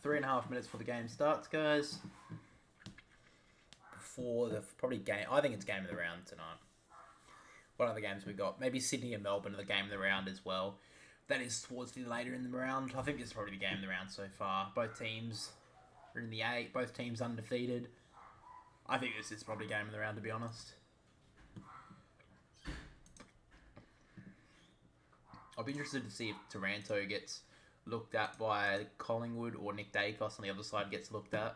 3.5 minutes before the game starts, guys. Before the probably game, I think it's game of the round tonight. What other games we got? Maybe Sydney and Melbourne are the game of the round as well. That is towards the later in the round. I think this is probably the game of the round so far. Both teams are in the 8. Both teams undefeated. I think this is probably game of the round, to be honest. I'll be interested to see if Taranto gets looked at by Collingwood or Nick Dacos on the other side gets looked at.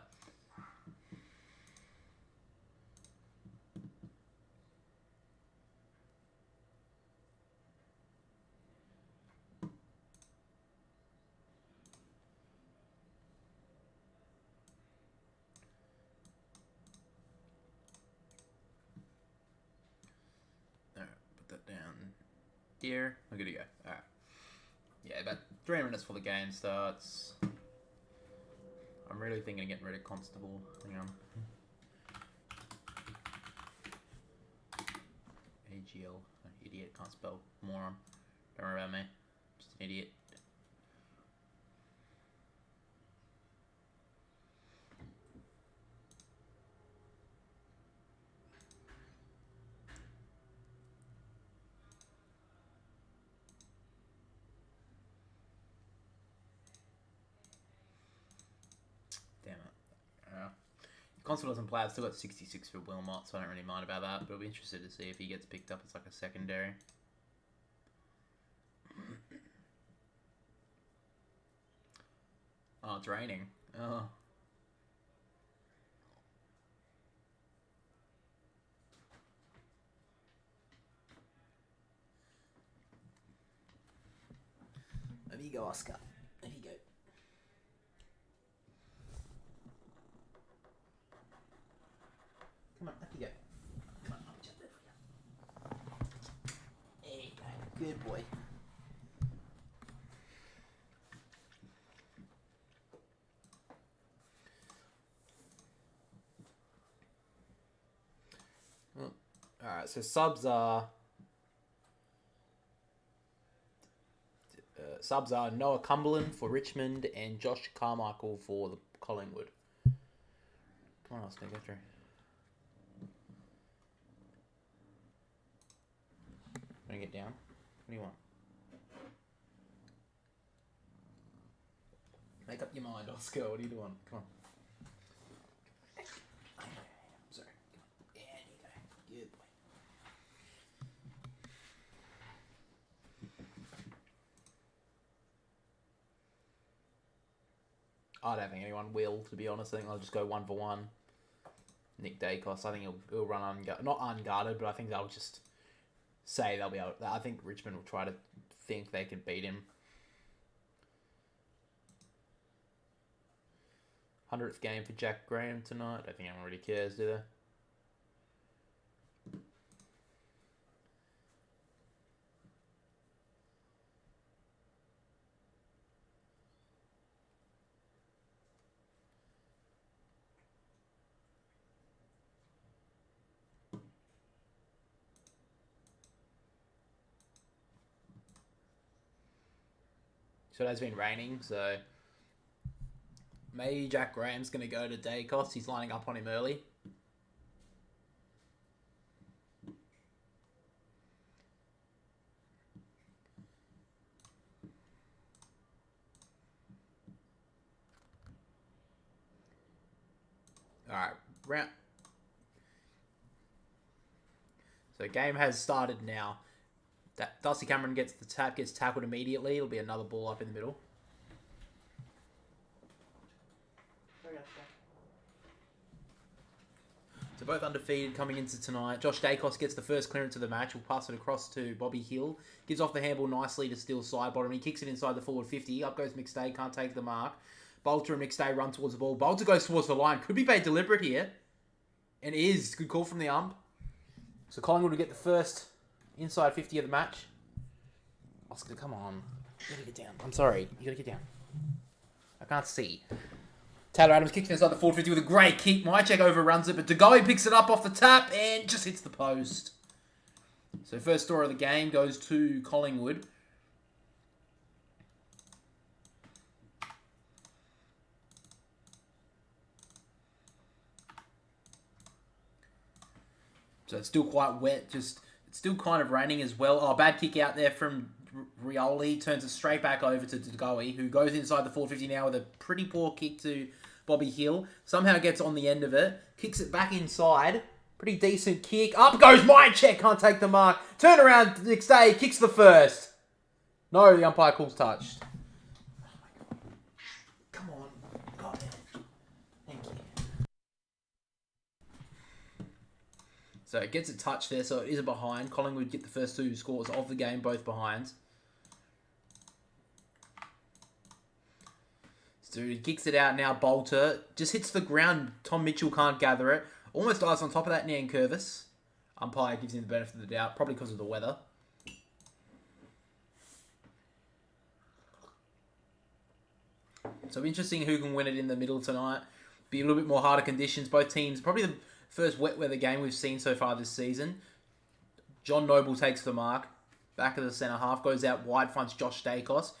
Here, we're good to go. Alright. Yeah, about 3 minutes before the game starts. I'm really thinking of getting rid of Constable. Hang on. AGL. Idiot, can't spell. Moron. Don't worry about me. Just an idiot. Constable doesn't play. I've still got 66 for Wilmot, so I don't really mind about that. But I'll be interested to see if he gets picked up as like a secondary. Oh, it's raining. Oh. There you go, Oscar. There you go. Come on, up you go. Come on, I'll jump there for you. There you go. Good boy. Well, alright, so subs are Noah Cumberland for Richmond and Josh Carmichael for the Collingwood. Come on, Oscar, go through. Want to get down? What do you want? Make up your mind, Oscar. What are you doing? Come on. I'm sorry. Come on. There you go. Good boy. I don't think anyone will, to be honest. I think I'll just go 1 for 1. Nick Dacos. I think he'll run not unguarded, but I think they'll just say they'll be able. I think Richmond will try to think they can beat him. 100th game for Jack Graham tonight. I don't think anyone really cares, do they? So it has been raining, so maybe Jack Graham's going to go to Dacos. He's lining up on him early. Alright, round. So game has started now. Dusty Cameron gets the tap, gets tackled immediately. It'll be another ball up in the middle. So both undefeated coming into tonight. Josh Dacos gets the first clearance of the match. We'll pass it across to Bobby Hill. Gives off the handball nicely to Steele side bottom. He kicks it inside the forward 50. Up goes McStay. Can't take the mark. Bolter and McStay run towards the ball. Bolter goes towards the line. Could be paid deliberate here. And is. Good call from the ump. So Collingwood will get the first inside 50 of the match. Oscar, come on. You gotta get down. I'm sorry. You gotta get down. I can't see. Taylor Adams kicks inside the 450 with a great kick. Mychek overruns it, but DeGoey picks it up off the tap and just hits the post. So first score of the game goes to Collingwood. So it's still quite wet. It's still kind of raining as well. Oh, bad kick out there from Rioli. Turns it straight back over to Degoe, who goes inside the 450 now with a pretty poor kick to Bobby Hill. Somehow gets on the end of it. Kicks it back inside. Pretty decent kick. Up goes Myercheck. Can't take the mark. Turn around next day. Kicks the first. No, the umpire calls touched. Come on. God, thank you. So it gets a touch there, so it is a behind. Collingwood get the first 2 scores of the game, both behinds. So he kicks it out now, Bolter. Just hits the ground. Tom Mitchell can't gather it. Almost dives on top of that Nan Curvis. Umpire gives him the benefit of the doubt, probably because of the weather. So interesting who can win it in the middle tonight. Be a little bit more harder conditions. Both teams, probably the first wet weather game we've seen so far this season. John Noble takes the mark. Back of the centre half. Goes out wide, finds Josh Dacos.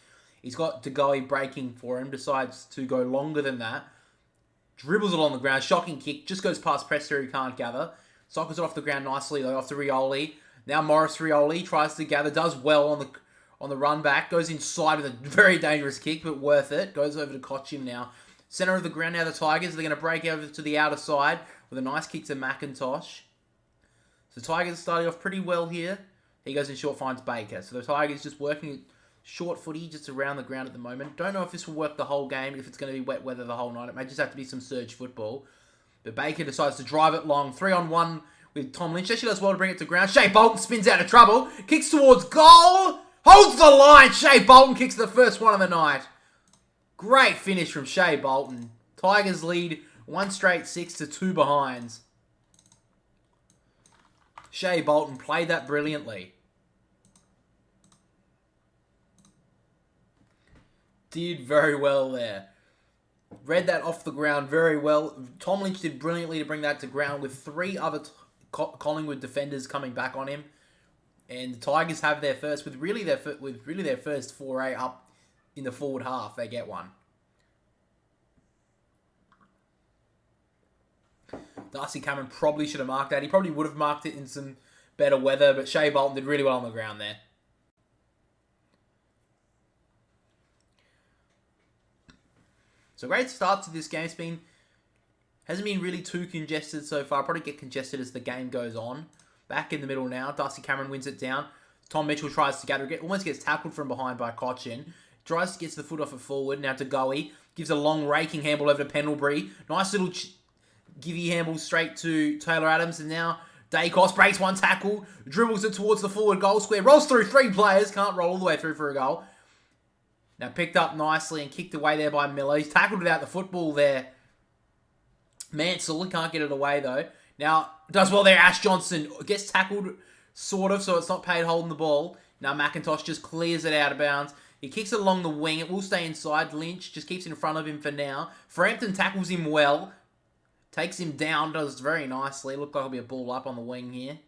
He's got Degoe breaking for him. Decides to go longer than that. Dribbles it on the ground. Shocking kick. Just goes past Prester who can't gather. Cycles it off the ground nicely though. Off to Rioli. Now Morris Rioli tries to gather. Does well on the run back. Goes inside with a very dangerous kick, but worth it. Goes over to Cochin now. Centre of the ground now, the Tigers. They're going to break over to the outer side with a nice kick to McIntosh. So Tigers starting off pretty well here. He goes in short, finds Baker. So the Tigers just working short footy just around the ground at the moment. Don't know if this will work the whole game, if it's going to be wet weather the whole night. It may just have to be some surge football. But Baker decides to drive it long. 3-on-1 with Tom Lynch. She does well to bring it to ground. Shea Bolton spins out of trouble. Kicks towards goal. Holds the line. Shea Bolton kicks the first one of the night. Great finish from Shea Bolton. Tigers lead 1 straight 6 to 2 behinds. Shea Bolton played that brilliantly. Did very well there. Read that off the ground very well. Tom Lynch did brilliantly to bring that to ground with 3 other Collingwood defenders coming back on him. And the Tigers have their first, with really their first foray up in the forward half. They get one. Darcy Cameron probably should have marked that. He probably would have marked it in some better weather, but Shea Bolton did really well on the ground there. So great start to this game. Hasn't been really too congested so far. Probably get congested as the game goes on. Back in the middle now. Darcy Cameron wins it down. Tom Mitchell tries to gather it. Almost gets tackled from behind by Cochin. Tries to get the foot off it forward. Now to Goey. Gives a long raking handball over to Pendlebury. Nice little givey handball straight to Taylor Adams. And now Dacos breaks one tackle. Dribbles it towards the forward goal square. Rolls through 3 players. Can't roll all the way through for a goal. Now picked up nicely and kicked away there by Miller. He's tackled without the football there. Mansell can't get it away though. Now does well there. Ash Johnson gets tackled sort of, so it's not paid holding the ball. Now McIntosh just clears it out of bounds. He kicks it along the wing. It will stay inside. Lynch just keeps in front of him for now. Frampton tackles him well. Takes him down. Does very nicely. Looked like it'll be a ball up on the wing here.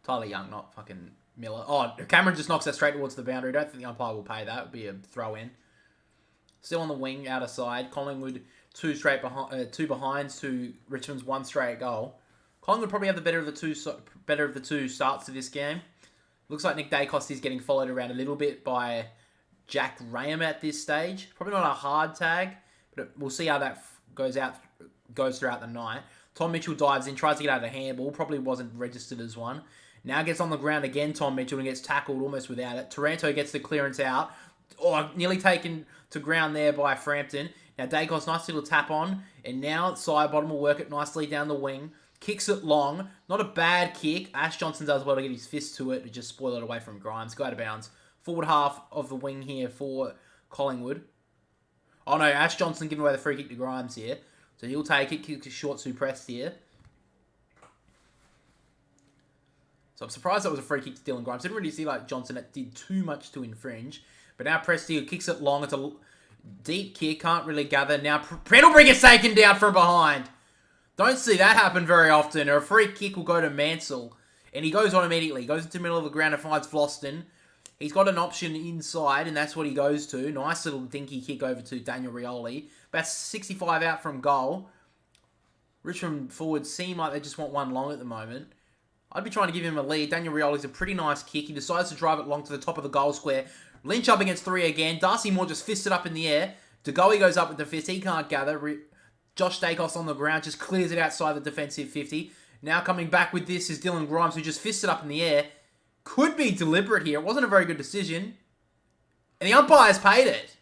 Tyler Young, not fucking Miller. Oh, Cameron just knocks that straight towards the boundary. Don't think the umpire will pay that. It would be a throw in. Still on the wing, outer side. Collingwood 2 behinds to Richmond's 1 straight goal. Collingwood probably have the better of the two starts to this game. Looks like Nick Dacos is getting followed around a little bit by Jack Graham at this stage. Probably not a hard tag, but we'll see how that goes throughout the night. Tom Mitchell dives in, tries to get out of the handball. Probably wasn't registered as one. Now gets on the ground again, Tom Mitchell, and gets tackled almost without it. Taranto gets the clearance out. Oh, nearly taken to ground there by Frampton. Now Dacos, nice little tap on. And now Sidebottom will work it nicely down the wing. Kicks it long. Not a bad kick. Ash Johnson does well to get his fist to it to just spoil it away from Grimes. Go out of bounds. Forward half of the wing here for Collingwood. Oh no, Ash Johnson giving away the free kick to Grimes here. So he'll take it. Kick short to Prest here. So I'm surprised that was a free kick to Dylan Grimes. Didn't really see like Johnson that did too much to infringe. But now Presti kicks it long. It's a deep kick. Can't really gather. Now Pendlebury gets taken down from behind. Don't see that happen very often. Or a free kick will go to Mansell. And he goes on immediately. He goes into the middle of the ground and finds Floston. He's got an option inside, and that's what he goes to. Nice little dinky kick over to Daniel Rioli. About 65 out from goal. Richmond forwards seem like they just want one long at the moment. I'd be trying to give him a lead. Daniel Rioli's a pretty nice kick. He decides to drive it long to the top of the goal square. Lynch up against 3 again. Darcy Moore just fisted up in the air. DeGoey goes up with the fist. He can't gather. Josh Dacos on the ground just clears it outside the defensive 50. Now coming back with this is Dylan Grimes, who just fisted up in the air. Could be deliberate here. It wasn't a very good decision. And the umpire's paid it.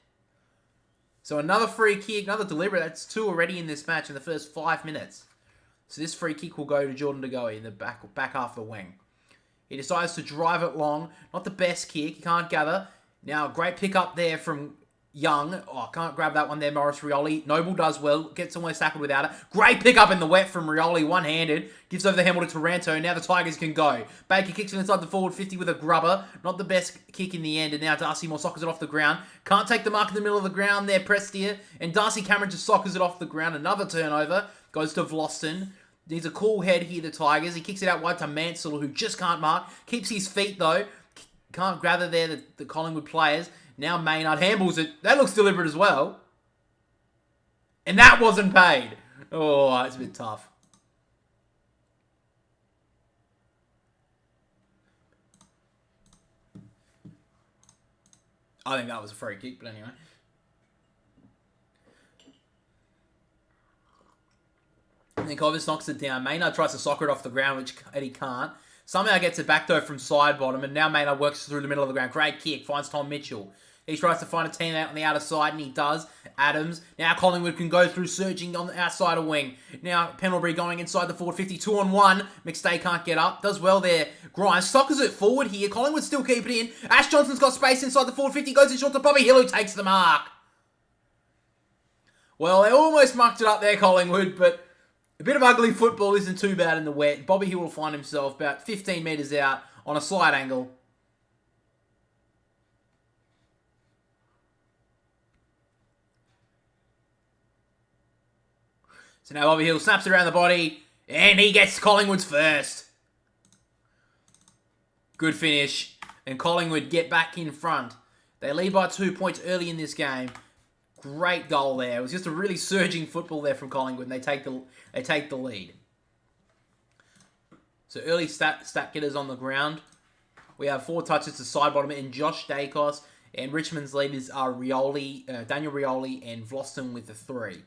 So another free kick, another deliberate. That's 2 already in this match in the first 5 minutes. So this free kick will go to Jordan DeGoey in the back half of the wing. He decides to drive it long. Not the best kick. He can't gather. Now, great pick up there from Young. Oh, can't grab that one there, Maurice Rioli. Noble does well. Gets almost tackled without it. Great pick up in the wet from Rioli, one-handed. Gives over the handle to Taranto. Now the Tigers can go. Baker kicks it inside the forward 50 with a grubber. Not the best kick in the end. And now Darcy Moore soccers it off the ground. Can't take the mark in the middle of the ground there, Prestia. And Darcy Cameron just soccers it off the ground. Another turnover. Goes to Vlosten. Needs a cool head here, the Tigers. He kicks it out wide to Mansell, who just can't mark. Keeps his feet, though. Can't gather there, the Collingwood players. Now Maynard handballs it. That looks deliberate as well. And that wasn't paid. Oh, that's a bit tough. I think that was a free kick, but anyway. And then Kovacs knocks it down. Maynard tries to soccer it off the ground, which Eddie can't. Somehow gets it back, though, from side bottom. And now Maynard works through the middle of the ground. Great kick. Finds Tom Mitchell. He tries to find a team out on the outer side, and he does. Adams. Now Collingwood can go through, surging on the outside of wing. Now Pendlebury going inside the forward 50. 2-on-1. McStay can't get up. Does well there. Grimes soccers it forward here. Collingwood still keep it in. Ash Johnson's got space inside the forward 50. Goes in short to Bobby Hill, who takes the mark. Well, they almost mucked it up there, Collingwood, but a bit of ugly football isn't too bad in the wet. Bobby Hill will find himself about 15 metres out on a slight angle. So now Bobby Hill snaps it around the body, and he gets Collingwood's first. Good finish, and Collingwood get back in front. They lead by 2 points early in this game. Great goal there. It was just a really surging football there from Collingwood, and they take the lead. So early stat getters on the ground. We have 4 touches to side bottom and Josh Dacos, and Richmond's leaders are Rioli, Daniel Rioli, and Vlosten with the 3.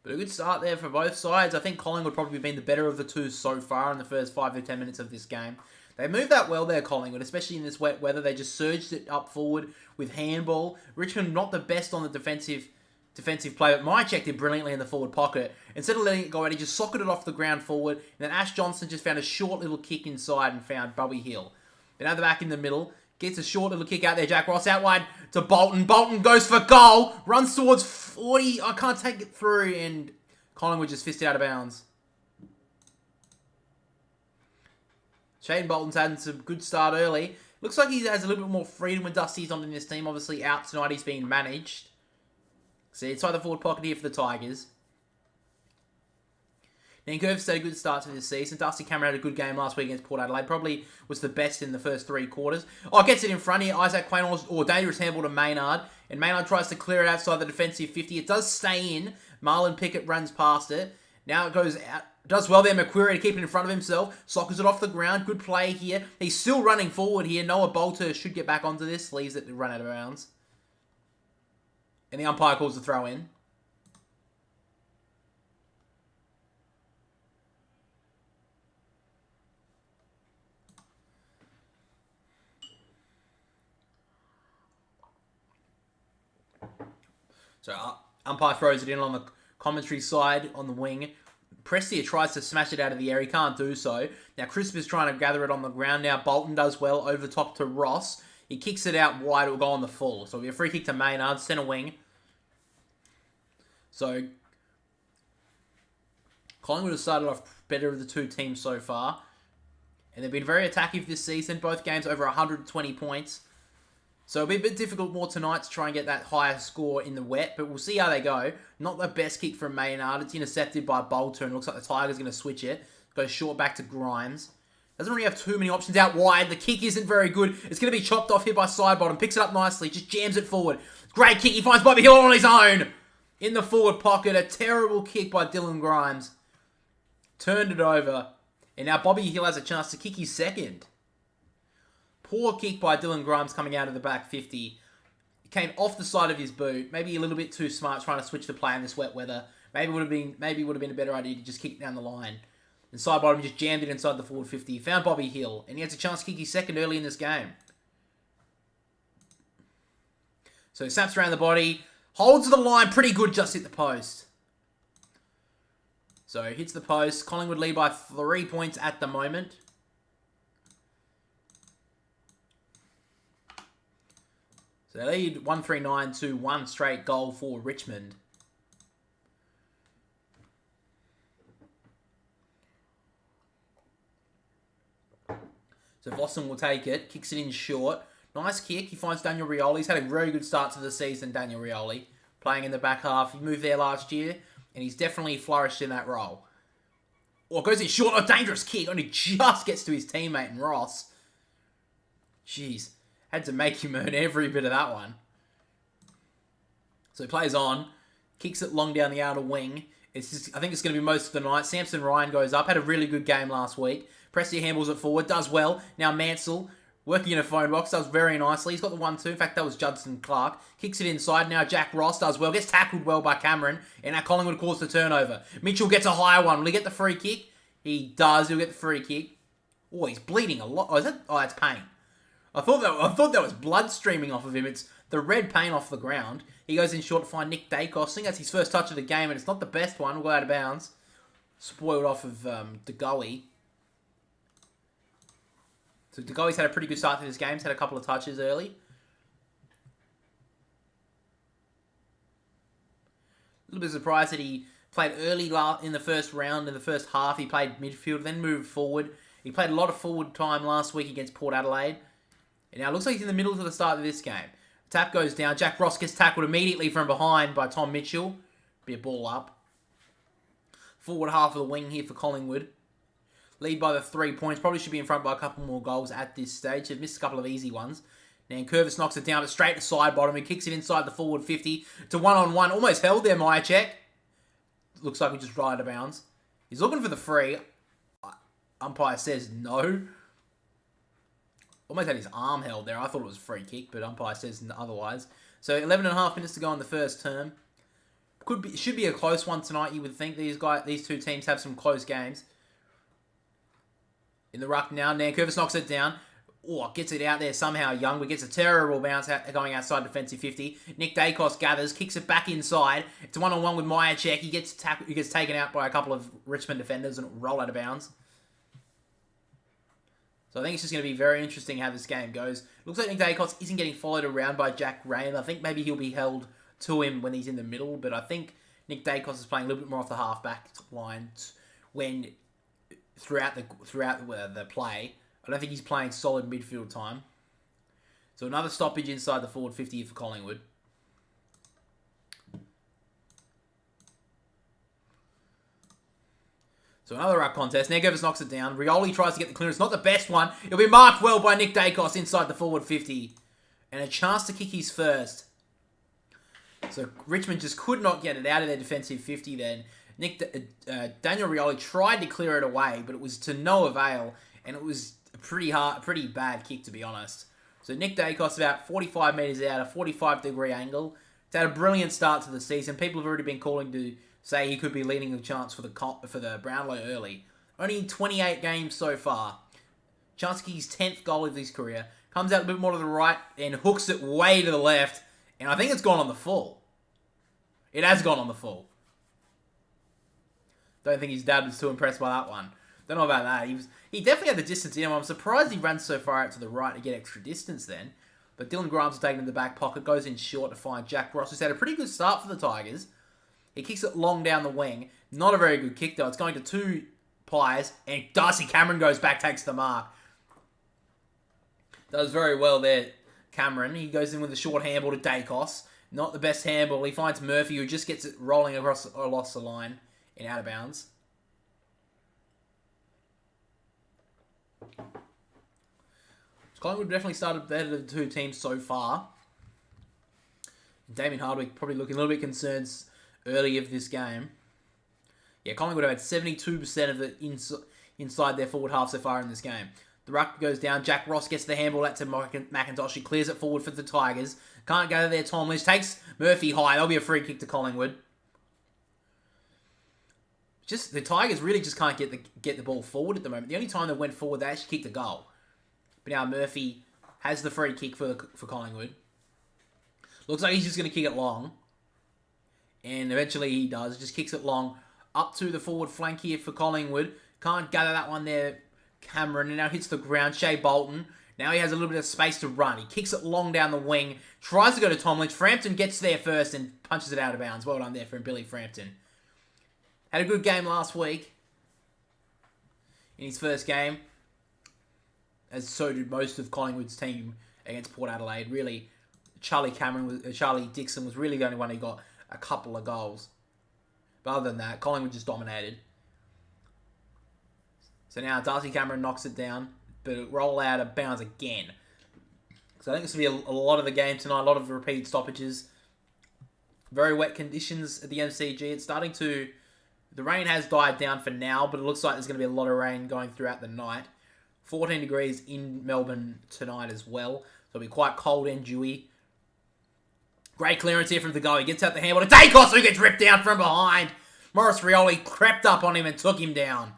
But a good start there for both sides. I think Collingwood probably been the better of the two so far in the first 5 to 10 minutes of this game. They moved that well there, Collingwood, especially in this wet weather. They just surged it up forward with handball. Richmond not the best on the defensive play, but Mychek did brilliantly in the forward pocket. Instead of letting it go out, he just socketed it off the ground forward. And then Ash Johnson just found a short little kick inside and found Bobby Hill. Then out the back in the middle, gets a short little kick out there. Jack Ross out wide to Bolton. Bolton goes for goal. Runs towards 40. I can't take it through. And Collingwood just fisted out of bounds. Shane Bolton's had some good start early. Looks like he has a little bit more freedom when Dusty's on in this team. Obviously out tonight, he's being managed. See, inside the forward pocket here for the Tigers. Nankervis had a good start to this season. Dusty Cameron had a good game last week against Port Adelaide. Probably was the best in the first 3 quarters. Oh, gets it in front here. Isaac Quain, or dangerous handball to Maynard. And Maynard tries to clear it outside the defensive 50. It does stay in. Marlon Pickett runs past it. Now it goes out. Does well there, McQuarrie, to keep it in front of himself. Soccers it off the ground. Good play here. He's still running forward here. Noah Bolter should get back onto this. Leaves it to run out of bounds. And the umpire calls the throw in. So umpire throws it in on the commentary side on the wing. Prestia tries to smash it out of the air. He can't do so. Now Crisp is trying to gather it on the ground. Now Bolton does well over the top to Ross. He kicks it out wide. It will go on the full. So it'll be a free kick to Maynard, centre wing. So Collingwood have started off better of the two teams so far. And they've been very attackive this season. Both games over 120 points. So it'll be a bit difficult more tonight to try and get that higher score in the wet, but we'll see how they go. Not the best kick from Maynard. It's intercepted by Bolter, and looks like the Tigers are going to switch it. Goes short back to Grimes. Doesn't really have too many options out wide. The kick isn't very good. It's going to be chopped off here by Sidebottom. Picks it up nicely. Just jams it forward. Great kick. He finds Bobby Hill on his own. In the forward pocket. A terrible kick by Dylan Grimes. Turned it over. And now Bobby Hill has a chance to kick his second. Poor kick by Dylan Grimes coming out of the back 50. It came off the side of his boot. Maybe a little bit too smart trying to switch the play in this wet weather. Maybe would have been a better idea to just kick down the line. And Sidebottom just jammed it inside the forward 50. He found Bobby Hill. And he has a chance to kick his second early in this game. So he snaps around the body. Holds the line pretty good, just hit the post. So hits the post. Collingwood lead by 3 points at the moment. So they lead 139 to 1 straight goal for Richmond. So Vossen will take it. Kicks it in short. Nice kick. He finds Daniel Rioli. He's had a very good start to the season, Daniel Rioli. Playing in the back half. He moved there last year. And he's definitely flourished in that role. Oh, goes in short. A dangerous kick. Only just gets to his teammate and Ross. Jeez. Had to make him earn every bit of that one. So he plays on. Kicks it long down the outer wing. I think it's going to be most of the night. Samson Ryan goes up. Had a really good game last week. Presty handles it forward. Does well. Now Mansell, working in a phone box, does very nicely. He's got the 1-2. In fact, that was Judson Clark. Kicks it inside. Now Jack Ross does well. Gets tackled well by Cameron. And now Collingwood calls the turnover. Mitchell gets a higher one. Will he get the free kick? He does. He'll get the free kick. Oh, he's bleeding a lot. Oh, that's paint. I thought that was blood streaming off of him. It's the red paint off the ground. He goes in short to find Nick Dacos. I think that's his first touch of the game, and it's not the best one. We'll go out of bounds. Spoiled off of DeGoey. So DeGoey's had a pretty good start to this game. He's had a couple of touches early. A little bit surprised that he played early in the first round, in the first half. He played midfield, then moved forward. He played a lot of forward time last week against Port Adelaide. And now it looks like he's in the middle to the start of this game. Tap goes down. Jack Ross gets tackled immediately from behind by Tom Mitchell. Be a ball up. Forward half of the wing here for Collingwood. Lead by the 3 points. Probably should be in front by a couple more goals at this stage. They've missed a couple of easy ones. Now Curvis knocks it down, but straight to Sidebottom. He kicks it inside the forward 50 to 1-on-1. Almost held there, Myercheck. Looks like we just right out of bounds. He's looking for the free. Umpire says no. Almost had his arm held there. I thought it was a free kick, but umpire says otherwise. So 11 and a half minutes to go in the first term. Should be a close one tonight, you would think. These two teams have some close games. In the ruck now, Nankervis knocks it down. Oh, gets it out there somehow. Youngwood gets a terrible bounce going outside defensive 50. Nick Dacos gathers, kicks it back inside. It's a 1-on-1 with Myercheck. He gets taken out by a couple of Richmond defenders and roll out of bounds. So I think it's just going to be very interesting how this game goes. Looks like Nick Dacos isn't getting followed around by Jack Graham. I think maybe he'll be held to him when he's in the middle, but I think Nick Dacos is playing a little bit more off the half-back line when throughout the play. I don't think he's playing solid midfield time. So another stoppage inside the forward 50 for Collingwood. So another ruck contest. Nankervis knocks it down. Rioli tries to get the clearance. Not the best one. It'll be marked well by Nick Dacos inside the forward 50. And a chance to kick his first. So Richmond just could not get it out of their defensive 50 then. Daniel Rioli tried to clear it away, but it was to no avail. And it was a pretty bad kick, to be honest. So Nick Dacos about 45 metres out, a 45-degree angle. It's had a brilliant start to the season. People have already been calling to say he could be leading the chance for the Brownlow early. Only 28 games so far. Chance to kick his 10th goal of his career. Comes out a bit more to the right and hooks it way to the left. And I think it's gone on the full. It has gone on the full. Don't think his dad was too impressed by that one. Don't know about that. He definitely had the distance in him. I'm surprised he ran so far out to the right to get extra distance then. But Dylan Grimes is taken in the back pocket. Goes in short to find Jack Ross, who's had a pretty good start for the Tigers. He kicks it long down the wing. Not a very good kick, though. It's going to two Pies. And Darcy Cameron goes back, takes the mark. Does very well there, Cameron. He goes in with a short handball to Dacos. Not the best handball. He finds Murphy, who just gets it rolling across the line and out of bounds. Collingwood definitely started better than the two teams so far. Damien Hardwick probably looking a little bit concerned early of this game. Yeah, Collingwood have had 72% of it inside their forward half so far in this game. The ruck goes down. Jack Ross gets the handball out to McIntosh. He clears it forward for the Tigers. Can't go there. Tom Lynch takes Murphy high. That'll be a free kick to Collingwood. Just the Tigers really just can't get the ball forward at the moment. The only time they went forward, they actually kicked a goal. But now Murphy has the free kick for Collingwood. Looks like he's just going to kick it long. And eventually he does. Just kicks it long up to the forward flank here for Collingwood. Can't gather that one there. Cameron, and now hits the ground. Shea Bolton. Now he has a little bit of space to run. He kicks it long down the wing. Tries to go to Tom Lynch. Frampton gets there first and punches it out of bounds. Well done there from Billy Frampton. Had a good game last week. In his first game. As so did most of Collingwood's team against Port Adelaide. Really, Charlie Dixon was really the only one who got a couple of goals. But other than that, Collingwood just dominated. So now Darcy Cameron knocks it down, but it roll out of bounds again. So I think this will be a lot of the game tonight, a lot of repeat stoppages. Very wet conditions at the MCG. It's starting to... The rain has died down for now, but it looks like there's going to be a lot of rain going throughout the night. 14 degrees in Melbourne tonight as well. So it'll be quite cold and dewy. Great clearance here from the goal. He gets out the handball to Dacos, who gets ripped down from behind. Maurice Rioli crept up on him and took him down.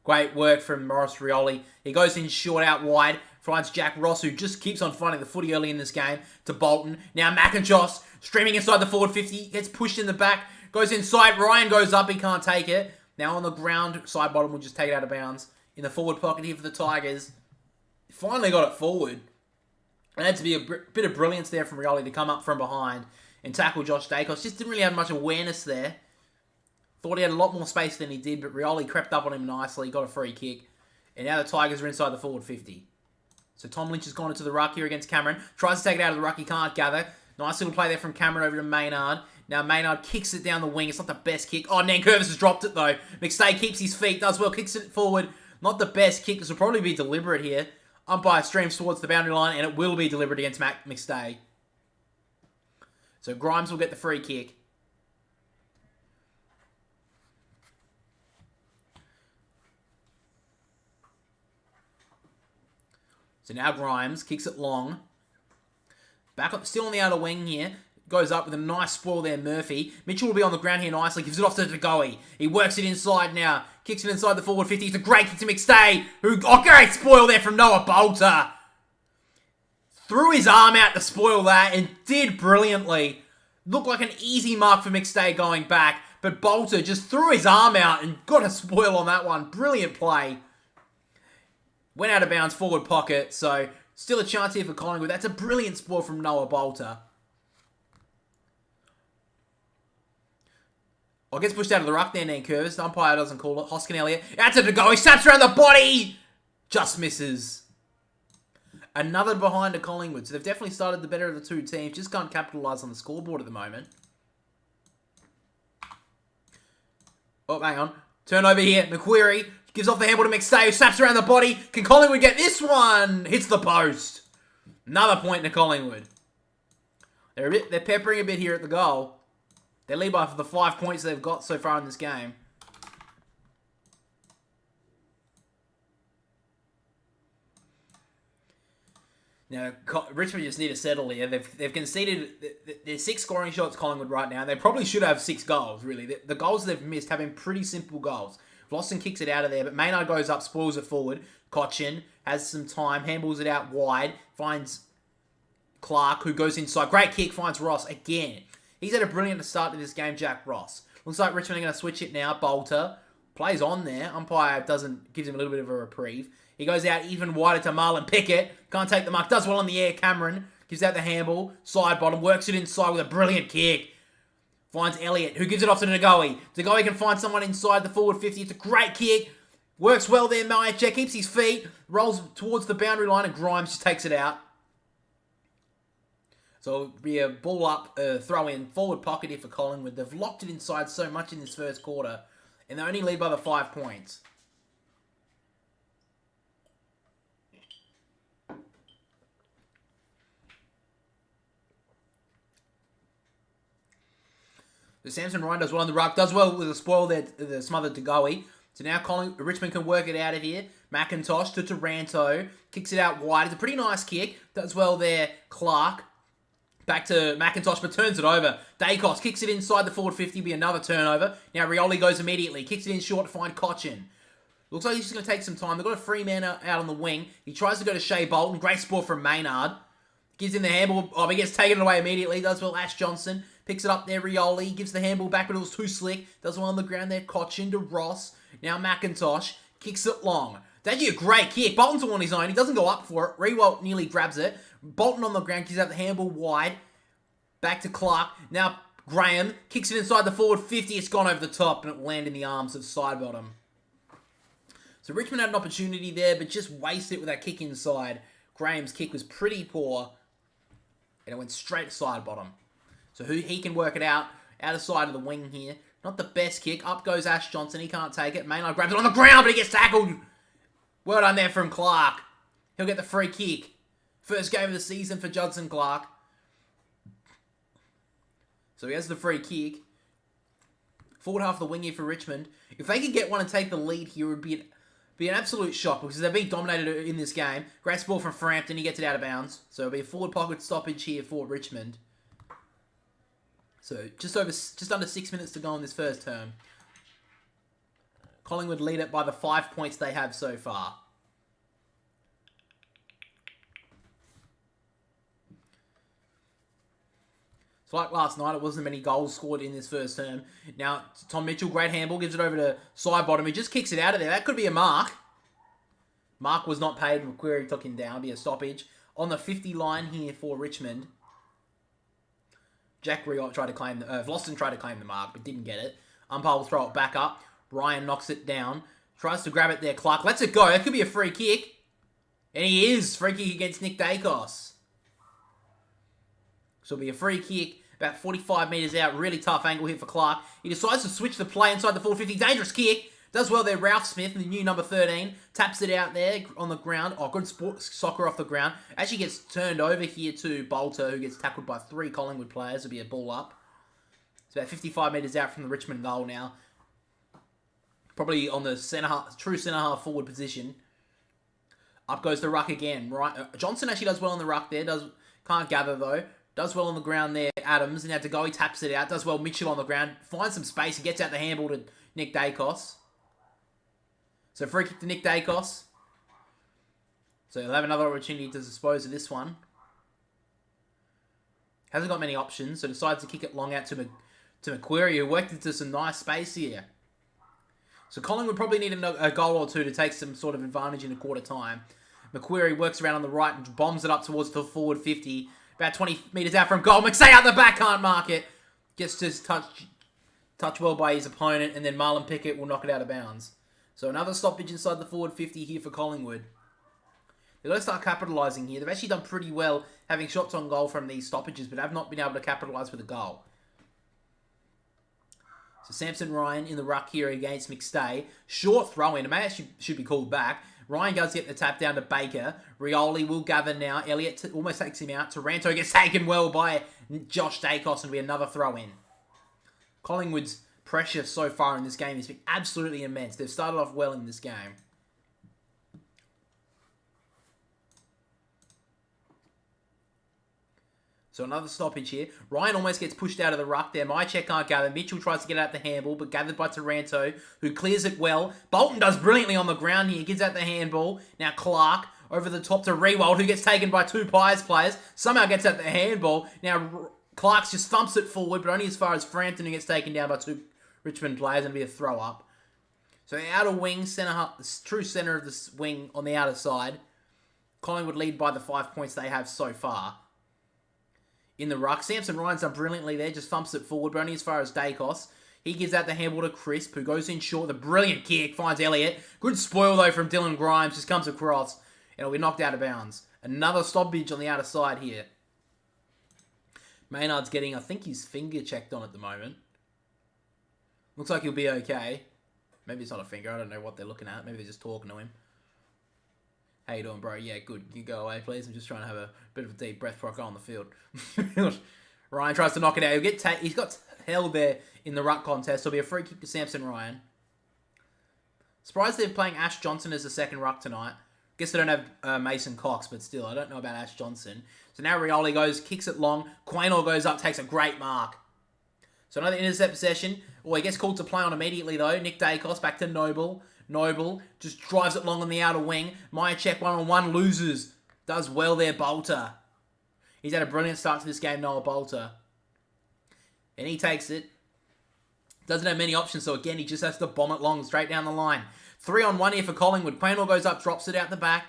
Great work from Maurice Rioli. He goes in short out wide. Finds Jack Ross, who just keeps on finding the footy early in this game, to Bolton. Now McIntosh streaming inside the forward 50. Gets pushed in the back. Goes inside. Ryan goes up. He can't take it. Now on the ground. Side bottom will just take it out of bounds. In the forward pocket here for the Tigers. Finally got it forward. It had to be a bit of brilliance there from Rioli to come up from behind and tackle Josh Dacos. Just didn't really have much awareness there. Thought he had a lot more space than he did, but Rioli crept up on him nicely, got a free kick. And now the Tigers are inside the forward 50. So Tom Lynch has gone into the ruck here against Cameron. Tries to take it out of the ruck, he can't gather. Nice little play there from Cameron over to Maynard. Now Maynard kicks it down the wing. It's not the best kick. Oh, Nankervis has dropped it though. McStay keeps his feet, does well, kicks it forward. Not the best kick. This will probably be deliberate here. Umpire streams towards the boundary line, and it will be deliberate against McStay. So Grimes will get the free kick. So now Grimes kicks it long. Back up, still on the outer wing here. Goes up with a nice spoil there, Murphy. Mitchell will be on the ground here nicely. Gives it off to Degoe. He works it inside now. Kicks it inside the forward 50. It's a great kick to McStay. Great spoil there from Noah Bolter. Threw his arm out to spoil that and did brilliantly. Looked like an easy mark for McStay going back. But Bolter just threw his arm out and got a spoil on that one. Brilliant play. Went out of bounds, forward pocket. So still a chance here for Collingwood. That's a brilliant spoil from Noah Bolter. Oh, gets pushed out of the ruck there, Nankervis. The umpire doesn't call it. Hoskin Elliott. Out to go. He snaps around the body. Just misses. Another behind to Collingwood. So they've definitely started the better of the two teams. Just can't capitalise on the scoreboard at the moment. Oh, hang on. Turnover here. McQuarrie gives off the handball to McStay, who snaps around the body. Can Collingwood get this one? Hits the post. Another point to Collingwood. They're peppering a bit here at the goal. They lead by for the 5 points they've got so far in this game. Now, Richmond just need to settle here. They've conceded... There's 6 scoring shots, Collingwood, right now. They probably should have 6 goals, really. The goals they've missed have been pretty simple goals. Vlossen kicks it out of there, but Maynard goes up, spoils it forward. Cochin has some time, handballs it out wide, finds Clark, who goes inside. Great kick, finds Ross again. He's had a brilliant start to this game, Jack Ross. Looks like Richmond are going to switch it now. Bolter plays on there. Umpire gives him a little bit of a reprieve. He goes out even wider to Marlon Pickett. Can't take the mark. Does well on the air. Cameron gives out the handball. Side bottom. Works it inside with a brilliant kick. Finds Elliott, who gives it off to Degoe. Degoe can find someone inside the forward 50. It's a great kick. Works well there, Myercheck. Keeps his feet. Rolls towards the boundary line, and Grimes just takes it out. So it'll be a ball up, throw in, forward pocket here for Collingwood. They've locked it inside so much in this first quarter, and they only lead by the 5 points. So Samson Ryan does well on the ruck, does well with a spoil there, the smothered to Goey. So now Richmond can work it out of here. McIntosh to Taranto, kicks it out wide. It's a pretty nice kick. Does well there, Clark. Back to McIntosh, but turns it over. Dacos kicks it inside the forward 50, be another turnover. Now Rioli goes immediately, kicks it in short to find Cochin. Looks like he's just going to take some time. They've got a free man out on the wing. He tries to go to Shea Bolton. Great sport from Maynard. Gives him the handball. Oh, he gets taken away immediately. Does well, Ash Johnson. Picks it up there, Rioli. Gives the handball back, but it was too slick. Does well on the ground there. Cochin to Ross. Now McIntosh. Kicks it long. It's actually a great kick. Bolton's on his own. He doesn't go up for it. Rewalt nearly grabs it. Bolton on the ground. Gives out the handball wide. Back to Clark. Now Graham. Kicks it inside the forward 50. It's gone over the top, and it will land in the arms of Sidebottom. So Richmond had an opportunity there, but just wasted it with that kick inside. Graham's kick was pretty poor, and it went straight to Sidebottom. So he can work it out of side of the wing here. Not the best kick. Up goes Ash Johnson. He can't take it. Maynard grabs it on the ground, but he gets tackled. Well done there from Clark. He'll get the free kick. First game of the season for Judson Clark. So he has the free kick. Forward half of the wing here for Richmond. If they could get one and take the lead here, it would be an absolute shock because they've been dominated in this game. Great ball from Frampton. He gets it out of bounds. So it'll be a forward pocket stoppage here for Richmond. So just under 6 minutes to go in this first term. Collingwood lead it by the 5 points they have so far. So like last night, it wasn't many goals scored in this first term. Now, Tom Mitchell, great handball, gives it over to Sidebottom. He just kicks it out of there. That could be a mark. Mark was not paid. McQuarrie took him down. Be a stoppage. On the 50 line here for Richmond. Jack Riot tried to claim Vlosten tried to claim the mark, but didn't get it. Umpire will throw it back up. Ryan knocks it down. Tries to grab it there. Clark lets it go. That could be a free kick. And he is. Free kick against Nick Dacos. So it'll be a free kick about 45 metres out. Really tough angle here for Clark. He decides to switch the play inside the 450. Dangerous kick. Does well there. Ralph Smith, the new number 13. Taps it out there on the ground. Oh, good soccer off the ground. Actually gets turned over here to Bolter, who gets tackled by 3 Collingwood players. It'll be a ball up. It's about 55 metres out from the Richmond goal now. Probably on the true centre half forward position. Up goes the ruck again. Right, Johnson actually does well on the ruck there. Can't gather though. Does well on the ground there, Adams. And now to go, he taps it out. Does well, Mitchell on the ground. Finds some space. He gets out the handball to Nick Dacos. So free kick to Nick Dacos. So he'll have another opportunity to dispose of this one. Hasn't got many options, so decides to kick it long out to McQuarrie, who worked into some nice space here. So Collingwood probably need a goal or two to take some sort of advantage in a quarter time. McQuarrie works around on the right and bombs it up towards the forward 50. About 20 metres out from goal. McSay out the back, can't mark it. Gets to touch well by his opponent, and then Marlon Pickett will knock it out of bounds. So another stoppage inside the forward 50 here for Collingwood. They've got to start capitalising here. They've actually done pretty well having shots on goal from these stoppages, but have not been able to capitalise with a goal. So Samson Ryan in the ruck here against McStay. Short throw-in. It may actually should be called back. Ryan does get the tap down to Baker. Rioli will gather now. Elliott almost takes him out. Taranto gets taken well by Josh Dacos and will be another throw-in. Collingwood's pressure so far in this game has been absolutely immense. They've started off well in this game. So another stoppage here. Ryan almost gets pushed out of the ruck there. Mychek can't gather. Mitchell tries to get out the handball, but gathered by Taranto, who clears it well. Bolton does brilliantly on the ground here. Gives out the handball. Now Clark over the top to Rewald, who gets taken by 2 Pies players. Somehow gets out the handball. Now Clark's just thumps it forward, but only as far as Frampton, who gets taken down by 2 Richmond players, and it'll be a throw up. So the outer wing, true centre of the wing on the outer side. Collingwood lead by the 5 points they have so far. In the ruck, Samson Ryan's done brilliantly there, just thumps it forward, but only as far as Dacos. He gives out the handball to Crisp, who goes in short, the brilliant kick, finds Elliott. Good spoil though from Dylan Grimes, just comes across, and it'll be knocked out of bounds. Another stoppage on the outer side here. Maynard's getting, I think, his finger checked on at the moment. Looks like he'll be okay. Maybe it's not a finger, I don't know what they're looking at. Maybe they're just talking to him. How you doing, bro? Yeah, good. You go away, please. I'm just trying to have a bit of a deep breath before I go on the field. Ryan tries to knock it out. He's got held there in the ruck contest. It'll be a free kick to Samson Ryan. Surprised they're playing Ash Johnson as the second ruck tonight. Guess they don't have Mason Cox, but still, I don't know about Ash Johnson. So now Rioli kicks it long. Quaynor goes up, takes a great mark. So another intercept possession. Oh, he gets called to play on immediately, though. Nick Dacos back to Noble. Noble just drives it long on the outer wing. Myercheck one-on-one loses. Does well there, Bolter. He's had a brilliant start to this game, Noah Bolter. And he takes it. Doesn't have many options, so again, he just has to bomb it long, straight down the line. 3-on-1 here for Collingwood. Quaynor goes up, drops it out the back.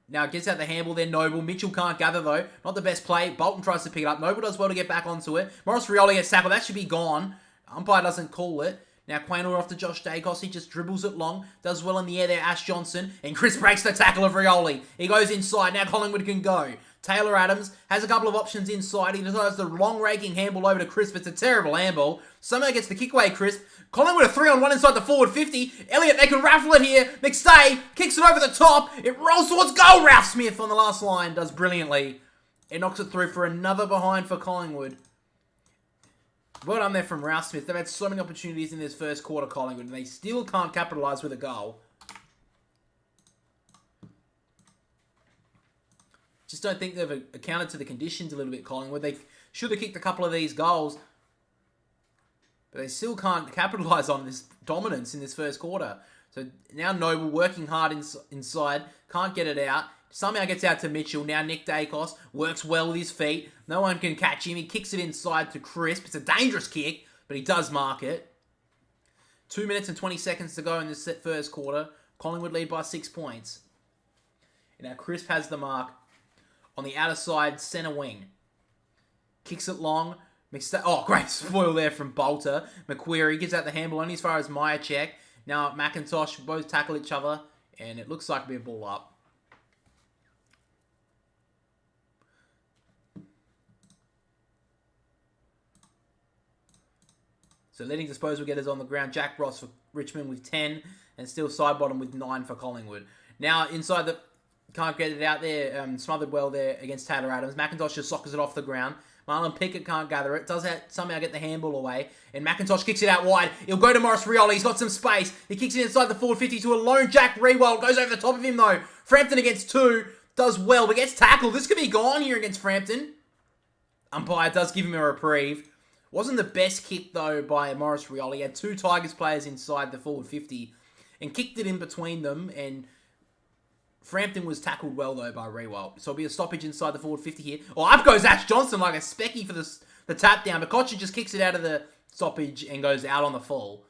Now gets out the handball there, Noble. Mitchell can't gather, though. Not the best play. Bolton tries to pick it up. Noble does well to get back onto it. Morris Rioli gets tackled. That should be gone. Umpire doesn't call it. Now Quaynor off to Josh Dacos. He just dribbles it long. Does well in the air there, Ash Johnson. And Chris breaks the tackle of Rioli. He goes inside. Now Collingwood can go. Taylor Adams has a couple of options inside. He decides the long raking handball over to Crisp. It's a terrible handball. Somehow gets the kick away, Crisp. Collingwood a 3-on-1 inside the forward 50. Elliott, they can raffle it here. McStay kicks it over the top. It rolls towards goal. Ralph Smith on the last line does brilliantly. It knocks it through for another behind for Collingwood. Well done there from Ralph Smith. They've had so many opportunities in this first quarter, Collingwood, and they still can't capitalise with a goal. Just don't think they've accounted to the conditions a little bit, Collingwood. They should have kicked a couple of these goals, but they still can't capitalise on this dominance in this first quarter. So now Noble working hard inside, can't get it out. Somehow gets out to Mitchell. Now Nick Dacos works well with his feet. No one can catch him. He kicks it inside to Crisp. It's a dangerous kick, but he does mark it. 2 minutes and 20 seconds to go in this first quarter. Collingwood lead by 6 points. And now Crisp has the mark on the outer side centre wing. Kicks it long. Oh, great spoil there from Bolter. McQuarrie gives out the handball only as far as Myercheck. Now McIntosh both tackle each other, and it looks like it'll be a ball up. So leading disposal getters on the ground. Jack Ross for Richmond with 10, and still side bottom with 9 for Collingwood. Now inside the... Can't get it out there. Smothered well there against Taylor Adams. McIntosh just sockers it off the ground. Marlon Pickett can't gather it. Does somehow get the handball away. And McIntosh kicks it out wide. He'll go to Morris Rioli. He's got some space. He kicks it inside the forward 50 to a lone Jack Rewald. Goes over the top of him though. Frampton against 2. Does well, but gets tackled. This could be gone here against Frampton. Umpire does give him a reprieve. Wasn't the best kick though by Morris Rioli. He had 2 Tigers players inside the forward 50. And kicked it in between them, and Frampton was tackled well, though, by Rewalt. So it'll be a stoppage inside the forward 50 here. Oh, up goes Ash Johnson like a specky for the tap down. But Kocha just kicks it out of the stoppage and goes out on the full.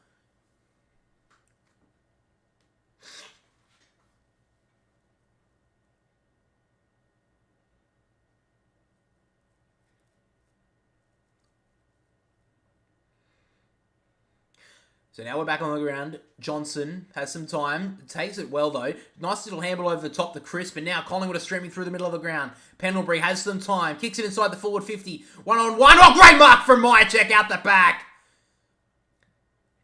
So now we're back on the ground. Johnson has some time. Takes it well, though. Nice little handball over the top to Crisp. And now Collingwood are streaming through the middle of the ground. Pendlebury has some time. Kicks it inside the forward 50. 1-on-1. Oh, great mark from Myercheck out the back.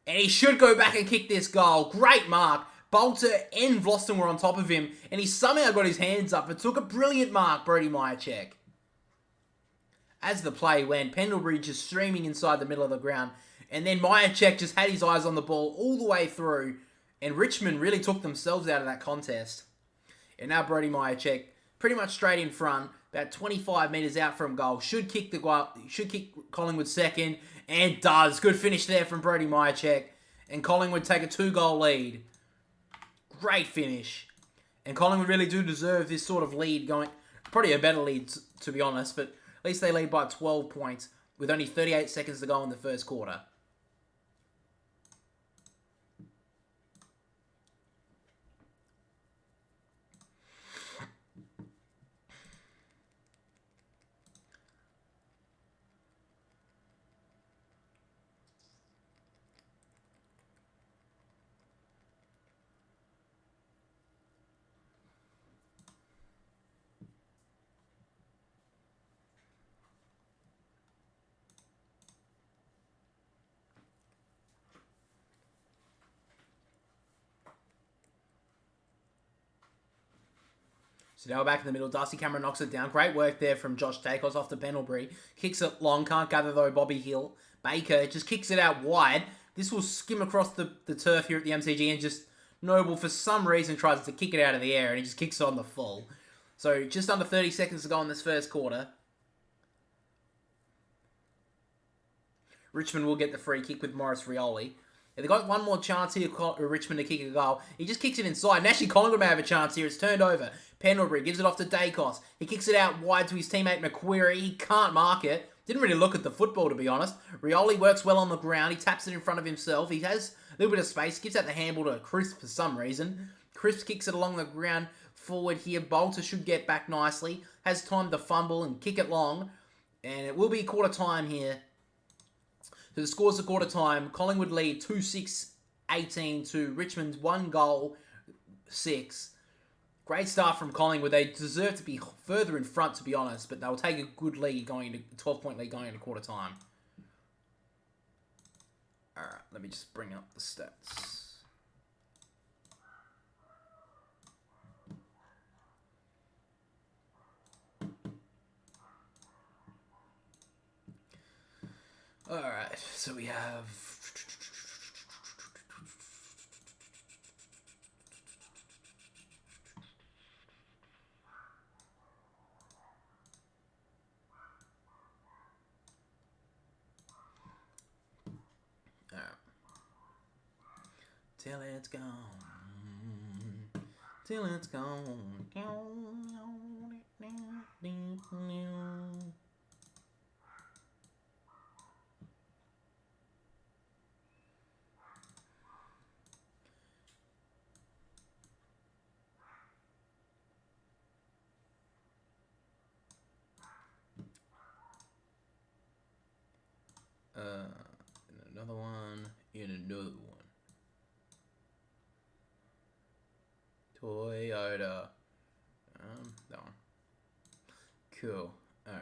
And he should go back and kick this goal. Great mark. Bolter and Vlosten were on top of him. And he somehow got his hands up. It took a brilliant mark, Brody Myercheck. As the play went, Pendlebury just streaming inside the middle of the ground. And then Myercheck just had his eyes on the ball all the way through. And Richmond really took themselves out of that contest. And now Brody Myercheck, pretty much straight in front, about 25 metres out from goal. Should kick Collingwood second, and does. Good finish there from Brody Myercheck. And Collingwood take a 2-goal lead. Great finish. And Collingwood really do deserve this sort of lead going. Probably a better lead, to be honest, but at least they lead by 12 points with only 38 seconds to go in the first quarter. So now we're back in the middle. Darcy Cameron knocks it down. Great work there from Josh Dacos off the Pendlebury. Kicks it long. Can't gather though Bobby Hill. Baker just kicks it out wide. This will skim across the turf here at the MCG, and just Noble for some reason tries to kick it out of the air and he just kicks it on the full. So just under 30 seconds to go in this first quarter. Richmond will get the free kick with Morris Rioli. They've got one more chance here, Richmond, to kick a goal. He just kicks it inside. And actually, Collingwood may have a chance here. It's turned over. Pendlebury gives it off to Dacos. He kicks it out wide to his teammate McQuarrie. He can't mark it. Didn't really look at the football, to be honest. Rioli works well on the ground. He taps it in front of himself. He has a little bit of space. Gives out the handball to Crisp for some reason. Crisp kicks it along the ground forward here. Bolter should get back nicely. Has time to fumble and kick it long. And it will be quarter time here. So the scores at quarter time. Collingwood lead 2-6-18 to Richmond's 1 goal, 6. Great start from Collingwood. They deserve to be further in front, to be honest, but they'll take a good lead going into 12-point lead going into quarter time. Alright, let me just bring up the stats. Alright, so we have... Till it's gone. Till it's gone. Another one, and another one. Toyota. That one. Cool. Alright.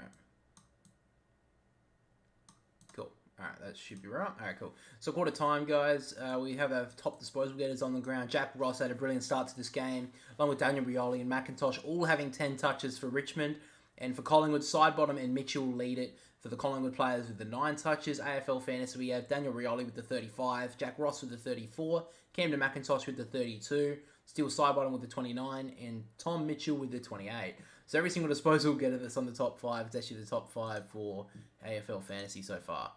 Cool. Alright, that should be right. Alright, cool. So quarter time, guys. We have our top disposal getters on the ground. Jack Ross had a brilliant start to this game, along with Daniel Rioli and McIntosh, all having 10 touches for Richmond. And for Collingwood, Sidebottom and Mitchell lead it. For the Collingwood players with the 9 touches, AFL Fantasy, we have Daniel Rioli with the 35, Jack Ross with the 34, Camden McIntosh with the 32, Steele Sidebottom with the 29, and Tom Mitchell with the 28. So every single disposal getter that's on the top 5 is actually the top 5 for AFL Fantasy so far.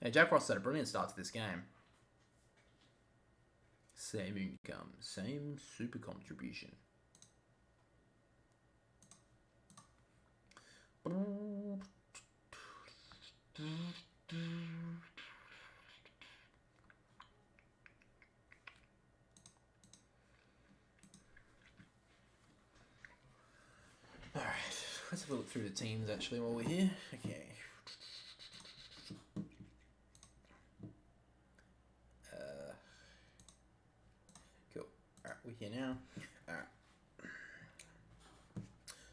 Now, Jack Ross had a brilliant start to this game. Same income, same super contribution. Alright, let's have a look through the teams actually while we're here. Okay. Cool. Alright, we're here now. Alright.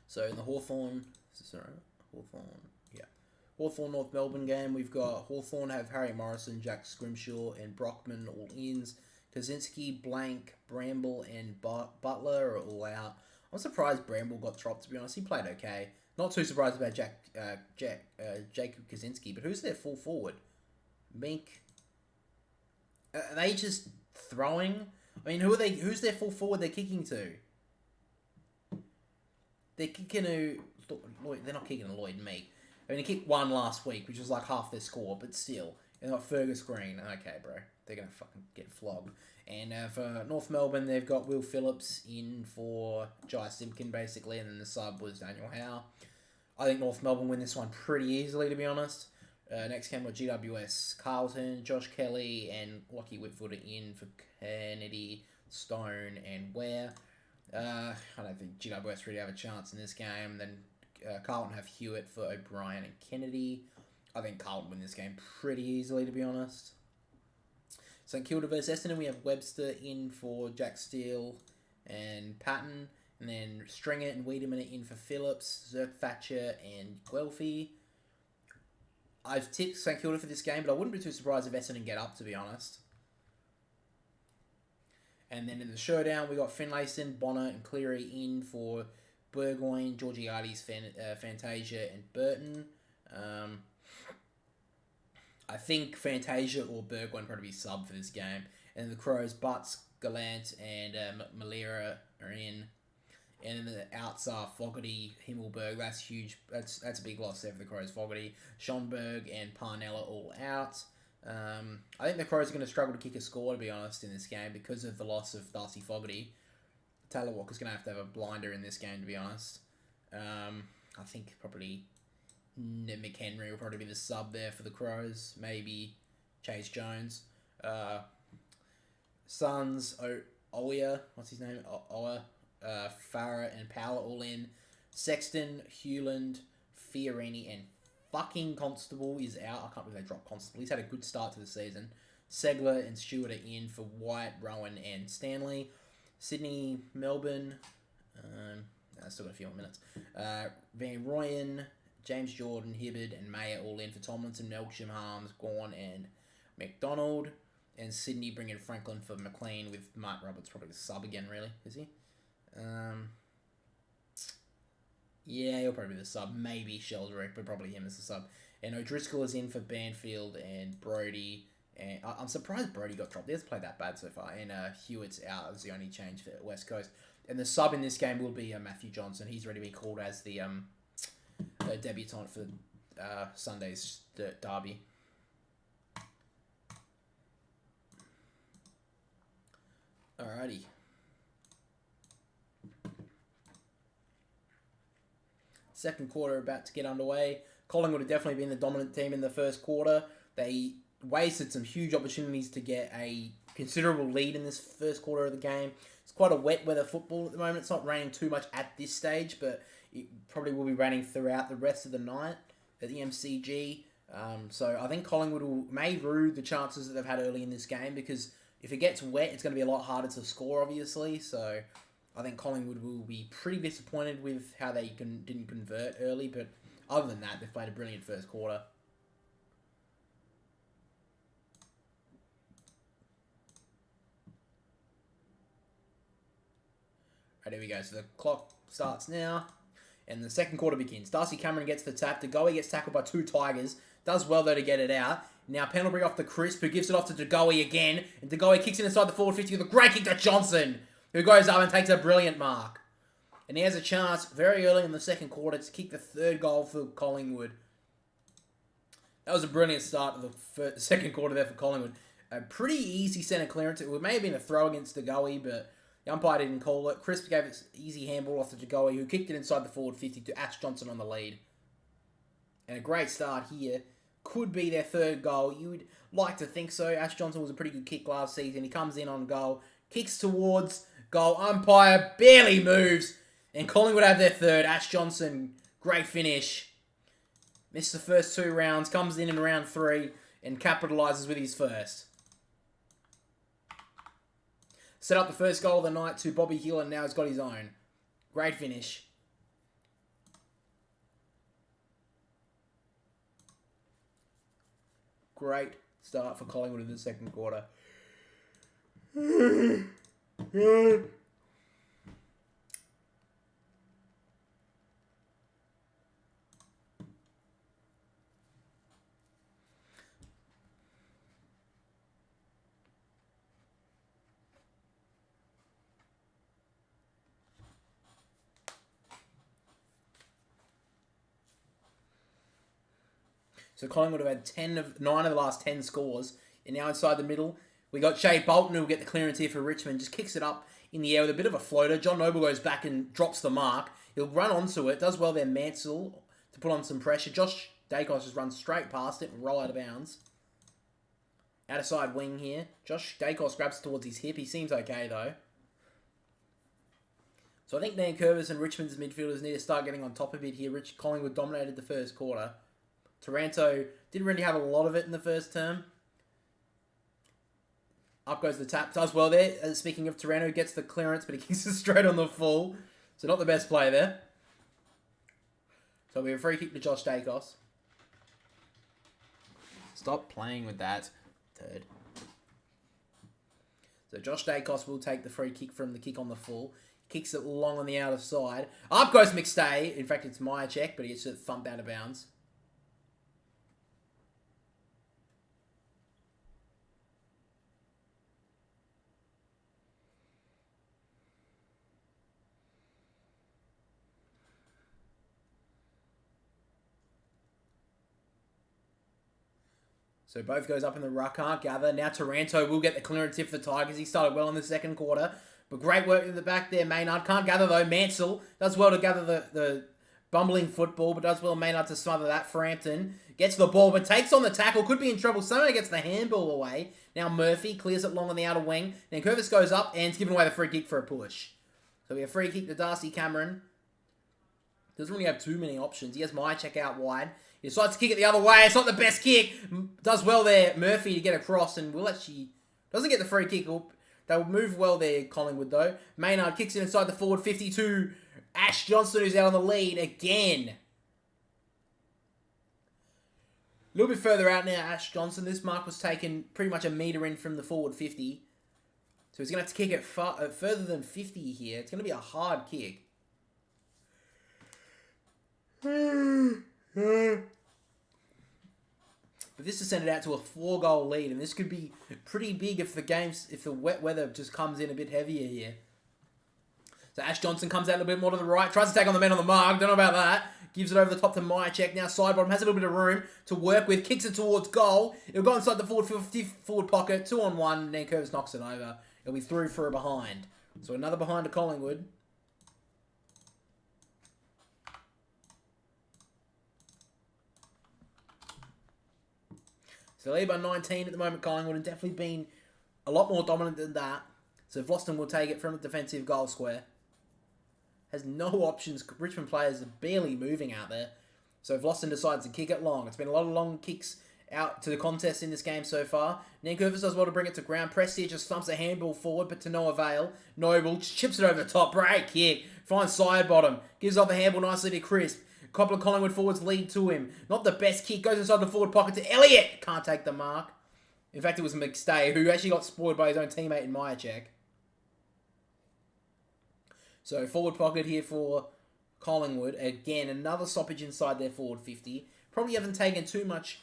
So in the Hawthorn, Hawthorn North Melbourne game, we've got Hawthorn have Harry Morrison, Jack Scrimshaw, and Brockman all ins. Kaczynski, Blank, Bramble, and Butler are all out. I'm surprised Bramble got dropped, to be honest. He played okay. Not too surprised about Jacob Kaczynski, but who's their full forward? Mink. Are they just throwing? I mean, who's their full forward they're kicking to? They're kicking to Lloyd. They're not kicking to Lloyd Meek. I mean, they kicked one last week, which was like half their score, but still. They've got Fergus Green. Okay, bro. They're going to fucking get flogged. And for North Melbourne, they've got Will Phillips in for Jai Simpkin, basically, and then the sub was Daniel Howe. I think North Melbourne win this one pretty easily, to be honest. Next game, we've got GWS Carlton, Josh Kelly, and Lockie Whitfield are in for Kennedy, Stone, and Ware. I don't think GWS really have a chance in this game. Then Carlton have Hewitt for O'Brien and Kennedy. I think Carlton win this game pretty easily, to be honest. St Kilda versus Essendon, we have Webster in for Jack Steele and Patton. And then Stringer and Wiedemann are in for Phillips, Zerk Thatcher, and Guelphy. I've tipped St Kilda for this game, but I wouldn't be too surprised if Essendon get up, to be honest. And then in the showdown, we got Finlayson, Bonner, and Cleary in for Burgoyne, Georgiades, Fantasia, and Burton. I think Fantasia or Burgoyne probably be sub for this game. And the Crows, Butts, Gallant, and Malera are in. And then the outs are Fogarty, Himmelberg. That's huge. That's a big loss there for the Crows. Fogarty, Schonberg, and Parnella all out. I think the Crows are going to struggle to kick a score, to be honest, in this game because of the loss of Darcy Fogarty. Taylor Walker's going to have a blinder in this game, to be honest. I think probably McHenry will probably be the sub there for the Crows. Maybe Chase Jones. Suns, Oya, what's his name? Oya, Farah, and Power all in. Sexton, Hewland, Fiorini, and fucking Constable is out. I can't believe they dropped Constable. He's had a good start to the season. Segler and Stewart are in for White, Rowan, and Stanley. Sydney, Melbourne. I've still got a few more minutes. Van Rooyen, James Jordan, Hibbard, and Mayer all in for Tomlinson, Melksham, Harms, Gorn, and McDonald. And Sydney bringing Franklin for McLean with Mark Roberts probably the sub again, really, is he? Yeah, he'll probably be the sub. Maybe Sheldrick, but probably him as the sub. And O'Driscoll is in for Banfield and Brody. And I'm surprised Brody got dropped. He hasn't played that bad so far. And Hewitt's out as the only change for West Coast. And the sub in this game will be Matthew Johnson. He's ready to be called as the debutant for Sunday's derby. Alrighty. Second quarter about to get underway. Collingwood have definitely been the dominant team in the first quarter. They wasted some huge opportunities to get a considerable lead in this first quarter of the game. It's quite a wet weather football at the moment. It's not raining too much at this stage, but it probably will be raining throughout the rest of the night at the MCG. So I think Collingwood may rue the chances that they've had early in this game because if it gets wet, it's going to be a lot harder to score, obviously. So I think Collingwood will be pretty disappointed with how they didn't convert early. But other than that, they've played a brilliant first quarter. Right, here we go. So the clock starts now. And the second quarter begins. Darcy Cameron gets the tap. DeGoey gets tackled by two Tigers. Does well, though, to get it out. Now Pendlebury off to Crisp, who gives it off to DeGoey again. And DeGoey kicks it inside the forward 50 with a great kick to Johnson, who goes up and takes a brilliant mark. And he has a chance very early in the second quarter to kick the third goal for Collingwood. That was a brilliant start of the second quarter there for Collingwood. A pretty easy centre clearance. It may have been a throw against DeGoey, but the umpire didn't call it. Crisp gave it easy handball off to DeGoey, who kicked it inside the forward 50 to Ash Johnson on the lead. And a great start here. Could be their third goal. You would like to think so. Ash Johnson was a pretty good kick last season. He comes in on goal. Kicks towards goal. Umpire barely moves. And Collingwood have their third. Ash Johnson, great finish. Missed the first two rounds. Comes in round 3 and capitalises with his first. Set up the first goal of the night to Bobby Hill and now has got his own. Great finish. Great start for Collingwood in the second quarter. So Collingwood have had 9 of the last 10 scores. And now inside the middle, we got Shea Bolton who will get the clearance here for Richmond. Just kicks it up in the air with a bit of a floater. John Noble goes back and drops the mark. He'll run onto it. Does well there, Mansell, to put on some pressure. Josh Dacos just runs straight past it and roll out of bounds. Out of side wing here. Josh Dacos grabs towards his hip. He seems okay though. So I think Dan Curvis and Richmond's midfielders need to start getting on top of it here. Collingwood dominated the first quarter. Taranto didn't really have a lot of it in the first term. Up goes the tap. Does well there. Speaking of Taranto, gets the clearance, but he kicks it straight on the full. So not the best play there. So we have a free kick to Josh Dacos. Stop playing with that. Third. So Josh Dacos will take the free kick from the kick on the full. Kicks it long on the outer side. Up goes McStay. In fact, it's my check, but he gets it thumped out of bounds. So both goes up in the ruck, can't gather. Now Taranto will get the clearance here for the Tigers. He started well in the second quarter. But great work in the back there, Maynard. Can't gather though. Mansell does well to gather the bumbling football, but does well Maynard to smother that. Frampton gets the ball, but takes on the tackle. Could be in trouble. Someone gets the handball away. Now Murphy clears it long on the outer wing. Then Curvis goes up and is giving away the free kick for a push. So we have free kick to Darcy Cameron. Doesn't really have too many options. He has my check out wide. He decides to kick it the other way. It's not the best kick. Does well there, Murphy, to get across, and will actually... Doesn't get the free kick. They'll move well there, Collingwood, though. Maynard kicks it inside the forward 52. Ash Johnson, who's out on the lead again. A little bit further out now, Ash Johnson. This mark was taken pretty much a metre in from the forward 50. So he's going to have to kick it further than 50 here. It's going to be a hard kick. But this has sent it out to a 4-goal lead, and this could be pretty big if the wet weather just comes in a bit heavier here. So Ash Johnson comes out a little bit more to the right, tries to take on the men on the mark, don't know about that. Gives it over the top to Myercheck. Now side bottom, has a little bit of room to work with, kicks it towards goal. It'll go inside the forward pocket, 2-on-1, then Curvis knocks it over. It'll be through for a behind. So another behind to Collingwood. So they lead by 19 at the moment, Collingwood, and definitely been a lot more dominant than that. So Vlosten will take it from the defensive goal square. Has no options. Richmond players are barely moving out there. So Vlosten decides to kick it long. It's been a lot of long kicks out to the contest in this game so far. Nankervis does well to bring it to ground. Prestia just thumps a handball forward, but to no avail. Noble chips it over the top. Great kick. Finds side bottom. Gives off the handball nicely to Crisp. A couple of Collingwood forwards lead to him. Not the best kick. Goes inside the forward pocket to Elliott. Can't take the mark. In fact, it was McStay, who actually got spoiled by his own teammate in Myercheck. So, forward pocket here for Collingwood. Again, another stoppage inside their forward 50. Probably haven't taken too much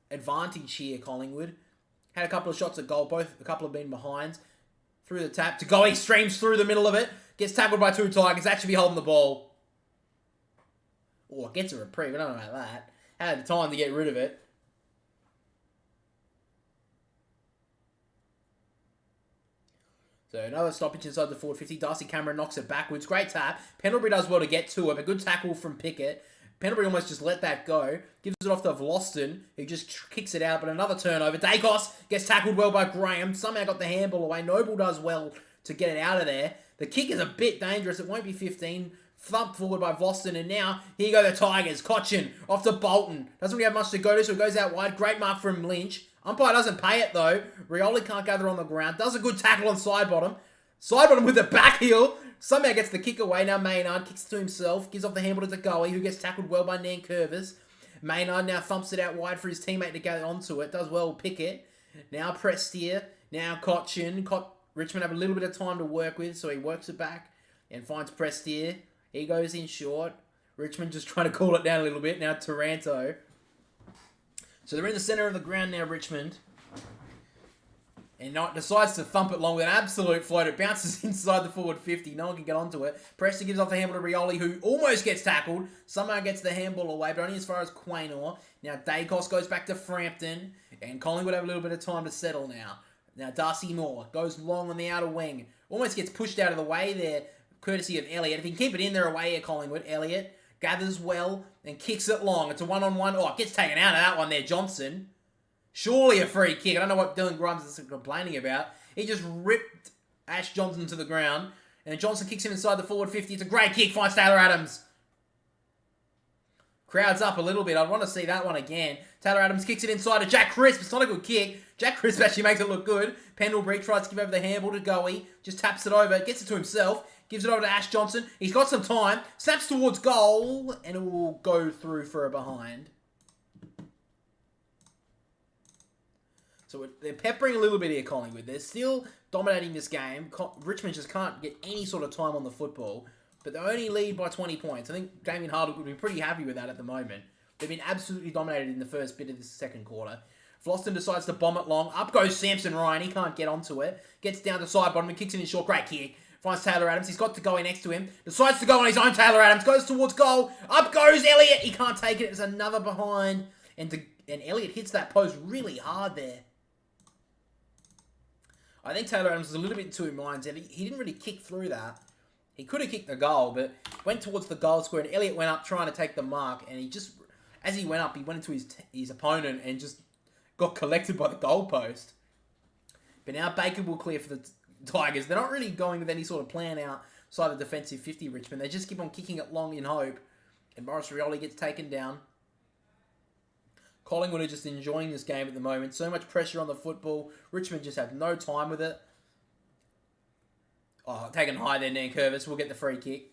advantage here, Collingwood. Had a couple of shots at goal. A couple have been behind. Through the tap to go. He streams through the middle of it. Gets tackled by two Tigers. Actually be holding the ball. Oh, gets a reprieve. I don't know about that. Had the time to get rid of it. So another stoppage inside the forward 50. Darcy Cameron knocks it backwards. Great tap. Pendlebury does well to get to it. A good tackle from Pickett. Pendlebury almost just let that go. Gives it off to Vlosten, who just kicks it out. But another turnover. Dacos gets tackled well by Graham. Somehow got the handball away. Noble does well to get it out of there. The kick is a bit dangerous. It won't be 15. Thumped forward by Vlosten, and now here go the Tigers. Cochin off to Bolton. Doesn't really have much to go to, so it goes out wide. Great mark from Lynch. Umpire doesn't pay it, though. Rioli can't gather on the ground. Does a good tackle on side bottom. Side bottom with the back heel. Somehow gets the kick away. Now Maynard kicks to himself. Gives off the handball to Goey, who gets tackled well by Nankervis. Maynard now thumps it out wide for his teammate to get onto it. Does well Pickett. Now Prestia. Now Cochin. Richmond have a little bit of time to work with, so he works it back and finds Prestia. He goes in short. Richmond just trying to cool it down a little bit. Now Taranto. So they're in the centre of the ground now, Richmond. And decides to thump it long with an absolute float. It bounces inside the forward 50. No one can get onto it. Preston gives off the handball to Rioli, who almost gets tackled. Somehow gets the handball away, but only as far as Quaynor. Now Dacos goes back to Frampton. And Collingwood have a little bit of time to settle now. Now Darcy Moore goes long on the outer wing. Almost gets pushed out of the way there, courtesy of Elliott. If he can keep it in there away at Collingwood, Elliott gathers well and kicks it long. It's a one-on-one. Oh, it gets taken out of that one there, Johnson. Surely a free kick. I don't know what Dylan Grimes is complaining about. He just ripped Ash Johnson to the ground. And Johnson kicks him inside the forward 50. It's a great kick. Finds Taylor Adams. Crowd's up a little bit. I'd want to see that one again. Taylor Adams kicks it inside to Jack Crisp. It's not a good kick. Jack Crisp actually makes it look good. Pendlebury tries to give over the handball to Goey. Just taps it over. Gets it to himself. Gives it over to Ash Johnson. He's got some time. Snaps towards goal. And it will go through for a behind. So they're peppering a little bit here, Collingwood. They're still dominating this game. Richmond just can't get any sort of time on the football. But they only lead by 20 points. I think Damien Hardwick would be pretty happy with that at the moment. They've been absolutely dominated in the first bit of the second quarter. Floston decides to bomb it long. Up goes Samson Ryan. He can't get onto it. Gets down to side bottom and kicks it in short. Great kick. Finds Taylor Adams. He's got to go in next to him. Decides to go on his own. Taylor Adams goes towards goal. Up goes Elliott. He can't take it. It's another behind. And Elliott hits that post really hard there. I think Taylor Adams was a little bit too in minds. He didn't really kick through that. He could have kicked the goal, but went towards the goal square, and Elliott went up trying to take the mark, and he just, as he went up, he went into his opponent and just got collected by the goalpost. But now Baker will clear for the Tigers. They're not really going with any sort of plan outside the defensive 50, Richmond. They just keep on kicking it long in hope, and Morris Rioli gets taken down. Collingwood are just enjoying this game at the moment. So much pressure on the football. Richmond just have no time with it. Oh, taken high there, Nankervis will get the free kick.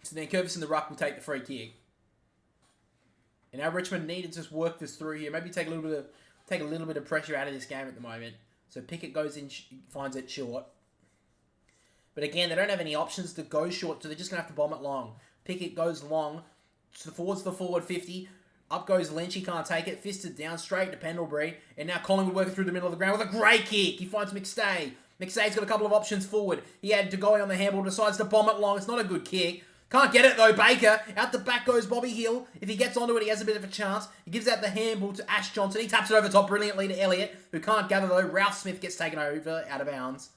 So Nankervis in the ruck will take the free kick. And now Richmond need to just work this through here. Maybe take a little bit of pressure out of this game at the moment. So Pickett goes in, finds it short. But again, they don't have any options to go short, so they're just going to have to bomb it long. Pickett goes long towards the forward 50. Up goes Lynch. He can't take it. Fisted down straight to Pendlebury. And now Collingwood working through the middle of the ground with a great kick. He finds McStay. McStay's got a couple of options forward. He had to go on the handball, decides to bomb it long. It's not a good kick. Can't get it though, Baker. Out the back goes Bobby Hill. If he gets onto it, he has a bit of a chance. He gives out the handball to Ash Johnson. He taps it over top brilliantly to Elliott, who can't gather though. Ralph Smith gets taken over, out of bounds.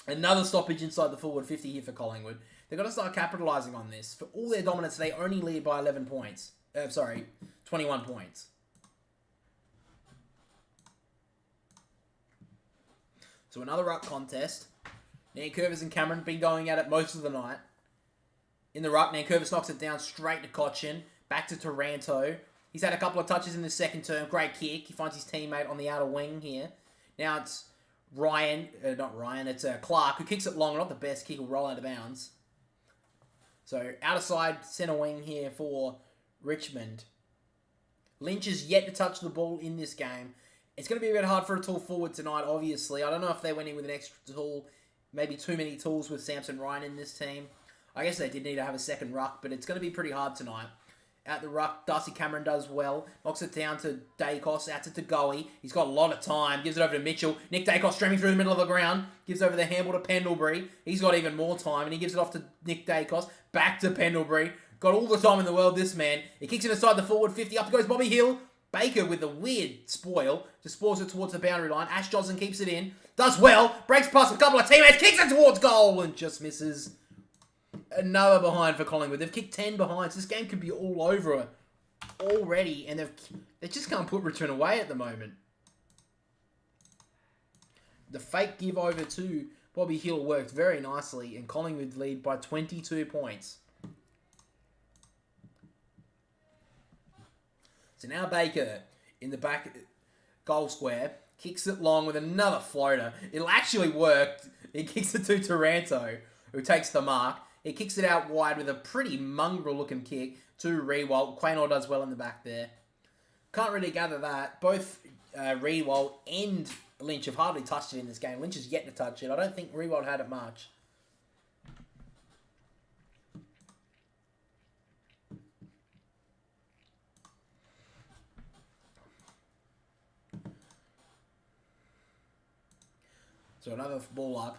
Another stoppage inside the forward 50 here for Collingwood. They've got to start capitalising on this. For all their dominance, they only lead by 11 points. 21 points. So another ruck contest. Nankervis and Cameron have been going at it most of the night. In the ruck, Nankervis knocks it down straight to Cochin. Back to Taranto. He's had a couple of touches in the second term. Great kick. He finds his teammate on the outer wing here. Now it's it's Clark, who kicks it long. Not the best kick, will roll out of bounds. So outer side, centre wing here for Richmond. Lynch is yet to touch the ball in this game. It's going to be a bit hard for a tall forward tonight, obviously. I don't know if they went in with an extra tool, maybe too many tools with Samson Ryan in this team. I guess they did need to have a second ruck, but it's going to be pretty hard tonight. Out the ruck, Darcy Cameron does well. Knocks it down to Dacos, out to Tagoe. He's got a lot of time. Gives it over to Mitchell. Nick Dacos streaming through the middle of the ground. Gives over the handball to Pendlebury. He's got even more time, and he gives it off to Nick Dacos. Back to Pendlebury. Got all the time in the world, this man. He kicks it inside the forward 50. Up goes Bobby Hill. Baker with a weird spoil. Just spoils it towards the boundary line. Ash Johnson keeps it in. Does well. Breaks past a couple of teammates. Kicks it towards goal and just misses. Another behind for Collingwood. They've kicked 10 behinds. This game could be all over it already. And they just can't put Richmond away at the moment. The fake give over to Bobby Hill worked very nicely. And Collingwood lead by 22 points. So now Baker in the back goal square kicks it long with another floater. It'll actually work. He kicks it to Taranto, who takes the mark. He kicks it out wide with a pretty mongrel looking kick to Rewalt. Quaynor does well in the back there. Can't really gather that. Both Rewalt and Lynch have hardly touched it in this game. Lynch is yet to touch it. I don't think Rewalt had it much. So another ball up.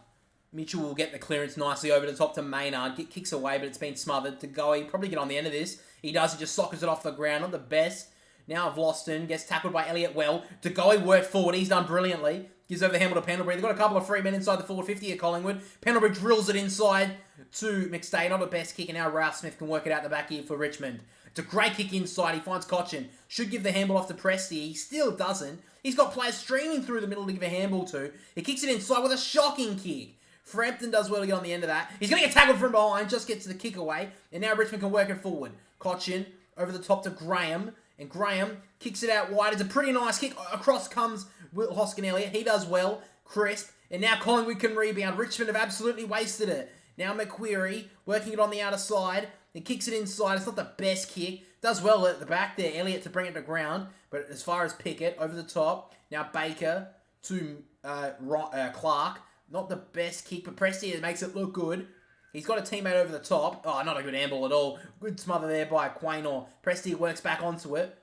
Mitchell will get the clearance nicely over the top to Maynard. Kicks away, but it's been smothered. Tagoe probably get on the end of this. He does. He just sockers it off the ground. Not the best. Now Vloston gets tackled by Elliott well. Tagoe worked forward. He's done brilliantly. Gives over the handle to Pendlebury. They've got a couple of free men inside the forward 50 at Collingwood. Pendlebury drills it inside to McStay. Not the best kick, and now Ralph Smith can work it out the back here for Richmond. It's a great kick inside. He finds Cochin. Should give the handball off to Presti. He still doesn't. He's got players streaming through the middle to give a handball to. He kicks it inside with a shocking kick. Frampton does well to get on the end of that. He's going to get tackled from behind. Just gets the kick away. And now Richmond can work it forward. Cochin over the top to Graham. And Graham kicks it out wide. It's a pretty nice kick. Across comes Will Hoskin-Elliott. He does well. Crisp. And now Collingwood can rebound. Richmond have absolutely wasted it. Now McQuarrie working it on the outer side. He kicks it inside. It's not the best kick. Does well at the back there. Elliott to bring it to ground. But as far as Pickett, over the top. Now Baker to Clark. Not the best kick, but Prestia makes it look good. He's got a teammate over the top. Oh, not a good handball at all. Good smother there by Quaynor. Prestia works back onto it.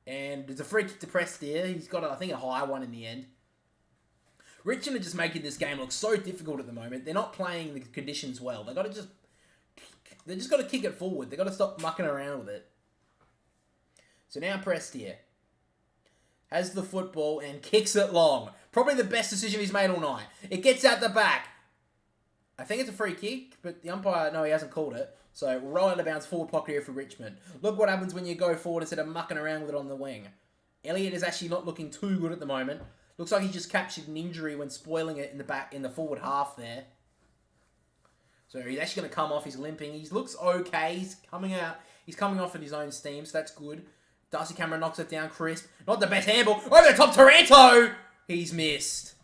And there's a free kick to Prestia. He's got, I think, a high one in the end. Richmond are just making this game look so difficult at the moment. They're not playing the conditions well. They just got to kick it forward. They got to stop mucking around with it. So now Prestia has the football and kicks it long. Probably the best decision he's made all night. It gets out the back. I think it's a free kick, but the umpire, no, he hasn't called it. So we'll roll out of bounds, forward pocket here for Richmond. Look what happens when you go forward instead of mucking around with it on the wing. Elliott is actually not looking too good at the moment. Looks like he just captured an injury when spoiling it in the forward half there. So he's actually going to come off. He's limping. He looks okay. He's coming out. He's coming off at his own steam, so that's good. Darcy Cameron knocks it down crisp. Not the best handball. Over the top, Taranto! He's missed.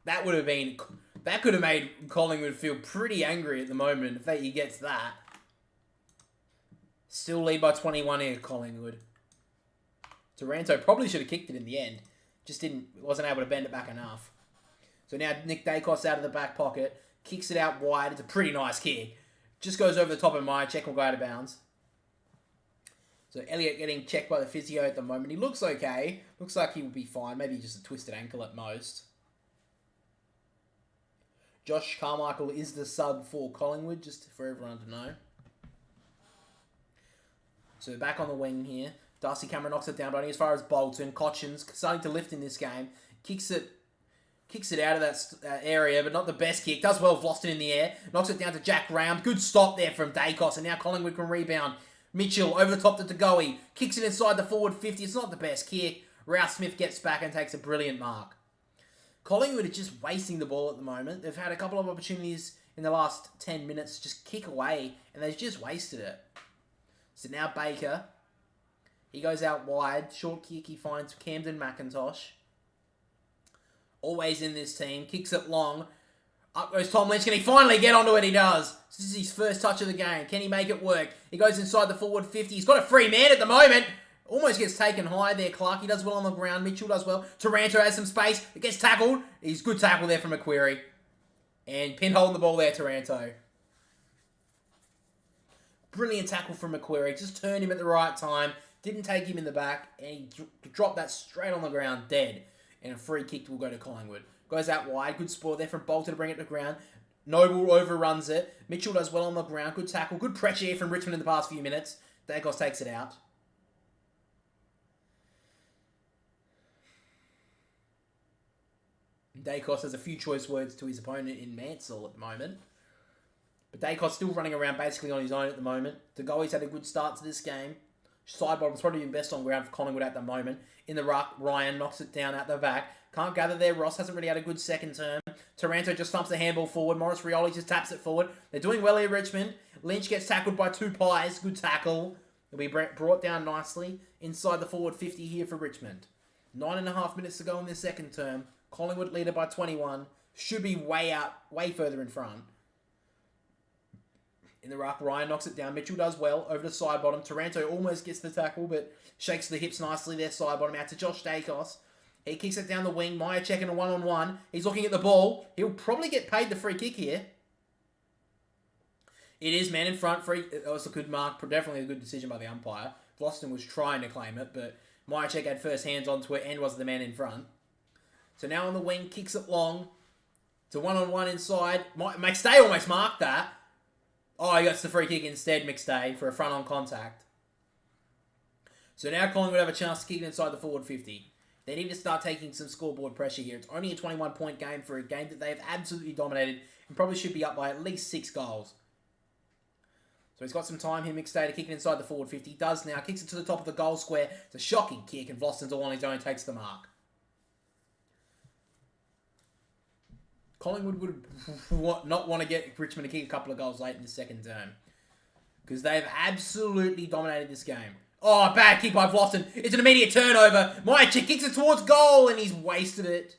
That could have made Collingwood feel pretty angry at the moment if he gets that. Still lead by 21 here, Collingwood. Taranto probably should have kicked it in the end. Just wasn't able to bend it back enough. So now Nick Dacos out of the back pocket. Kicks it out wide. It's a pretty nice kick. Just goes over the top of Myercheck. Will go out of bounds. So Elliott getting checked by the physio at the moment. He looks okay. Looks like he will be fine. Maybe just a twisted ankle at most. Josh Carmichael is the sub for Collingwood, just for everyone to know. So back on the wing here. Darcy Cameron knocks it down, but only as far as Bolton. Cochin's starting to lift in this game. Kicks it out of that area, but not the best kick. Does well, Vlosten in the air. Knocks it down to Jack Round. Good stop there from Dacos, and now Collingwood can rebound. Mitchell over the top to Degoe. Kicks it inside the forward 50. It's not the best kick. Rouse Smith gets back and takes a brilliant mark. Collingwood are just wasting the ball at the moment. They've had a couple of opportunities in the last 10 minutes to just kick away, and they've just wasted it. So now Baker. He goes out wide. Short kick, he finds Camden McIntosh. Always in this team. Kicks it long. Up goes Tom Lynch. Can he finally get onto it? He does. This is his first touch of the game. Can he make it work? He goes inside the forward 50. He's got a free man at the moment. Almost gets taken high there, Clark. He does well on the ground. Mitchell does well. Taranto has some space. It gets tackled. He's good tackle there from Macquarie. And pinholding the ball there, Taranto. Brilliant tackle from Macquarie. Just turned him at the right time. Didn't take him in the back. And he dropped that straight on the ground, dead. And a free kick will go to Collingwood. Goes out wide. Good sport there from Bolton to bring it to the ground. Noble overruns it. Mitchell does well on the ground. Good tackle. Good pressure here from Richmond in the past few minutes. Dacos takes it out. Dacos has a few choice words to his opponent in Mansell at the moment. But Dacos still running around basically on his own at the moment. Degoe's had a good start to this game. Sidebottom's probably been best on ground for Collingwood at the moment. In the ruck, Ryan knocks it down at the back. Can't gather there. Ross hasn't really had a good second term. Taranto just thumps the handball forward. Morris Rioli just taps it forward. They're doing well here, Richmond. Lynch gets tackled by two pies. Good tackle. It'll be brought down nicely inside the forward 50 here for Richmond. 9.5 minutes to go in this second term. Collingwood leader by 21. Should be way further in front. In the ruck, Ryan knocks it down. Mitchell does well over the side bottom. Taranto almost gets the tackle, but shakes the hips nicely there, side bottom out to Josh Dacos. He kicks it down the wing. Meyer checking a one-on-one. He's looking at the ball. He'll probably get paid the free kick here. It is man in front. Free. That was a good mark. Definitely a good decision by the umpire. Vlosten was trying to claim it, but Myercheck had first hands onto it and was the man in front. So now on the wing, kicks it long. To one-on-one inside. McStay almost marked that. Oh, he gets the free kick instead, McStay, for a front-on contact. So now Collingwood have a chance to kick it inside the forward 50. They need to start taking some scoreboard pressure here. It's only a 21-point game for a game that they have absolutely dominated and probably should be up by at least 6 goals. So he's got some time here, McStay, to kick it inside the forward 50. He does now. Kicks it to the top of the goal square. It's a shocking kick, and Vlosten's all on his own, takes the mark. Collingwood would not want to get Richmond to kick a couple of goals late in the second term. Because they've absolutely dominated this game. Oh, bad kick by Vlosten. It's an immediate turnover. Myercheck kicks it towards goal, and he's wasted it.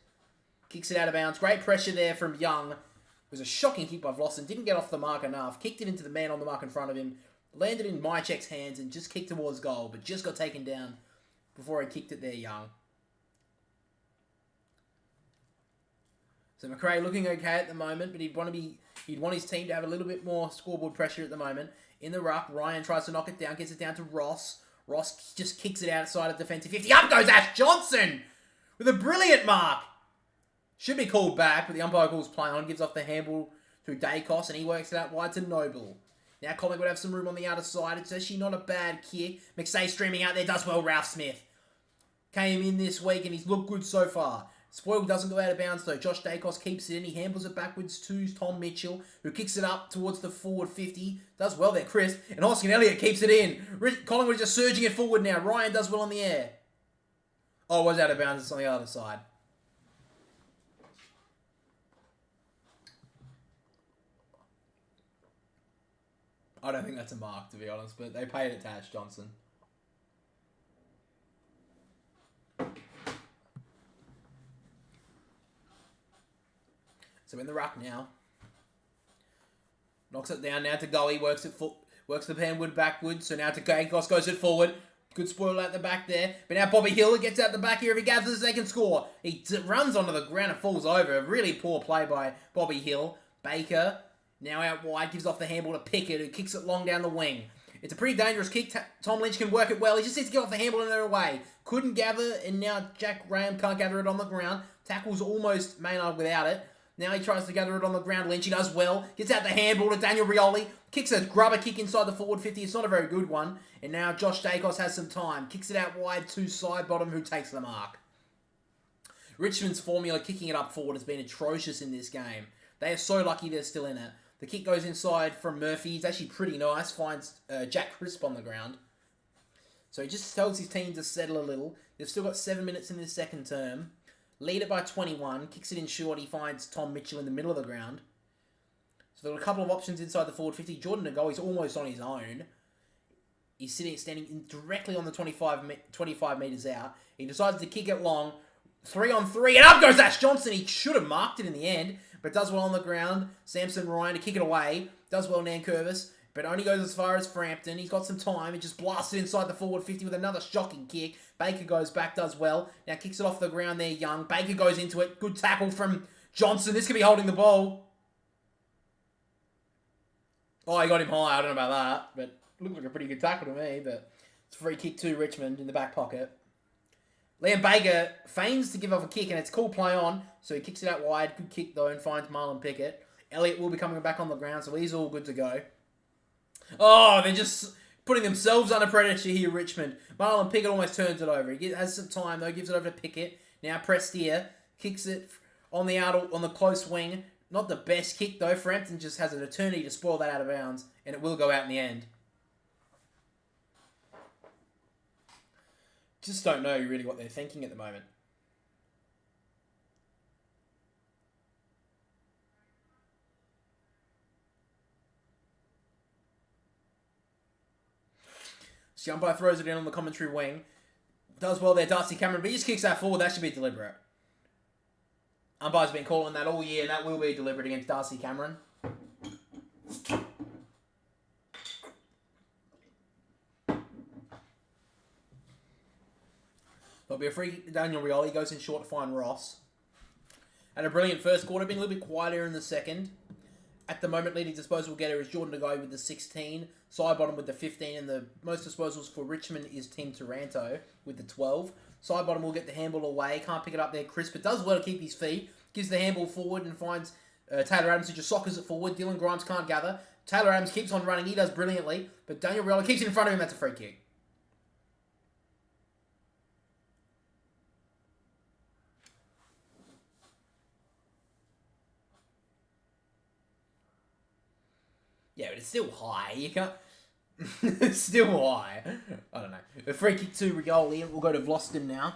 Kicks it out of bounds. Great pressure there from Young. It was a shocking kick by Vlosten. Didn't get off the mark enough. Kicked it into the man on the mark in front of him. Landed in Myercheck's hands and just kicked towards goal, but just got taken down before he kicked it there, Young. So McRae looking okay at the moment, but he'd want his team to have a little bit more scoreboard pressure at the moment. In the ruck, Ryan tries to knock it down, gets it down to Ross. Ross just kicks it outside of defensive 50. Up goes Ash Johnson with a brilliant mark. Should be called back, but the umpire calls play on, gives off the handball to Dacos, and he works it out wide to Noble. Now Collingwood have some room on the outer side. It's actually not a bad kick. McStay streaming out there, does well, Ralph Smith. Came in this week and he's looked good so far. Spoil doesn't go out of bounds though. Josh Dacos keeps it in. He handles it backwards to Tom Mitchell, who kicks it up towards the forward 50. Does well there, Crisp. And Hoskin Elliott keeps it in. Collingwood is just surging it forward now. Ryan does well on the air. Oh, it was out of bounds. It's on the other side. I don't think that's a mark, to be honest, but they paid it to Ash Johnson. So in the ruck now. Knocks it down now to Goey. Works the Panwood backwards. So now to Dacos, goes it forward. Good spoil out the back there. But now Bobby Hill gets out the back here. If he gathers a second score, he runs onto the ground and falls over. A really poor play by Bobby Hill. Baker now out wide, gives off the handball to Pickett, who kicks it long down the wing. It's a pretty dangerous kick. Tom Lynch can work it well. He just needs to get off the handball and they're away. Couldn't gather, and now Jack Graham can't gather it on the ground. Tackles almost Maynard without it. Now he tries to gather it on the ground. Lynch, he does well. Gets out the handball to Daniel Rioli. Kicks a grubber kick inside the forward 50. It's not a very good one. And now Josh Dacos has some time. Kicks it out wide to side bottom, who takes the mark. Richmond's formula kicking it up forward has been atrocious in this game. They are so lucky they're still in it. The kick goes inside from Murphy. He's actually pretty nice. Finds Jack Crisp on the ground. So he just tells his team to settle a little. They've still got 7 minutes in this second term. Lead it by 21. Kicks it in short. He finds Tom Mitchell in the middle of the ground. So there are a couple of options inside the forward 50. Jordan Ngoe's almost on his own. He's standing directly on the 25 metres out. He decides to kick it long. 3-on-3. And up goes Ash Johnson. He should have marked it in the end, but does well on the ground. Samson Ryan to kick it away. Does well Nankervis, but only goes as far as Frampton. He's got some time. He just blasts it inside the forward 50 with another shocking kick. Baker goes back, does well. Now kicks it off the ground there, Young. Baker goes into it. Good tackle from Johnson. This could be holding the ball. Oh, he got him high. I don't know about that, but looked like a pretty good tackle to me, but it's a free kick to Richmond in the back pocket. Liam Baker feigns to give off a kick, and it's called play on, so he kicks it out wide. Good kick, though, and finds Marlon Pickett. Elliott will be coming back on the ground, so he's all good to go. Oh, they're just putting themselves under pressure here, Richmond. Marlon Pickett almost turns it over. He has some time, though, gives it over to Pickett. Now Prestia kicks it on the close wing. Not the best kick, though. Frampton just has an eternity to spoil that out of bounds, and it will go out in the end. Just don't know really what they're thinking at the moment. So umpire throws it in on the commentary wing. Does well there, Darcy Cameron, but he just kicks that forward. That should be deliberate. Umpire's been calling that all year, and that will be deliberate against Darcy Cameron. There'll be a free Daniel Rioli. Goes in short to find Ross. Had a brilliant first quarter. Been a little bit quieter in the second. At the moment, leading disposal getter is Jordan Ngoe with the 16. Side bottom with the 15. And the most disposals for Richmond is Tim Taranto with the 12. Side bottom will get the handball away. Can't pick it up there, Chris. But does well to keep his feet. Gives the handball forward and finds Taylor Adams, who just soccers it forward. Dylan Grimes can't gather. Taylor Adams keeps on running. He does brilliantly. But Daniel Rioli keeps it in front of him. That's a free kick. Yeah, but it's still high. You can't... It's still high. I don't know. A free kick to Rioli. We'll go to Vlosten now.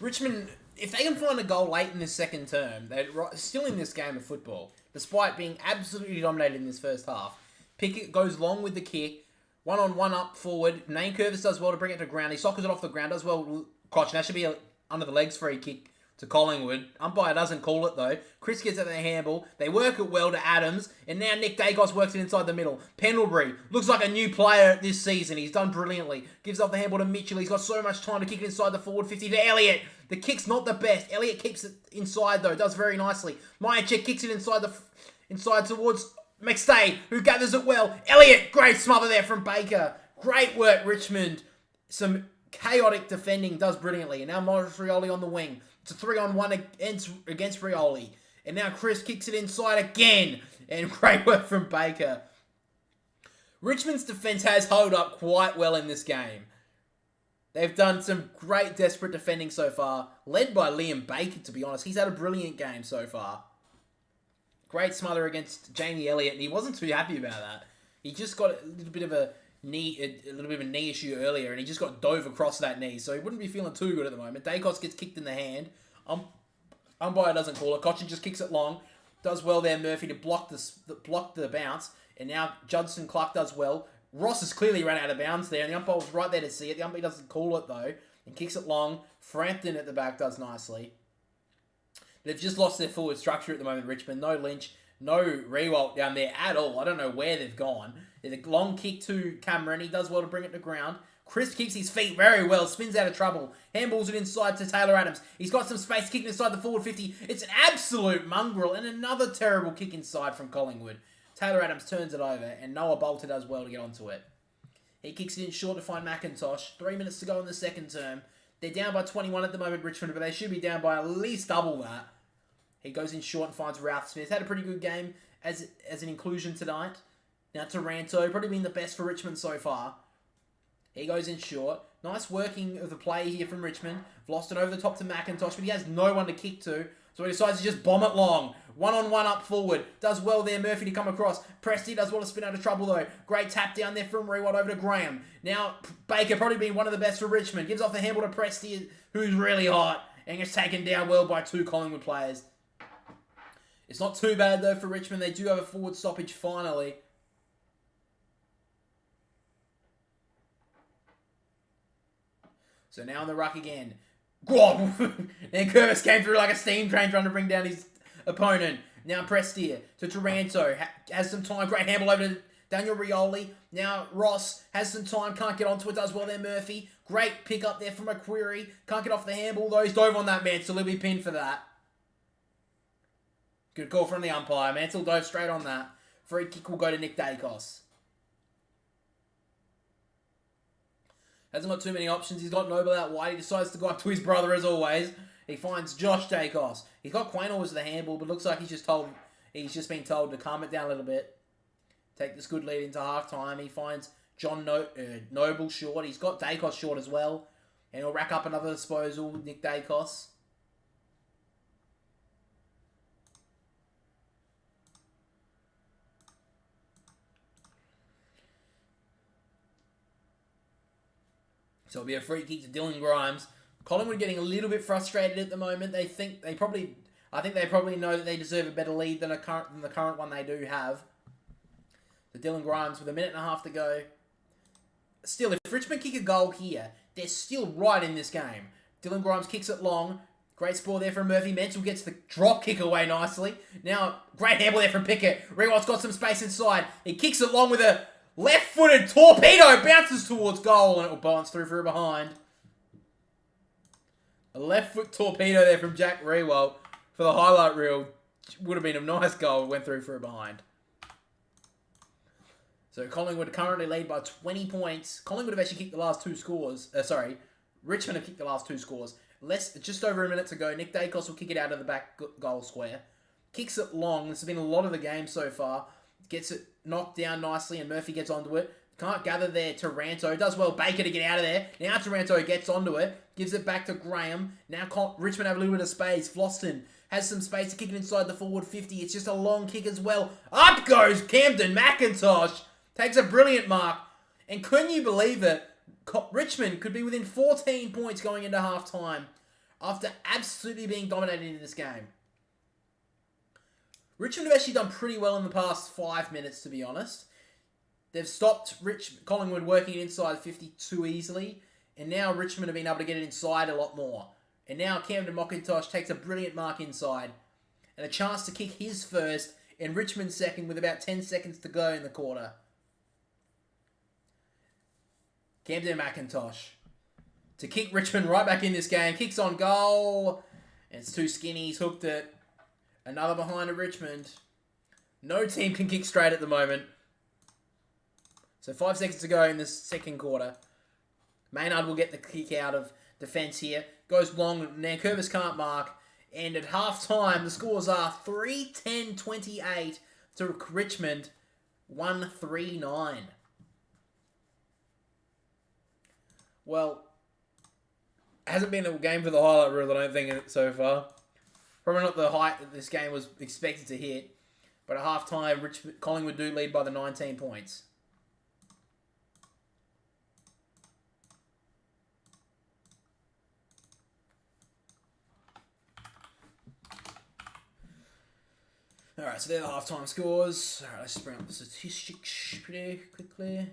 Richmond, if they can find a goal late in this second term, they're still in this game of football, despite being absolutely dominated in this first half. Pickett goes long with the kick. 1-on-1 up forward. Nankervis does well to bring it to ground. He soccers it off the ground. Does well. Koch, that should be a under the legs free kick to Collingwood. Umpire doesn't call it though. Chris gets at the handball. They work it well to Adams. And now Nick Dacos works it inside the middle. Pendlebury looks like a new player this season. He's done brilliantly. Gives off the handball to Mitchell. He's got so much time to kick it inside the forward 50 to Elliott. The kick's not the best. Elliott keeps it inside though. Does very nicely. Myercheck kicks it inside towards McStay, who gathers it well. Elliott, great smother there from Baker. Great work, Richmond. Some chaotic defending, does brilliantly. And now Morris Rioli on the wing. It's a 3-on-1 against Rioli. And now Chris kicks it inside again. And great work from Baker. Richmond's defence has held up quite well in this game. They've done some great desperate defending so far. Led by Liam Baker, to be honest. He's had a brilliant game so far. Great smother against Jamie Elliott. And he wasn't too happy about that. He just got a little bit of a knee issue earlier, and he just got dove across that knee, so he wouldn't be feeling too good at the moment. Dacos gets kicked in the hand. Umpire doesn't call it. Cochin just kicks it long. Does well there, Murphy, to block the bounce, and now Judson Clark does well. Ross has clearly run out of bounds there, and the umpire was right there to see it. The umpire doesn't call it though, and kicks it long. Frampton at the back does nicely. They've just lost their forward structure at the moment, Richmond. No Lynch, no Rewalt down there at all. I don't know where they've gone. There's a long kick to Cameron. He does well to bring it to ground. Chris keeps his feet very well. Spins out of trouble. Handballs it inside to Taylor Adams. He's got some space kicking inside the forward 50. It's an absolute mongrel. And another terrible kick inside from Collingwood. Taylor Adams turns it over. And Noah Bolter does well to get onto it. He kicks it in short to find McIntosh. 3 minutes to go in the second term. They're down by 21 at the moment, Richmond. But they should be down by at least double that. He goes in short and finds Ralph Smith. Had a pretty good game as an inclusion tonight. Now Taranto, probably been the best for Richmond so far. He goes in short. Nice working of the play here from Richmond. Lost it over the top to McIntosh, but he has no one to kick to. So he decides to just bomb it long. One-on-one up forward. Does well there, Murphy to come across. Presti does well to spin out of trouble though. Great tap down there from Rewalt over to Graham. Now Baker, probably been one of the best for Richmond. Gives off the handball to Presti, who's really hot. And gets taken down well by two Collingwood players. It's not too bad though for Richmond. They do have a forward stoppage finally. So now on the ruck again. Then Curvis came through like a steam train trying to bring down his opponent. Now Prestier to Taranto. Has some time. Great handball over to Daniel Rioli. Now Ross has some time. Can't get onto it. Does well there, Murphy. Great pick up there from McQuarrie. Can't get off the handball though. He's dove on that man, so he'll be pinned for that. Good call from the umpire. Mansell dove straight on that. Free kick will go to Nick Dacos. Hasn't got too many options. He's got Noble out wide. He decides to go up to his brother as always. He finds Josh Dacos. He's got Quaynor as the handball, but looks like he's just been told to calm it down a little bit. Take this good lead into halftime. He finds John Noble short. He's got Dacos short as well. And he'll rack up another disposal with Nick Dacos. So it'll be a free kick to Dylan Grimes. Collingwood getting a little bit frustrated at the moment. I think they probably know that they deserve a better lead than the current one they do have. So Dylan Grimes with a minute and a half to go. Still, if Richmond kick a goal here, they're still right in this game. Dylan Grimes kicks it long. Great sport there from Murphy. Mansell gets the drop kick away nicely. Now, great handball there from Pickett. Rewalt's got some space inside. He kicks it long with a left-footed torpedo, bounces towards goal, and it will bounce through for a behind. A left-foot torpedo there from Jack Rewalt for the highlight reel. Would have been a nice goal, went through for a behind. So Collingwood currently lead by 20 points. Collingwood have actually kicked the last two scores. Richmond have kicked the last two scores. Just over a minute to go. Nick Dacos will kick it out of the back goal square. Kicks it long. This has been a lot of the game so far. Gets it knocked down nicely and Murphy gets onto it. Can't gather there. Taranto does well. Baker to get out of there. Now Taranto gets onto it. Gives it back to Graham. Now Richmond have a little bit of space. Floston has some space to kick it inside the forward 50. It's just a long kick as well. Up goes Camden McIntosh. Takes a brilliant mark. And can you believe it? Richmond could be within 14 points going into half-time after absolutely being dominated in this game. Richmond have actually done pretty well in the past 5 minutes, to be honest. They've stopped Collingwood working inside 50 too easily, and now Richmond have been able to get it inside a lot more. And now Camden McIntosh takes a brilliant mark inside. And a chance to kick his first and Richmond second with about 10 seconds to go in the quarter. Camden McIntosh to kick Richmond right back in this game. Kicks on goal. And it's too skinny. He's hooked it. Another behind to Richmond. No team can kick straight at the moment. So 5 seconds to go in the second quarter. Maynard will get the kick out of defence here. Goes long. Nankervis can't mark. And at half-time, the scores are 3-10-28 to Richmond, 1-3-9. Well, hasn't been a game for the highlight reel, I don't think, so far. Probably not the height that this game was expected to hit. But at half-time, Collingwood do lead by the 19 points. Alright, so they're the half-time scores. Alright, let's just bring up the statistics pretty quickly.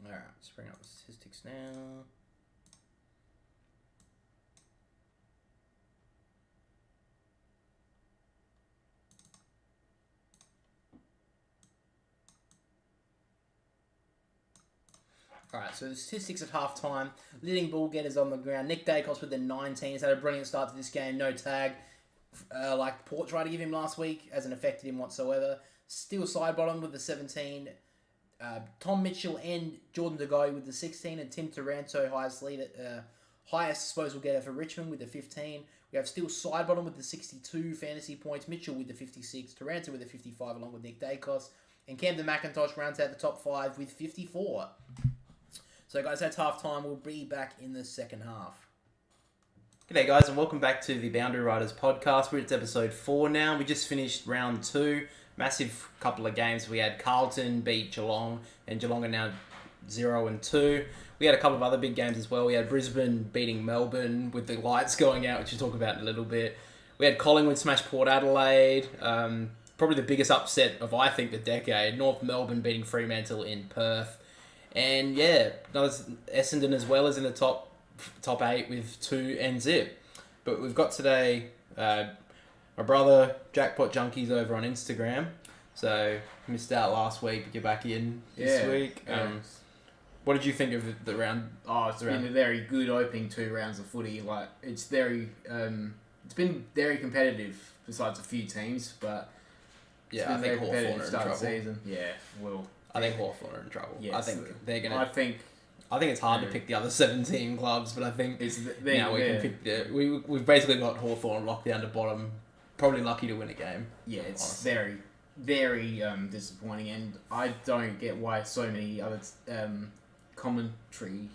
Alright, let's bring up the statistics now. Alright, so the statistics at half-time. Leading ball getters on the ground. Nick Dacos with the 19. He's had a brilliant start to this game. No tag. Like Port tried to give him last week. Hasn't affected him whatsoever. Still side bottom with the 17. Tom Mitchell and Jordan DeGoey with the 16. And Tim Taranto, highest disposal getter for Richmond with the 15. We have still side bottom with the 62 fantasy points. Mitchell with the 56. Taranto with the 55 along with Nick Dacos. And Camden McIntosh rounds out the top 5 with 54. So guys, that's half time. We'll be back in the second half. G'day guys, and welcome back to the Boundary Riders podcast. We're at episode 4 now. We just finished round 2. Massive couple of games. We had Carlton beat Geelong, and Geelong are now 0-2. We had a couple of other big games as well. We had Brisbane beating Melbourne with the lights going out, which we'll talk about in a little bit. We had Collingwood smash Port Adelaide. Probably the biggest upset of, I think, the decade. North Melbourne beating Fremantle in Perth. And yeah, Essendon as well is in the top 8 with 2 and zip. But we've got today my brother Jackpot Junkies over on Instagram. So missed out last week, but you're back in this week. What did you think of the round? Oh, it's been a very good opening 2 rounds of footy. Like it's been very competitive. Besides a few teams, but yeah, I think Hawthorn are in trouble. Season. Yeah, well. I think Hawthorn are in trouble. Yes, I think they're gonna. I think it's hard to pick the other 17 clubs, but I think now we can pick we've basically got Hawthorn locked down to bottom. Probably lucky to win a game. Yeah, it's honestly very, very disappointing, and I don't get why so many other commentary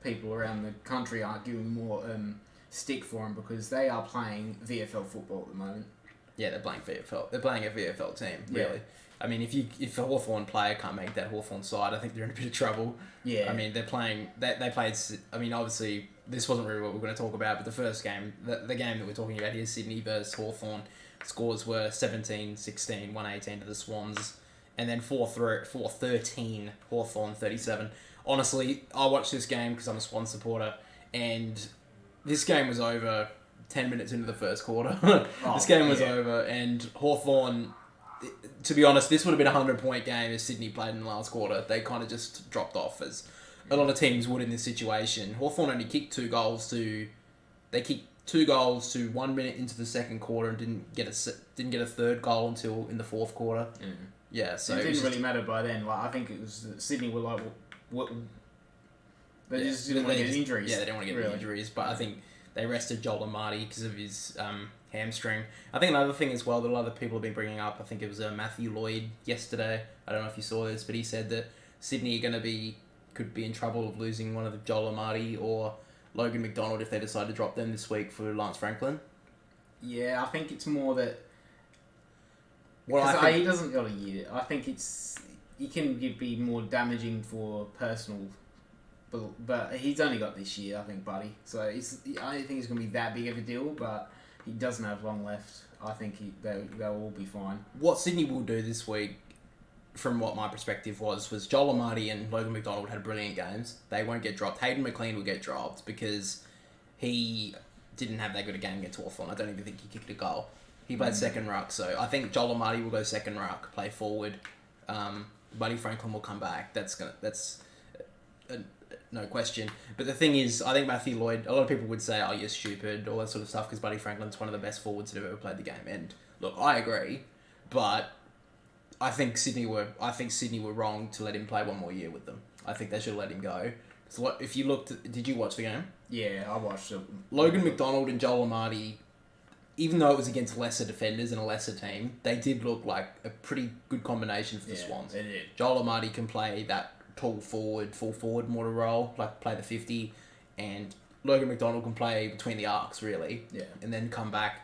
people around the country aren't giving more stick for them, because they are playing VFL football at the moment. Yeah, they're playing VFL. They're playing a VFL team, really. Yeah. I mean, if a Hawthorn player can't make that Hawthorn side, I think they're in a bit of trouble. Yeah. I mean, they played. I mean, obviously, this wasn't really what we're going to talk about, but the first game, the game that we're talking about here, Sydney versus Hawthorn, scores were 17-16, 118 to the Swans, and then 4-13, Hawthorn 37. Honestly, I watched this game because I'm a Swan supporter, and this game was over 10 minutes into the first quarter. This game was over, and Hawthorn, to be honest, this would have been a 100-point game if Sydney played in the last quarter. They kind of just dropped off, as a lot of teams would in this situation. Hawthorn only kicked 2 goals to 1 minute into the second quarter, and didn't get a third goal until in the fourth quarter. Mm. Yeah, so it didn't really matter by then. Like I think it was Sydney were like, what? They just didn't want to get injuries. Yeah, they didn't want to get injuries, but I think they rested Joel Marty because of his hamstring. I think another thing as well that a lot of people have been bringing up, I think it was Matthew Lloyd yesterday. I don't know if you saw this, but he said that Sydney could be in trouble of losing one of the Joel Marty or Logan McDonald if they decide to drop them this week for Lance Franklin. Yeah, I think it's more that... he doesn't got a year. I think he can be more damaging for personal... But he's only got this year, I think, buddy. So I don't think it's going to be that big of a deal, but he doesn't have long left. I think they'll all be fine. What Sydney will do this week, from what my perspective was Joel Marty and Logan McDonald had brilliant games. They won't get dropped. Hayden McLean will get dropped because he didn't have that good a game against Hawthorn. I don't even think he kicked a goal. He played second ruck, so I think Joel Marty will go second ruck, play forward. Buddy Franklin will come back. That's no question. But the thing is, I think Matthew Lloyd, a lot of people would say, oh, you're stupid, all that sort of stuff, because Buddy Franklin's one of the best forwards that have ever played the game. And look, I agree, but I think Sydney were wrong to let him play one more year with them. I think they should have let him go. So if you did you watch the game? Yeah, I watched it. Logan McDonald and Joel Marty, even though it was against lesser defenders and a lesser team, they did look like a pretty good combination for the Swans. They did. Joel Marty can play that tall forward, full forward mortar role, like play the 50, and Logan McDonald can play between the arcs, really. Yeah. And then come back.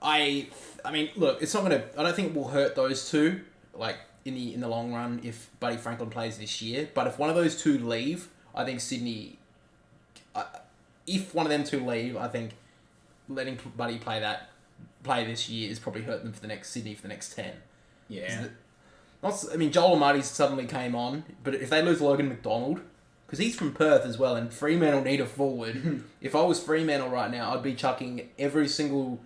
I mean, look, it's not gonna. I don't think it will hurt those two, like in the long run, if Buddy Franklin plays this year. But if one of those two leave, I think Sydney. If one of them two leave, I think letting Buddy play this year is probably hurt them for the next 10. Yeah. Joel Marty suddenly came on, but if they lose Logan McDonald, because he's from Perth as well, and Fremantle need a forward. If I was Fremantle right now, I'd be chucking every single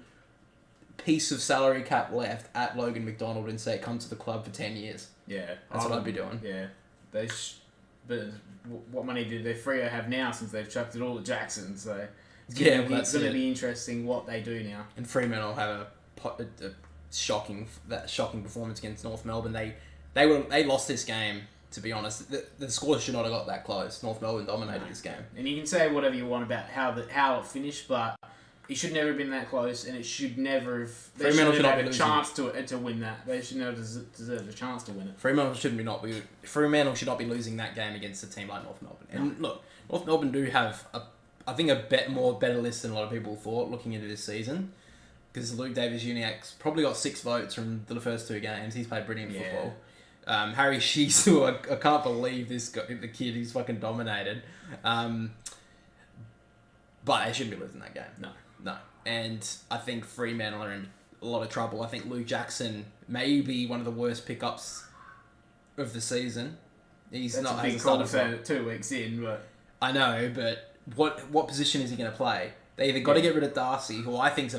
piece of salary cap left at Logan McDonald and say, come to the club for 10 years. Yeah. That's what I'd be doing. Yeah. But what money do they Freo have now since they've chucked it all at Jackson? So it's going to be interesting what they do now. And Fremantle have a shocking performance against North Melbourne. They lost this game, to be honest. The score should not have got that close. North Melbourne dominated this game. And you can say whatever you want about how it finished, but it should never have been that close, and it should never have... Fremantle should not be a losing. chance to win that. They should never deserve a chance to win it. Fremantle should not be losing that game against a team like North Melbourne. And look, North Melbourne do have I think a better list than a lot of people thought looking into this season. Because Luke Davis-Uniacke's probably got 6 votes from the first 2 games. He's played brilliant football. Harry Shizu, I can't believe the kid. He's fucking dominated. But they shouldn't be losing that game. No. And I think Fremantle are in a lot of trouble. I think Luke Jackson may be one of the worst pickups of the season. That's a big call for 2 weeks in, but... I know, but what position is he going to play? They either got to get rid of Darcy, who I think's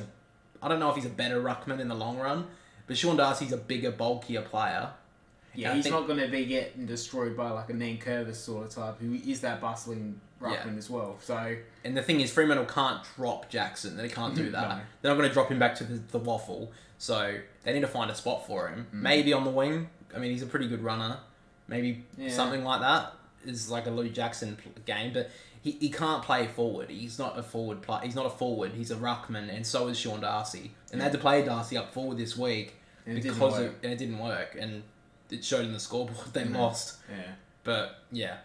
I don't know if he's a better ruckman in the long run, but Sean Darcy's a bigger, bulkier player. Yeah, he's not going to be getting destroyed by like a Nan Curvis sort of type, who is that bustling ruckman as well. So, and the thing is, Fremantle can't drop Jackson. They can't do that. No. They're not going to drop him back to the waffle. So they need to find a spot for him. Maybe on the wing. I mean, he's a pretty good runner. Maybe something like that is like a Luke Jackson game, but he can't play forward. He's not a forward player. He's not a forward. He's a ruckman, and so is Sean Darcy. And they had to play Darcy up forward this week and it didn't work. And it showed in the scoreboard. They lost. Yeah. But yeah,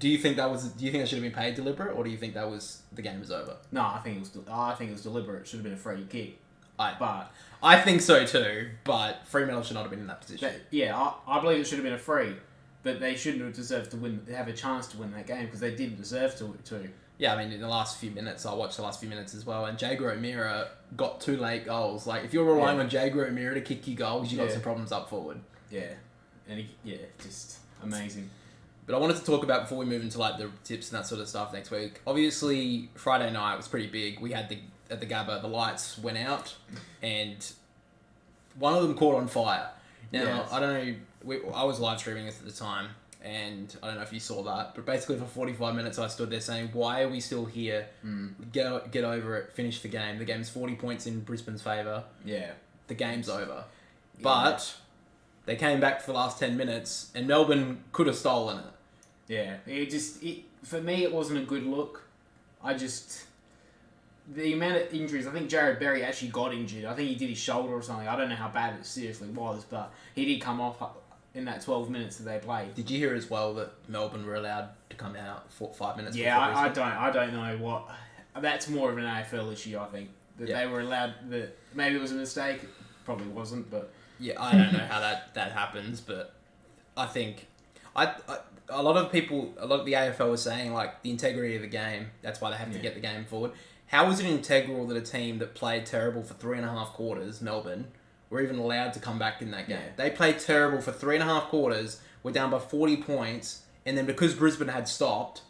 do you think that should have been paid deliberate, or do you think the game was over? No, I think it was deliberate. It should have been a free kick. I think so too. But Fremantle should not have been in that position. I believe it should have been a free, but they shouldn't have deserved to have a chance to win that game because they didn't deserve to. Yeah, I mean, in the last few minutes, I watched the last few minutes as well, and Jager O'Meara got 2 late goals. Like, if you're relying on Jager O'Meara to kick you goals, you got some problems up forward. Yeah, and just amazing. But I wanted to talk about, before we move into like the tips and that sort of stuff next week, obviously Friday night was pretty big. We had at the Gabba, the lights went out, and one of them caught on fire. Now, I don't know, I was live streaming this at the time, and I don't know if you saw that, but basically for 45 minutes I stood there saying, why are we still here? Get over it, finish the game. The game's 40 points in Brisbane's favour. Yeah. The game's over. Yeah. But they came back for the last 10 minutes, and Melbourne could have stolen it. Yeah. For me, it wasn't a good look. the amount of injuries, I think Jared Berry actually got injured. I think he did his shoulder or something. I don't know how bad it seriously was, but he did come off in that 12 minutes that they played. Did you hear as well that Melbourne were allowed to come out for 5 minutes? Yeah, I don't know what. That's more of an AFL issue, I think. That they were allowed. That maybe it was a mistake. Probably wasn't, but yeah, I don't know how that happens, but I think a lot of the AFL was saying like the integrity of the game. That's why they have to get the game forward. How is it integral that a team that played terrible for 3.5 quarters, Melbourne, were even allowed to come back in that game? They played terrible for 3.5 quarters. We're down by 40 points, and then because Brisbane had stopped,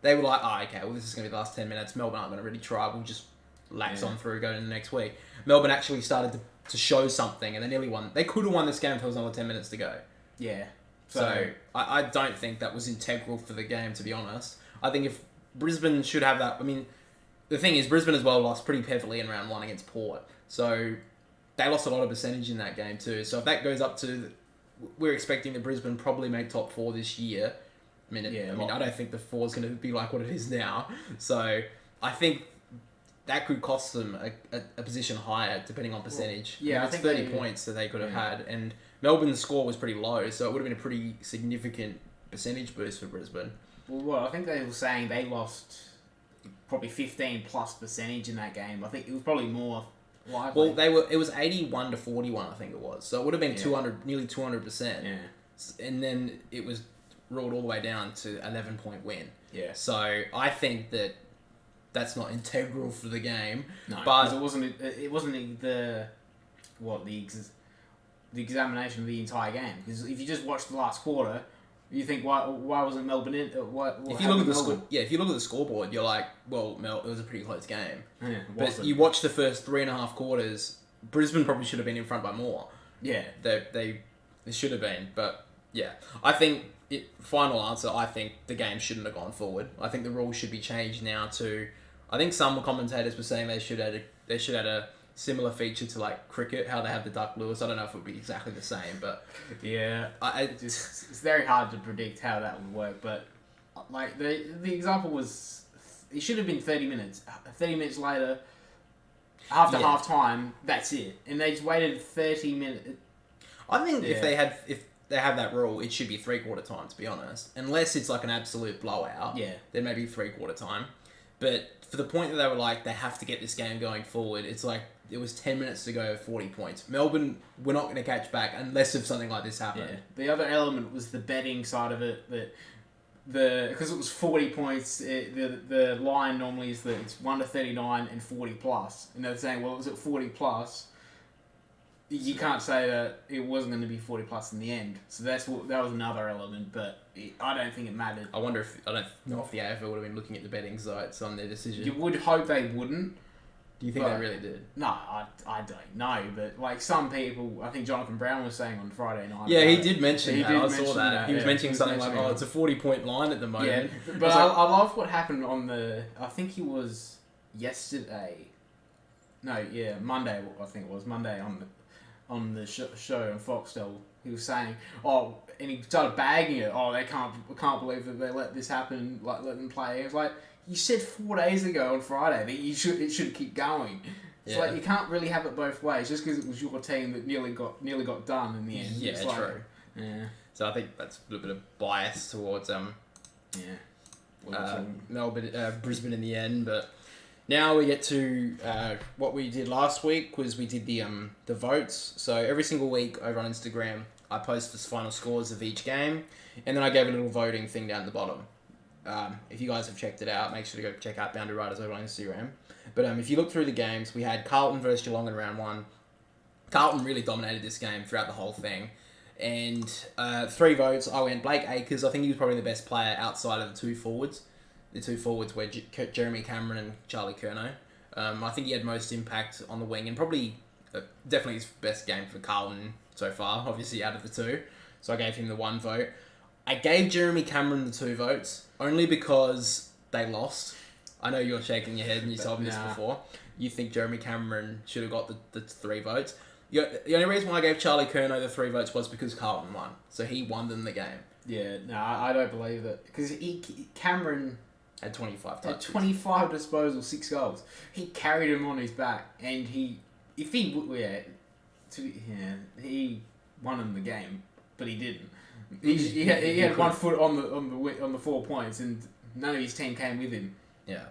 they were like, "Oh, okay, well this is going to be the last 10 minutes. Melbourne aren't going to really try. We'll just lax on through, go to the next week." Melbourne actually started to show something, and they nearly won. They could have won this game if there was another 10 minutes to go. Yeah. So I don't think that was integral for the game, to be honest. I think if Brisbane should have that... I mean, the thing is, Brisbane as well lost pretty heavily in round 1 against Port. So they lost a lot of percentage in that game too. So if that goes up to... We're expecting that Brisbane probably make top 4 this year. I don't think the 4 is going to be like what it is now. So I think that could cost them a position higher, depending on percentage. Well, I think 30 points that they could have had. And Melbourne's score was pretty low, so it would have been a pretty significant percentage boost for Brisbane. Well, I think they were saying they lost probably 15+% in that game. I think it was probably more likely. Well, it was 81 to 41, I think it was. So it would have been 200, nearly 200%. Yeah. And then it was ruled all the way down to 11-point win. Yeah. So I think that's not integral for the game. No, but it wasn't the examination of the entire game. Because if you just watch the last quarter, you think why wasn't Melbourne in? If you look at the scoreboard, you're like, well, it was a pretty close game. Yeah, but you watch the first 3.5 quarters, Brisbane probably should have been in front by more. Yeah, they should have been. But yeah, I think final answer. I think the game shouldn't have gone forward. I think the rules should be changed now to. I think some commentators were saying they should add a similar feature to like cricket, how they have the Duck Lewis. I don't know if it would be exactly the same, but yeah, it's very hard to predict how that would work. But like the example was, it should have been 30 minutes. 30 minutes later, after half time, that's it, and they just waited 30 minutes. I think if they have that rule, it should be 3/4 time. To be honest, unless it's like an absolute blowout, then maybe 3/4 time. But for the point that they were like, they have to get this game going forward, it's like, it was 10 minutes to go, 40 points. Melbourne, we're not going to catch back unless if something like this happened. Yeah. The other element was the betting side of it, because it was 40 points, the line normally is that it's 1 to 39 and 40 plus. And they're saying, well, it was at 40 plus. You can't say that it wasn't going to be 40 plus in the end. So that was another element, but I don't think it mattered. I don't know if the AFL would have been looking at the betting sites on their decision. You would hope they wouldn't. Do you think they really did? No, I don't know, but like some people, I think Jonathan Brown was saying on Friday night. Yeah, he did mention that. I saw that. that. He was mentioning something like, it's a 40-point line at the moment. Yeah, but I love what happened on I think it was yesterday. No, yeah, Monday, I think it was. Monday on the show on Foxtel, he was saying, and he started bagging it. They can't believe that they let this happen, like let them play. It was like, you said 4 days ago on Friday that it should keep going. It's like you can't really have it both ways. Just because it was your team that nearly got done in the end. Yeah, it's true. Yeah. So I think that's a little bit of bias towards Melbourne, Brisbane in the end, but. Now we get to what we did last week was we did the votes. So every single week over on Instagram, I post the final scores of each game, and then I gave a little voting thing down the bottom. If you guys have checked it out, make sure to go check out Boundary Riders over on Instagram. But if you look through the games, we had Carlton versus Geelong in round 1. Carlton really dominated this game throughout the whole thing. And 3 votes, I went Blake Acres. I think he was probably the best player outside of the 2 forwards. The 2 forwards were Jeremy Cameron and Charlie Curnow. I think he had most impact on the wing and probably definitely his best game for Carlton so far, obviously out of the 2. So I gave him the 1 vote. I gave Jeremy Cameron the 2 votes only because they lost. I know you're shaking your head and you told me this before. You think Jeremy Cameron should have got the 3 votes. The only reason why I gave Charlie Curnow the 3 votes was because Carlton won. So he won them the game. Yeah, no, I don't believe it. Because Cameron Had 25 Had touches. 25 disposals, 6 goals. He carried him on his back, and he won him the game, but he didn't. He had 1 foot on the 4 points, and none of his team came with him. Yeah.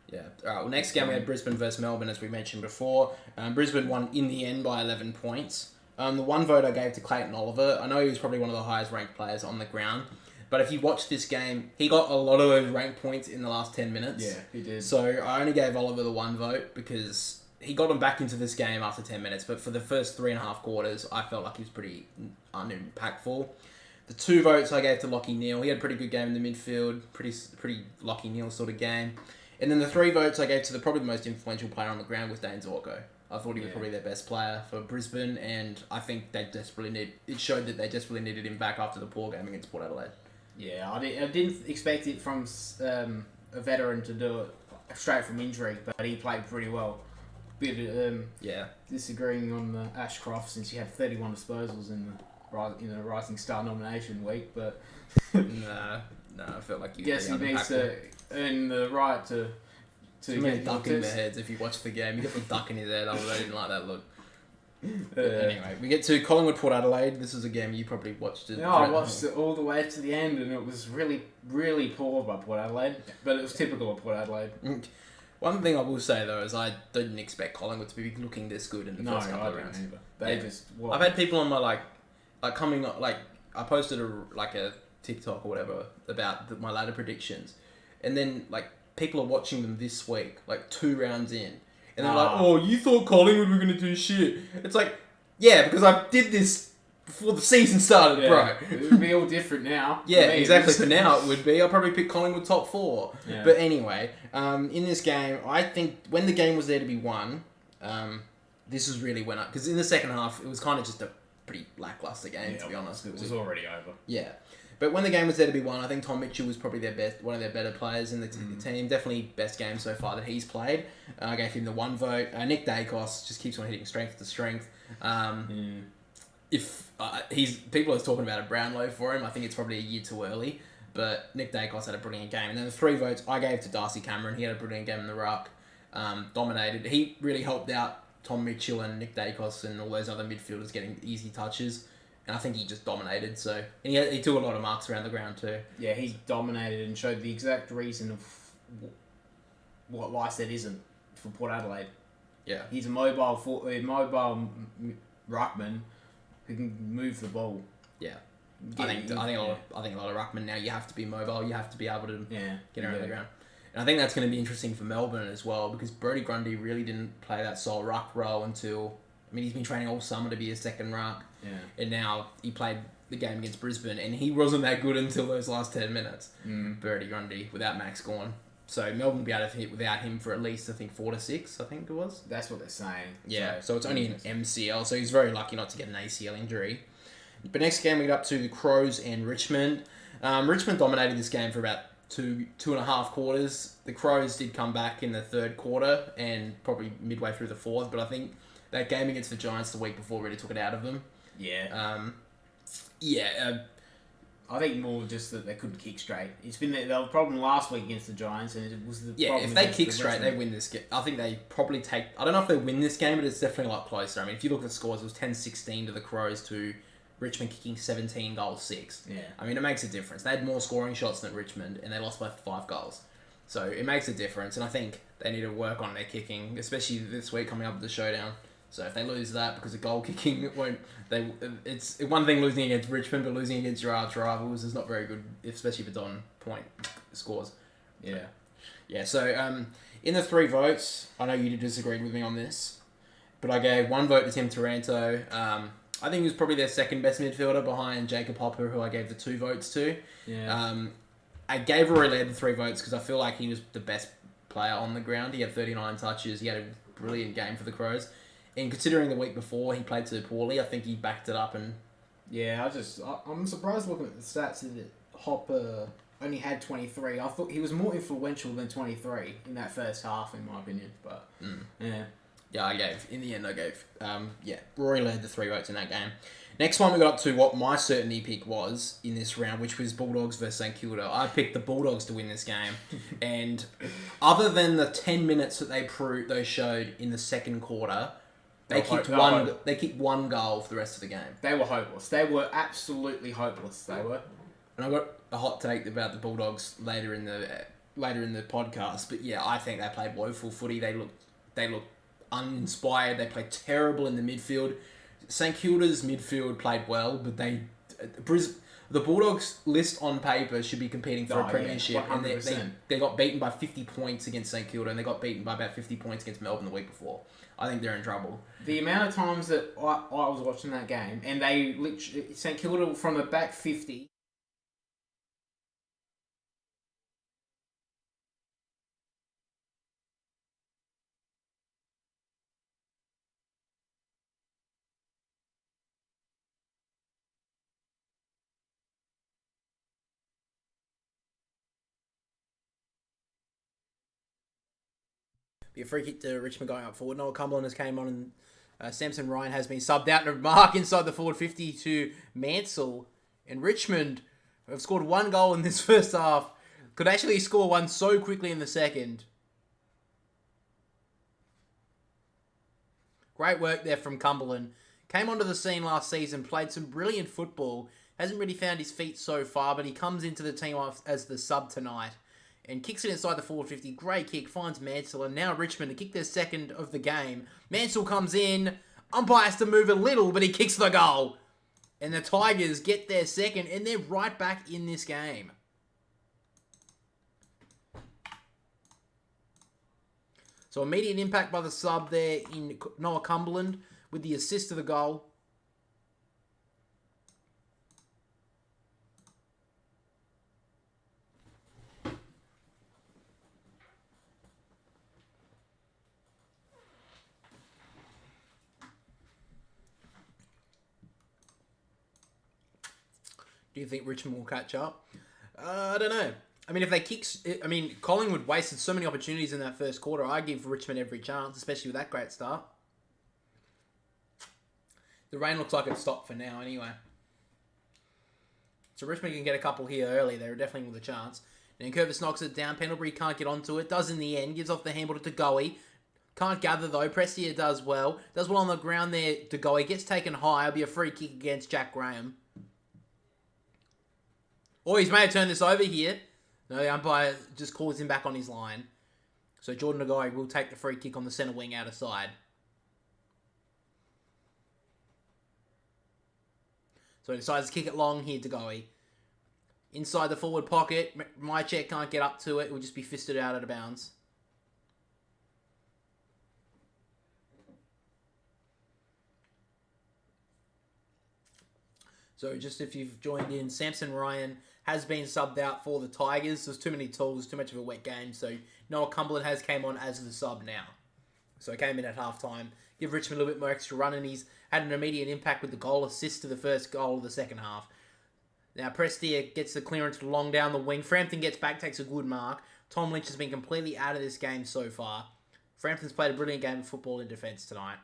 Yeah. All right. Well, next game we had Brisbane versus Melbourne, as we mentioned before. Brisbane won in the end by 11 points. The one vote I gave to Clayton Oliver. I know he was probably one of the highest ranked players on the ground, but if you watch this game, he got a lot of those ranked points in the last 10 minutes. Yeah, he did. So I only gave Oliver the 1 vote because he got him back into this game after 10 minutes, but for the first 3.5 quarters, I felt like he was pretty unimpactful. The 2 votes I gave to Lachie Neale. He had a pretty good game in the midfield, pretty Lachie Neale sort of game. And then the 3 votes I gave to probably the most influential player on the ground was Dane Zorko. I thought he was probably their best player for Brisbane, and I think it showed that they desperately needed him back after the poor game against Port Adelaide. Yeah, I didn't expect it from a veteran to do it straight from injury, but he played pretty well. Disagreeing on Ashcroft since he had 31 disposals in the Rising Star nomination week, but no, I felt like he guess he needs to earn the right to get ducking their heads. If you watch the game, you get the duck in his head. I didn't like that look. Anyway, we get to Collingwood Port Adelaide. This is a game you probably watched it. No, I watched it all the way to the end, and it was really, really poor by Port Adelaide. But it was typical of Port Adelaide. One thing I will say though is I didn't expect Collingwood to be looking this good in the first couple of rounds. I've had people on my coming up, I posted a TikTok or whatever about my ladder predictions, and then people are watching them this week, 2 rounds in. And they're like, oh, you thought Collingwood were going to do shit. It's like, yeah, because I did this before the season started, bro. It would be all different now. Yeah, exactly. For now, it would be. I'll probably pick Collingwood top 4. Yeah. But anyway, in this game, I think when the game was there to be won, this was really when because in the second half, it was kind of just a pretty lackluster game, to be honest. It was already over. Yeah. But when the game was there to be won, I think Tom Mitchell was probably one of their better players in the team. Definitely best game so far that he's played. I gave him the 1 vote. Nick Dacos just keeps on hitting strength to strength. If people are talking about a Brownlow for him, I think it's probably a year too early. But Nick Dacos had a brilliant game. And then the 3 votes I gave to Darcy Cameron. He had a brilliant game in the ruck. Dominated. He really helped out Tom Mitchell and Nick Dacos and all those other midfielders getting easy touches. And I think he just dominated. And he took a lot of marks around the ground too. Yeah, he dominated and showed the exact reason of what Lycett isn't for Port Adelaide. Yeah, he's a mobile ruckman who can move the ball. Yeah, I think a lot of ruckmen now. You have to be mobile. You have to be able to get around the ground. And I think that's going to be interesting for Melbourne as well because Brodie Grundy really didn't play that sole ruck role until. I mean, he's been training all summer to be a second ruck. Yeah. And now he played the game against Brisbane, and he wasn't that good until those last 10 minutes. Brodie Grundy, without Max Gawn. So Melbourne will be able to hit without him for at least, I think, 4 to 6, I think it was. That's what they're saying. Yeah, so it's only an MCL, so he's very lucky not to get an ACL injury. But next game we get up to the Crows and Richmond. Richmond dominated this game for about 2.5 quarters. The Crows did come back in the 3rd quarter and probably midway through the 4th, but I think that game against the Giants the week before really took it out of them. Yeah. I think more just that they couldn't kick straight. It's been the problem last week against the Giants, and it was the problem. If they kick straight, they win this game. I think they probably take. I don't know if they win this game, but it's definitely a lot closer. I mean, if you look at the scores, it was 10-16 to the Crows to Richmond kicking 17 goals 6. Yeah. I mean, it makes a difference. They had more scoring shots than Richmond, and they lost by 5 goals. So it makes a difference, and I think they need to work on their kicking, especially this week coming up with the showdown. So if they lose that because of goal kicking, it's one thing losing against Richmond, but losing against your arch rivals is not very good, especially if it's on point scores. Yeah. So in the 3 votes, I know you disagreed with me on this, but I gave 1 vote to Tim Taranto. I think he was probably their second best midfielder behind Jacob Hopper, who I gave the 2 votes to. Yeah. I gave Rory Laird the 3 votes because I feel like he was the best player on the ground. He had 39 touches. He had a brilliant game for the Crows. And considering the week before he played so poorly, I think he backed it up and... Yeah, I'm surprised looking at the stats that Hopper only had 23. I thought he was more influential than 23 in that first half, in my opinion. But, yeah. Yeah, in the end I gave Rory Laird the 3 votes in that game. Next one we got up to what my certainty pick was in this round, which was Bulldogs versus St Kilda. I picked the Bulldogs to win this game, and other than the 10 minutes that they showed in the second quarter, they kicked one goal for the rest of the game. They were hopeless. They were absolutely hopeless. They were. And I got a hot take about the Bulldogs later in the podcast, but yeah, I think they played woeful footy. They looked uninspired. They played terrible in the midfield. St Kilda's midfield played well, but the Bulldogs list on paper should be competing for a premiership, and they got beaten by 50 points against St Kilda, and they got beaten by about 50 points against Melbourne the week before. I think they're in trouble. The amount of times that I was watching that game, and they literally St Kilda from the back 50. Be a free kick to Richmond going up forward. Noah Cumberland has came on and Samson Ryan has been subbed out to mark inside the forward 50 to Mansell. And Richmond have scored one goal in this first half. Could actually score one so quickly in the second. Great work there from Cumberland. Came onto the scene last season, played some brilliant football. Hasn't really found his feet so far, but he comes into the team as the sub tonight. And kicks it inside the forward 50. Great kick. Finds Mansell. And now Richmond to kick their second of the game. Mansell comes in. Umpire has to move a little, but he kicks the goal. And the Tigers get their second. And they're right back in this game. So immediate impact by the sub there in Noah Cumberland with the assist to the goal. Do you think Richmond will catch up? I don't know. I mean, if they Collingwood wasted so many opportunities in that first quarter. I give Richmond every chance, especially with that great start. The rain looks like it's stopped for now anyway. So Richmond can get a couple here early. They're definitely with a chance. And Curvis knocks it down. Pendlebury can't get onto it. Does in the end. Gives off the handball to Goey. Can't gather though. Prestia does well. Does well on the ground there to Goey. Gets taken high. It'll be a free kick against Jack Graham. Or he's may have turned this over here. No, the umpire just calls him back on his line. So Jordan Agoy will take the free kick on the centre wing out of side. So he decides to kick it long here to Goey. Inside the forward pocket. Mychek can't get up to it. It will just be fisted out of bounds. So just if you've joined in, Samson Ryan has been subbed out for the Tigers. There's too many tools, too much of a wet game. So Noah Cumberland has came on as the sub now. So he came in at halftime. Give Richmond a little bit more extra run, and he's had an immediate impact with the goal assist to the first goal of the second half. Now Prestia gets the clearance long down the wing. Frampton gets back, takes a good mark. Tom Lynch has been completely out of this game so far. Frampton's played a brilliant game of football in defence tonight.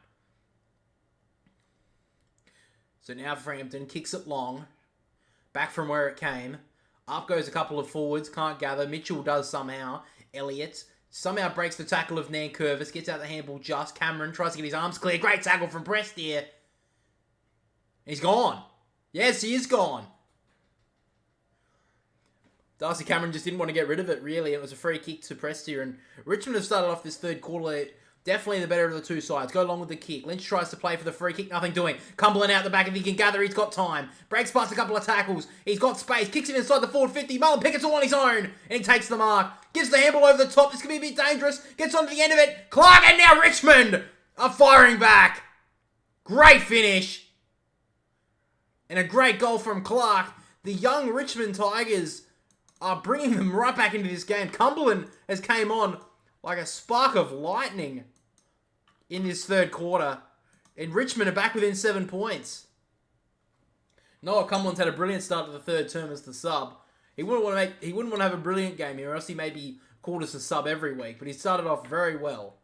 So now Frampton kicks it long. Back from where it came. Up goes a couple of forwards. Can't gather. Mitchell does somehow. Elliott somehow breaks the tackle of Nankervis. Gets out the handball just. Cameron tries to get his arms clear. Great tackle from Prestia. He's gone. Yes, he is gone. Darcy Cameron just didn't want to get rid of it, really. It was a free kick to Prestia. And Richmond have started off this third quarter definitely the better of the two sides. Go along with the kick. Lynch tries to play for the free kick. Nothing doing. Cumberland out the back. If he can gather, he's got time. Breaks past a couple of tackles. He's got space. Kicks it inside the forward 50. Mullen Pickett's all on his own. And he takes the mark. Gives the handball over the top. This could be a bit dangerous. Gets onto the end of it. Clark, and now Richmond are firing back. Great finish. And a great goal from Clark. The young Richmond Tigers are bringing them right back into this game. Cumberland has came on like a spark of lightning in this third quarter. And Richmond are back within 7 points. Noah Cumberland's had a brilliant start to the third term as the sub. He wouldn't want to have a brilliant game here, or else he may be called as a sub every week. But he started off very well.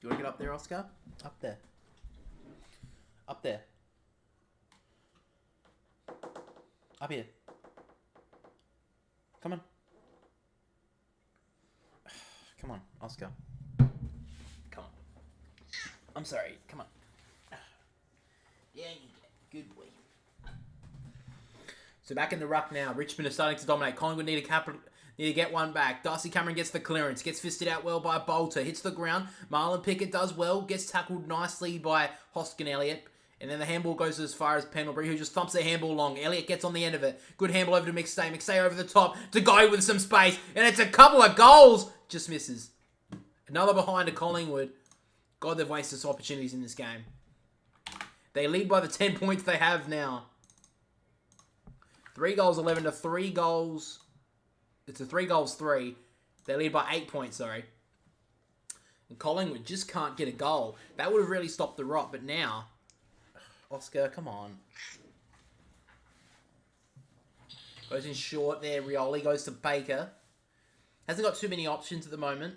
You want to get up there, Oscar? Up there. Up there. Up here. Come on. Come on, Oscar. Come on. I'm sorry. Come on. Yeah, good boy. So back in the ruck now. Richmond are starting to dominate. Collingwood need to get one back. Darcy Cameron gets the clearance. Gets fisted out well by Bolter. Hits the ground. Marlon Pickett does well. Gets tackled nicely by Hoskin Elliott. And then the handball goes as far as Pendlebury, who just thumps the handball long. Elliott gets on the end of it. Good handball over to McStay. McStay over the top to go with some space. And it's a couple of goals. Just misses. Another behind to Collingwood. God, they've wasted some opportunities in this game. They lead by the 10 points they have now. 3 goals 11 to 3 goals. It's a 3 goals 3. They lead by 8 points, sorry. And Collingwood just can't get a goal. That would have really stopped the rot, but now... Oscar, come on. Goes in short there. Rioli goes to Baker. Hasn't got too many options at the moment.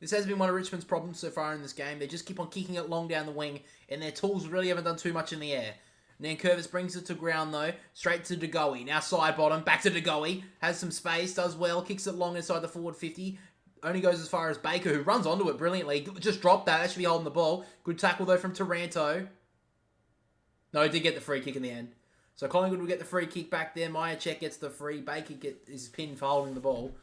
This has been one of Richmond's problems so far in this game. They just keep on kicking it long down the wing, and their tools really haven't done too much in the air. Nankervis brings it to ground, though. Straight to DeGoey. Now side bottom. Back to DeGoey. Has some space. Does well. Kicks it long inside the forward 50. Only goes as far as Baker, who runs onto it brilliantly. Just dropped that. That should be holding the ball. Good tackle, though, from Taranto. No, he did get the free kick in the end. So Collingwood will get the free kick back there. Myercheck gets the free. Baker is pinned for holding the ball.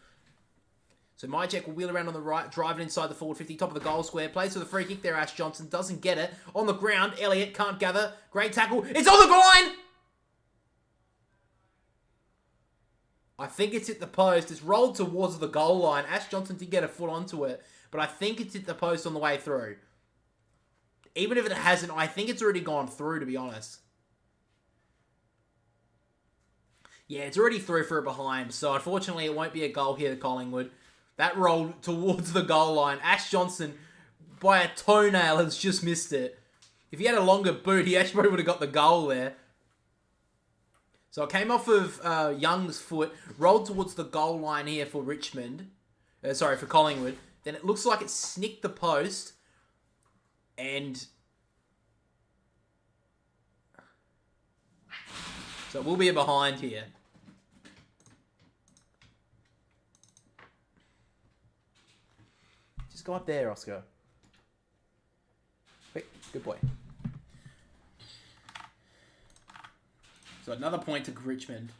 So Myercheck will wheel around on the right, driving inside the forward 50, top of the goal square. Plays for the free kick there, Ash Johnson. Doesn't get it. On the ground, Elliott can't gather. Great tackle. It's on the line! I think it's hit the post. It's rolled towards the goal line. Ash Johnson did get a foot onto it, but I think it's hit the post on the way through. Even if it hasn't, I think it's already gone through, to be honest. Yeah, it's already through for a behind, so unfortunately it won't be a goal here to Collingwood. That rolled towards the goal line. Ash Johnson, by a toenail, has just missed it. If he had a longer boot, he actually probably would have got the goal there. So it came off of Young's foot, rolled towards the goal line here for Richmond. For Collingwood. Then it looks like it snicked the post. And so it will be a behind here. Just go up there, Oscar. Wait, good boy. So another point to Richmond.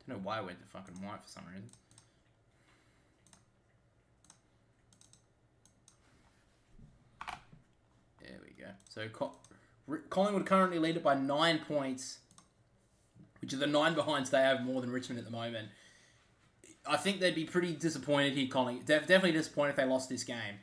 Don't know why I went to fucking white for some reason. There we go. So Collingwood currently lead it by 9 points, which are the 9 behinds they have more than Richmond at the moment. I think they'd be pretty disappointed here, Collingwood. Definitely disappointed if they lost this game,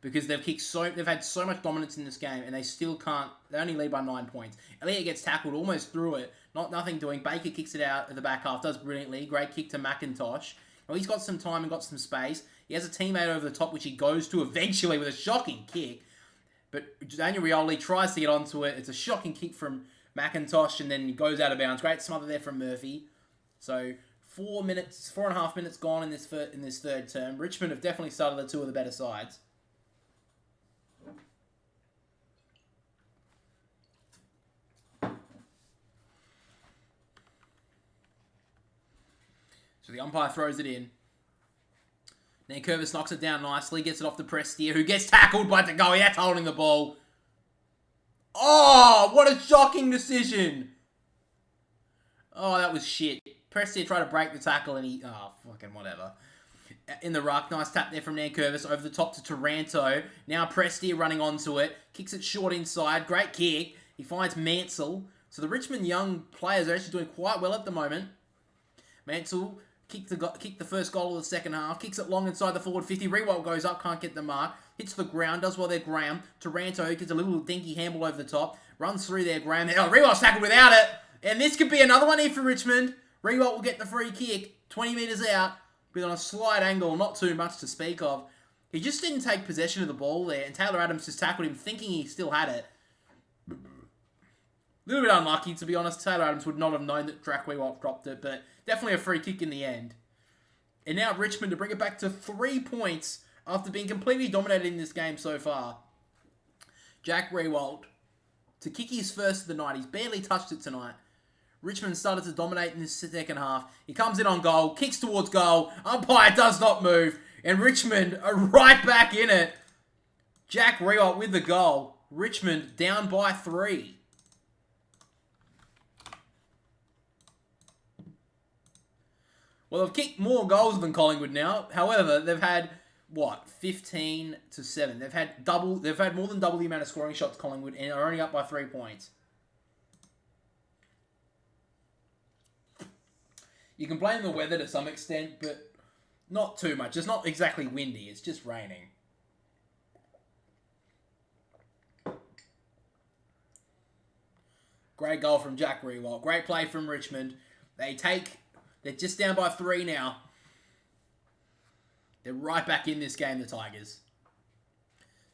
because they've had so much dominance in this game, and they still can't. They only lead by 9 points. Elliott gets tackled almost through it. Nothing doing. Baker kicks it out at the back half. Does brilliantly. Great kick to McIntosh. Well, he's got some time and got some space. He has a teammate over the top, which he goes to eventually with a shocking kick. But Daniel Rioli tries to get onto it. It's a shocking kick from McIntosh, and then he goes out of bounds. Great smother there from Murphy. So 4.5 minutes gone in this third term. Richmond have definitely started the two of the better sides. So the umpire throws it in. Nankervis knocks it down nicely, gets it off to Prestia, who gets tackled by DeGoey. That's holding the ball. Oh, what a shocking decision. Oh, that was shit. Prestia tried to break the tackle and he... Oh, fucking whatever. In the ruck, nice tap there from Nankervis over the top to Taranto. Now Prestia running onto it. Kicks it short inside. Great kick. He finds Mansell. So the Richmond young players are actually doing quite well at the moment. Mansell... Kicked the first goal of the second half. Kicks it long inside the forward 50. Rewalt goes up. Can't get the mark. Hits the ground. Does well there, Graham. Taranto gets a little dinky handball over the top. Runs through there, Graham. Oh, Rewalt's tackled without it. And this could be another one here for Richmond. Rewalt will get the free kick. 20 metres out. But on a slight angle. Not too much to speak of. He just didn't take possession of the ball there. And Taylor Adams just tackled him thinking he still had it. little bit unlucky, to be honest. Taylor Adams would not have known that Jack Rewalt dropped it, but definitely a free kick in the end. And now Richmond to bring it back to 3 points after being completely dominated in this game so far. Jack Rewalt to kick his first of the night. He's barely touched it tonight. Richmond started to dominate in the second half. He comes in on goal, kicks towards goal. Umpire does not move. And Richmond are right back in it. Jack Rewalt with the goal. Richmond down by 3. Well, they've kicked more goals than Collingwood now. However, they've had, 15-7. They've had more than double the amount of scoring shots Collingwood and are only up by 3 points. You can blame the weather to some extent, but not too much. It's not exactly windy. It's just raining. Great goal from Jack Rewalt. Great play from Richmond. They're just down by 3 now. They're right back in this game, the Tigers.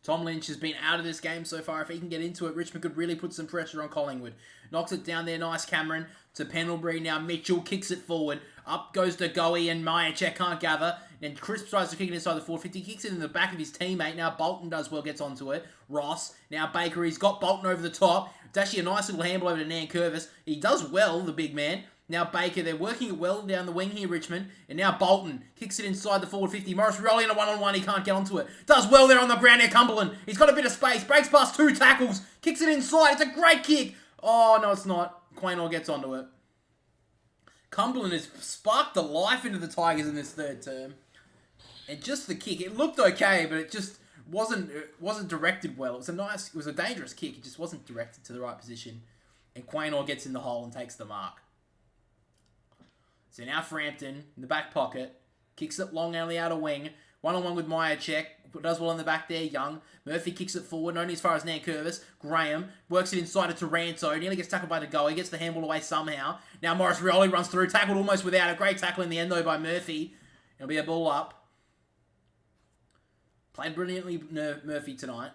Tom Lynch has been out of this game so far. If he can get into it, Richmond could really put some pressure on Collingwood. Knocks it down there, nice Cameron to Pendlebury. Now Mitchell kicks it forward. Up goes to Goey and Myercheck can't gather. Then Crisp tries to kick it inside the 450. Kicks it in the back of his teammate. Now Bolton does well, gets onto it. Ross. Now Baker. He's got Bolton over the top. It's actually a nice little handball over to Nankervis. He does well, the big man. Now Baker, they're working it well down the wing here, Richmond. And now Bolton kicks it inside the forward 50. Morris Rioli in a one-on-one. He can't get onto it. Does well there on the ground here, Cumberland. He's got a bit of space. Breaks past 2 tackles. Kicks it inside. It's a great kick. Oh, no, it's not. Quaynor gets onto it. Cumberland has sparked the life into the Tigers in this third term. And just the kick. It looked okay, but it just wasn't directed well. It was a dangerous kick. It just wasn't directed to the right position. And Quaynor gets in the hole and takes the mark. So now Frampton in the back pocket. Kicks it long on the outer wing. One-on-one with Myercheck. Does well in the back there, Young. Murphy kicks it forward, only as far as Nankervis. Graham works it inside to Taranto. Nearly gets tackled by the goal. He gets the handball away somehow. Now Morris Rioli runs through. Tackled almost without. A great tackle in the end, though, by Murphy. It'll be a ball up. Played brilliantly, Murphy, tonight.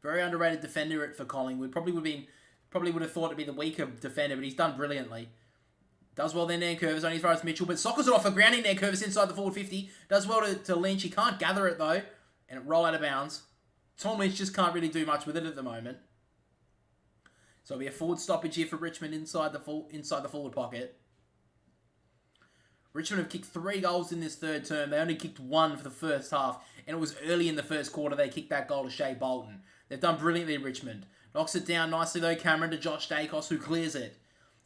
Very underrated defender for Collingwood. Probably would have thought it'd be the weaker defender, but he's done brilliantly. Does well then, Nankervis, only as far as Mitchell, but sockers it off the ground in Nankervis inside the forward 50. Does well to Lynch. He can't gather it, though, and it roll out of bounds. Tom Lynch just can't really do much with it at the moment. So it'll be a forward stoppage here for Richmond inside the forward pocket. Richmond have kicked 3 goals in this third term. They only kicked 1 for the first half, and it was early in the first quarter they kicked that goal to Shea Bolton. They've done brilliantly, Richmond. Knocks it down nicely, though, Cameron to Josh Dacos, who clears it.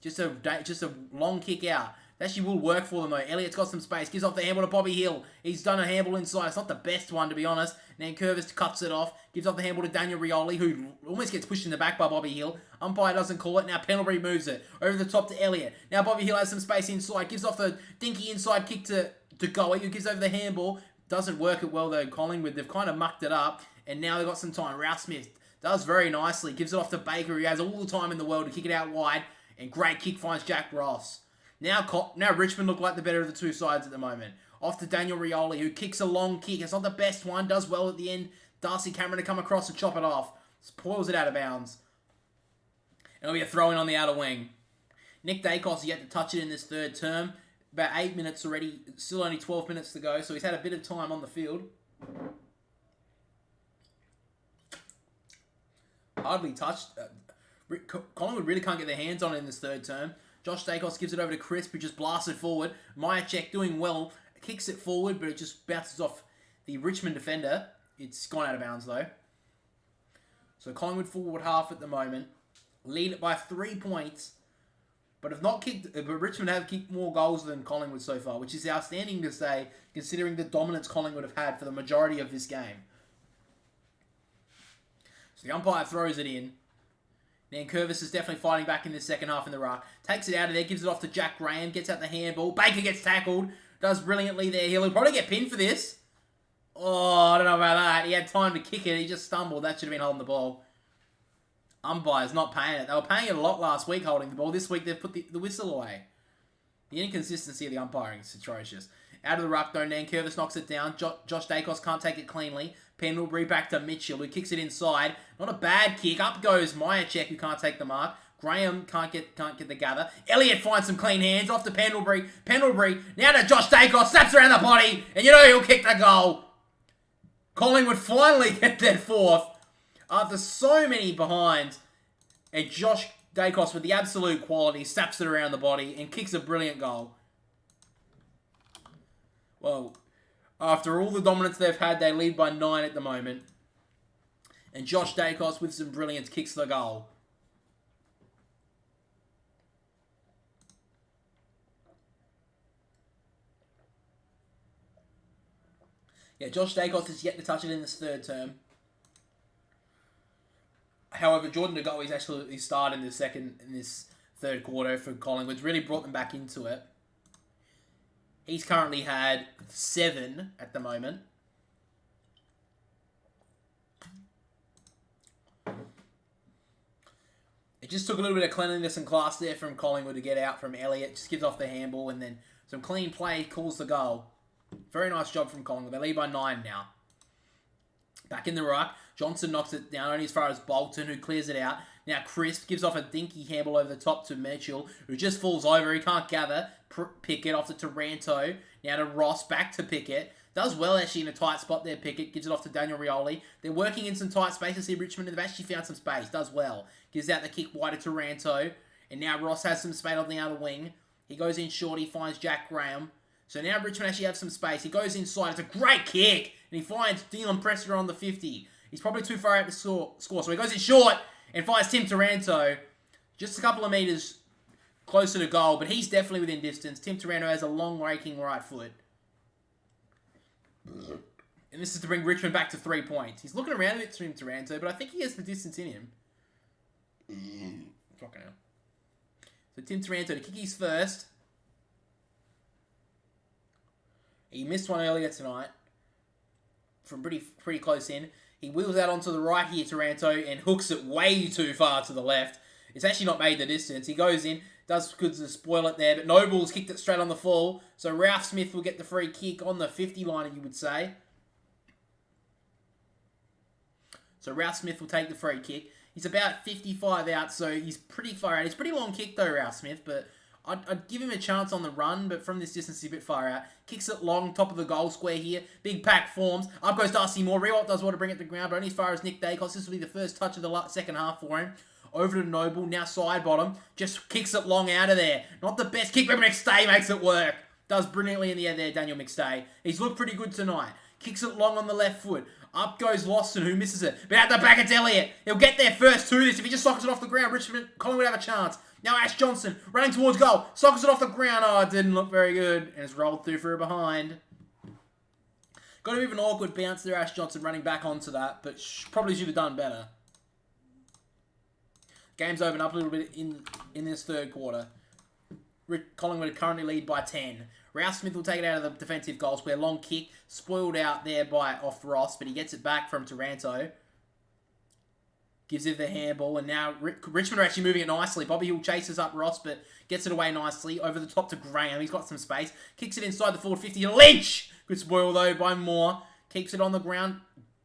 Just a long kick out. That actually will work for them, though. Elliott's got some space. Gives off the handball to Bobby Hill. He's done a handball inside. It's not the best one, to be honest. Nankervis cuts it off. Gives off the handball to Daniel Rioli, who almost gets pushed in the back by Bobby Hill. Umpire doesn't call it. Now Pendlebury moves it. Over the top to Elliott. Now Bobby Hill has some space inside. Gives off the dinky inside kick to Goey, who gives over the handball. Doesn't work it well, though, Collingwood. They've kind of mucked it up. And now they've got some time. Rouse Smith does very nicely. Gives it off to Baker, who has all the time in the world to kick it out wide. And great kick finds Jack Ross. Now Richmond look like the better of the two sides at the moment. Off to Daniel Rioli, who kicks a long kick. It's not the best one. Does well at the end. Darcy Cameron to come across and chop it off. Spoils it out of bounds. It'll be a throw-in on the outer wing. Nick Dacos has yet to touch it in this third term. About 8 minutes already. Still only 12 minutes to go. So he's had a bit of time on the field. Hardly touched. Collingwood really can't get their hands on it in this third term. Josh Dacos gives it over to Crisp, who just blasts it forward. Myercheck doing well. Kicks it forward, but it just bounces off the Richmond defender. It's gone out of bounds, though. So Collingwood forward half at the moment. Lead it by 3 points. But Richmond have kicked more goals than Collingwood so far, which is outstanding to say, considering the dominance Collingwood have had for the majority of this game. So the umpire throws it in. Nankervis is definitely fighting back in the second half in the ruck. Takes it out of there, gives it off to Jack Graham, gets out the handball. Baker gets tackled, does brilliantly there. He'll probably get pinned for this. Oh, I don't know about that. He had time to kick it, he just stumbled. That should have been holding the ball. Umpire's not paying it. They were paying it a lot last week holding the ball. This week they've put the whistle away. The inconsistency of the umpiring is atrocious. Out of the ruck though, Nankervis knocks it down. Josh Dacos can't take it cleanly. Pendlebury back to Mitchell, who kicks it inside. Not a bad kick. Up goes Myercheck, who can't take the mark. Graham can't get the gather. Elliott finds some clean hands off to Pendlebury. Pendlebury now to Josh Dacos, snaps around the body, and you know he'll kick the goal. Collingwood finally get their fourth after so many behinds, and Josh Dacos with the absolute quality snaps it around the body and kicks a brilliant goal. Well, after all the dominance they've had, they lead by 9 at the moment. And Josh Dacos, with some brilliance, kicks the goal. Yeah, Josh Dacos has yet to touch it in this third term. However, Jordan De Goey's absolutely started in this third quarter for Collingwood. Really brought them back into it. He's currently had 7 at the moment. It just took a little bit of cleanliness and class there from Collingwood to get out from Elliott. Just gives off the handball and then some clean play calls the goal. Very nice job from Collingwood. They lead by 9 now. Back in the ruck, Johnson knocks it down only as far as Bolton, who clears it out. Now Crisp gives off a dinky handball over the top to Mitchell, who just falls over. He can't gather. Pickett off to Taranto. Now to Ross, back to Pickett. Does well actually in a tight spot there, Pickett. Gives it off to Daniel Rioli. They're working in some tight spaces here, Richmond, and they've actually found some space. Does well. Gives out the kick wide to Taranto. And now Ross has some space on the outer wing. He goes in short. He finds Jack Graham. So now Richmond actually have some space. He goes inside. It's a great kick. And he finds Dylan Presser on the 50. He's probably too far out to score. So he goes in short and finds Tim Taranto. Just a couple of metres closer to goal. But he's definitely within distance. Tim Taranto has a long raking right foot. And this is to bring Richmond back to 3 points. He's looking around a bit, Tim Taranto. But I think he has the distance in him. Fucking hell. So Tim Taranto to kick his first. He missed one earlier tonight from pretty close in. He wheels out onto the right here, Taranto, and hooks it way too far to the left. It's actually not made the distance. He goes in, does good to spoil it there, but Noble's kicked it straight on the full. So Ralph Smith will get the free kick on the 50 line, you would say. So Ralph Smith will take the free kick. He's about 55 out, so he's pretty far out. It's a pretty long kick though, Ralph Smith, but I'd give him a chance on the run, but from this distance, he's a bit far out. Kicks it long, top of the goal square here. Big pack forms. Up goes Darcy Moore. Rewalt does well to bring it to the ground, but only as far as Nick Dacos. This will be the first touch of the second half for him. Over to Noble, now side bottom. Just kicks it long out of there. Not the best kick, but McStay makes it work. Does brilliantly in the air there, Daniel McStay. He's looked pretty good tonight. Kicks it long on the left foot. Up goes Lawson, who misses it. But at the back, it's Elliott. He'll get there first to this. If he just sockets it off the ground, Richmond, Collingwood have a chance. Now Ash Johnson, running towards goal. Sockets it off the ground. Oh, it didn't look very good. And it's rolled through for a behind. Got a bit of an awkward bounce there, Ash Johnson running back onto that. But probably should have done better. Game's opened up a little bit in this third quarter. Collingwood currently lead by 10. Rouse Smith will take it out of the defensive goal square. Long kick. Spoiled out there off Ross. But he gets it back from Taranto. Gives it the handball, and now Richmond are actually moving it nicely. Bobby Hill chases up Ross, but gets it away nicely. Over the top to Graham. He's got some space. Kicks it inside the forward 50 to Lynch. Good spoil, though, by Moore. Keeps it on the ground.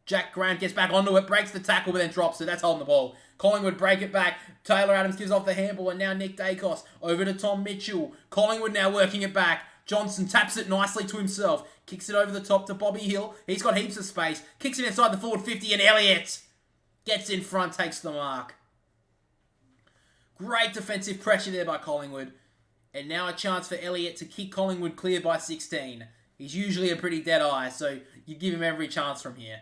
Jack Graham gets back onto it, breaks the tackle, but then drops it. That's holding the ball. Collingwood break it back. Taylor Adams gives off the handball, and now Nick Dacos. Over to Tom Mitchell. Collingwood now working it back. Johnson taps it nicely to himself. Kicks it over the top to Bobby Hill. He's got heaps of space. Kicks it inside the forward 50, and Elliott gets in front, takes the mark. Great defensive pressure there by Collingwood. And now a chance for Elliott to kick Collingwood clear by 16. He's usually a pretty dead eye, so you give him every chance from here.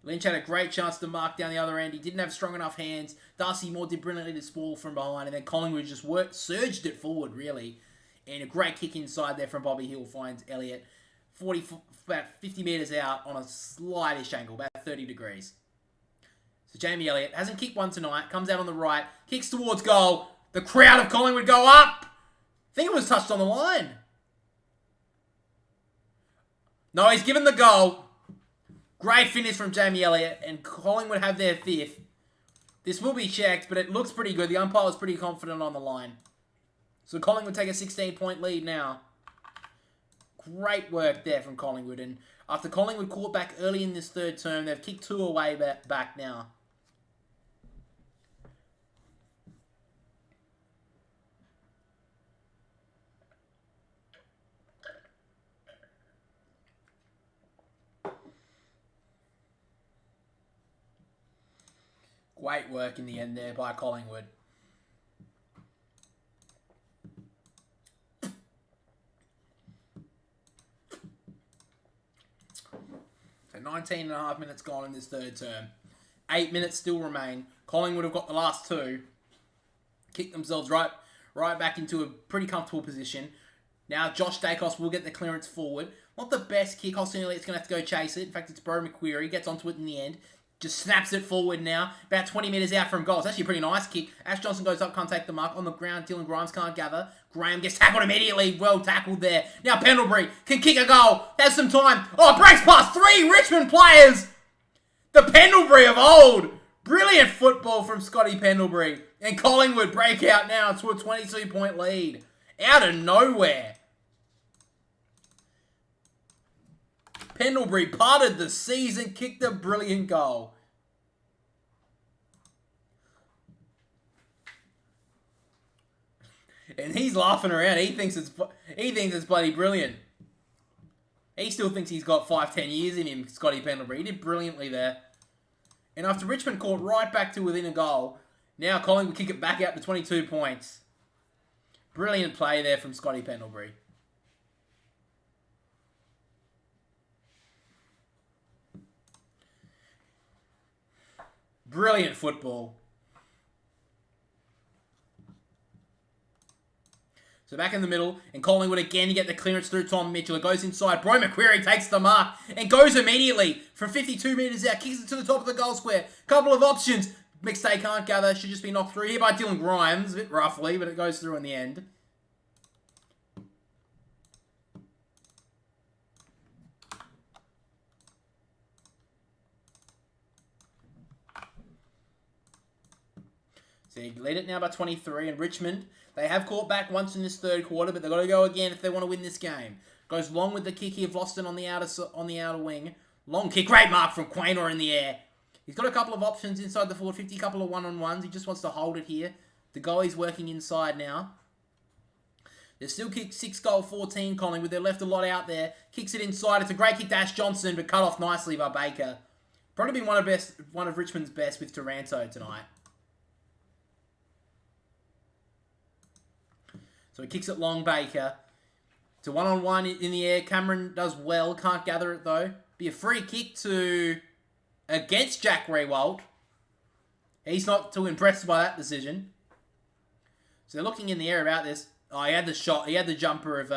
Lynch had a great chance to mark down the other end. He didn't have strong enough hands. Darcy Moore did brilliantly to spoil from behind, and then Collingwood just surged it forward, really. And a great kick inside there from Bobby Hill finds Elliott. About 50 metres out on a slightish angle, about 30 degrees. So Jamie Elliott hasn't kicked one tonight, comes out on the right, kicks towards goal. The crowd of Collingwood go up. I think it was touched on the line. No, he's given the goal. Great finish from Jamie Elliott, and Collingwood have their 5th. This will be checked, but it looks pretty good. The umpire was pretty confident on the line. So Collingwood take a 16-point lead now. Great work there from Collingwood. And after Collingwood caught back early in this third term, they've kicked 2 away back now. Great work in the end there by Collingwood. So 19 and a half minutes gone in this third term. 8 minutes still remain. Collingwood have got the last two. Kicked themselves right back into a pretty comfortable position. Now Josh Dacos will get the clearance forward. Not the best kick. Austin Elliott's going to have to go chase it. In fact, it's Bro McQuarrie. Gets onto it in the end. Just snaps it forward now. About 20 metres out from goal. It's actually a pretty nice kick. Ash Johnson goes up, can't take the mark. On the ground, Dylan Grimes can't gather. Graham gets tackled immediately. Well tackled there. Now Pendlebury can kick a goal. Has some time. Oh, breaks past 3 Richmond players. The Pendlebury of old. Brilliant football from Scotty Pendlebury. And Collingwood break out now to a 22-point lead. Out of nowhere. Pendlebury parted the season, kicked a brilliant goal. And he's laughing around. He thinks it's bloody brilliant. He still thinks he's got 5-10 years in him, Scotty Pendlebury. He did brilliantly there. And after Richmond caught right back to within a goal, now Collingwood kick it back out to 22 points. Brilliant play there from Scotty Pendlebury. Brilliant football. So back in the middle, and Collingwood again to get the clearance through Tom Mitchell. It goes inside. Bro McQuarrie takes the mark and goes immediately from 52 metres out. Kicks it to the top of the goal square. Couple of options. McStay can't gather. Should just be knocked through here by Dylan Grimes. A bit roughly, but it goes through in the end. So you lead it now by 23, and Richmond, they have caught back once in this third quarter, but they've got to go again if they want to win this game. Goes long with the kick here of Loston on the outer wing. Long kick, great mark from Quaynor in the air. He's got a couple of options inside the forward 50, a couple of one-on-ones. He just wants to hold it here. The goalie's working inside now. They're still kicked 6-14 Collingwood. They're left a lot out there. Kicks it inside. It's a great kick to Ash Johnson, but cut off nicely by Baker. Probably been one of Richmond's best with Taranto tonight. So he kicks it long, Baker. It's a one-on-one in the air. Cameron does well. Can't gather it, though. Be a free kick against Jack Rewalt. He's not too impressed by that decision. So they're looking in the air about this. Oh, he had the shot. He had the jumper of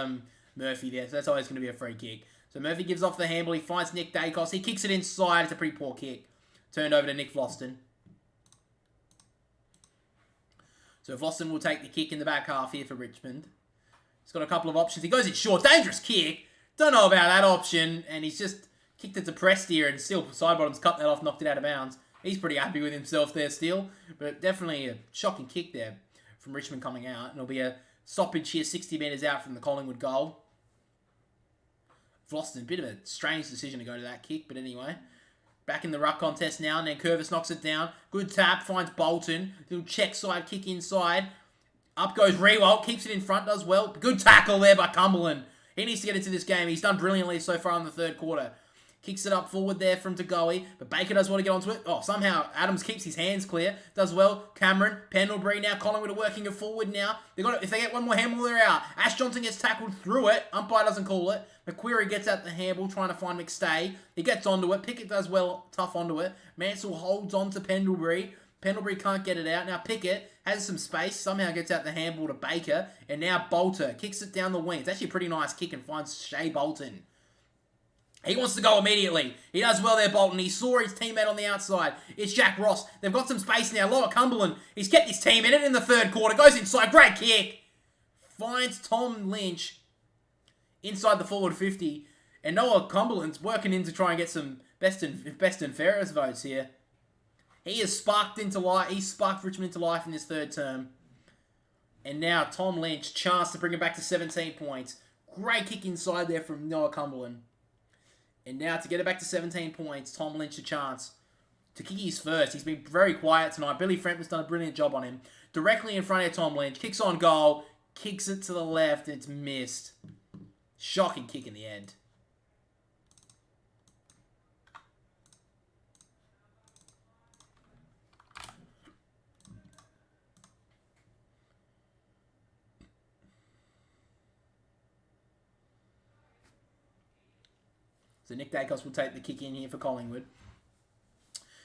Murphy there. So that's always going to be a free kick. So Murphy gives off the handball. He finds Nick Dacos. He kicks it inside. It's a pretty poor kick. Turned over to Nick Vlosten. So Vlosten will take the kick in the back half here for Richmond. He's got a couple of options. He goes in short. Dangerous kick. Don't know about that option. And he's just kicked it to Presti and still Sidebottom's cut that off, knocked it out of bounds. He's pretty happy with himself there still. But definitely a shocking kick there from Richmond coming out. And it'll be a stoppage here 60 metres out from the Collingwood goal. Vlosten, bit of a strange decision to go to that kick. But anyway, back in the ruck contest now. And then Curvis knocks it down. Good tap, finds Bolton. Little check side kick inside. Up goes Rewalt, keeps it in front, does well. Good tackle there by Cumberland. He needs to get into this game. He's done brilliantly so far in the third quarter. Kicks it up forward there from Tagoe, but Baker does want to get onto it. Oh, somehow Adams keeps his hands clear. Does well. Cameron, Pendlebury now. Collingwood are working it forward now. If they get one more handball, they're out. Ash Johnson gets tackled through it. Umpire doesn't call it. McQuarrie gets out the handball, trying to find McStay. He gets onto it. Pickett does well, tough onto it. Mansell holds on to Pendlebury. Pendlebury can't get it out. Now Pickett has some space. Somehow gets out the handball to Baker. And now Bolter kicks it down the wing. It's actually a pretty nice kick and finds Shea Bolton. He wants to go immediately. He does well there, Bolton. He saw his teammate on the outside. It's Jack Ross. They've got some space now. Lower Cumberland. He's kept his team in it in the third quarter. Goes inside. Great kick. Finds Tom Lynch inside the forward 50. And Noah Cumberland's working in to try and get some best and fairest votes here. He has sparked into life. He's sparked Richmond into life in this third term. And now Tom Lynch, chance to bring it back to 17 points. Great kick inside there from Noah Cumberland. And now to get it back to 17 points, Tom Lynch a chance to kick his first. He's been very quiet tonight. Billy Frampton's done a brilliant job on him. Directly in front of Tom Lynch. Kicks on goal. Kicks it to the left. It's missed. Shocking kick in the end. So Nick Dacos will take the kick in here for Collingwood.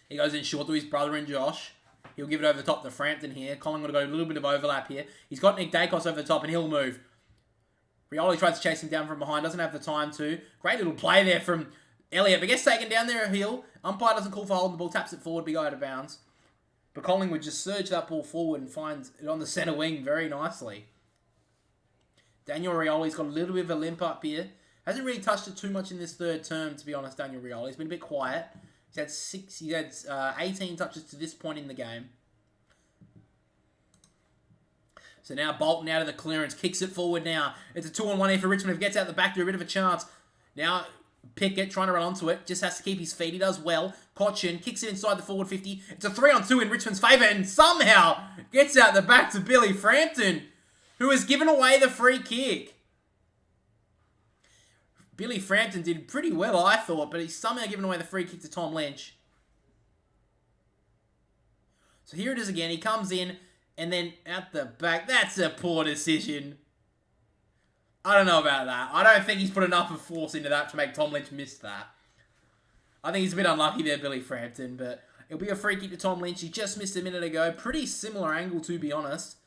He goes in short to his brother and Josh. He'll give it over the top to Frampton here. Collingwood got a little bit of overlap here. He's got Nick Dacos over the top and he'll move. Rioli tries to chase him down from behind. Doesn't have the time to. Great little play there from Elliott. But gets taken down there a heel. Umpire doesn't call for holding the ball. Taps it forward. Big out of bounds. But Collingwood just surge that ball forward and finds it on the centre wing very nicely. Daniel Rioli's got a little bit of a limp up here. Hasn't really touched it too much in this third term, to be honest, Daniel Rioli. He's been a bit quiet. He's had 18 touches to this point in the game. So now Bolton out of the clearance, kicks it forward now. It's a 2-on-1 here for Richmond. If he gets out the back, they're a bit of a chance. Now Pickett trying to run onto it, just has to keep his feet. He does well. Cochin kicks it inside the forward 50. It's a 3-on-2 in Richmond's favour and somehow gets out the back to Billy Frampton, who has given away the free kick. Billy Frampton did pretty well, I thought, but he's somehow given away the free kick to Tom Lynch. So here it is again. He comes in, and then at the back. That's a poor decision. I don't know about that. I don't think he's put enough of force into that to make Tom Lynch miss that. I think he's a bit unlucky there, Billy Frampton, but it'll be a free kick to Tom Lynch. He just missed a minute ago. Pretty similar angle, to be honest.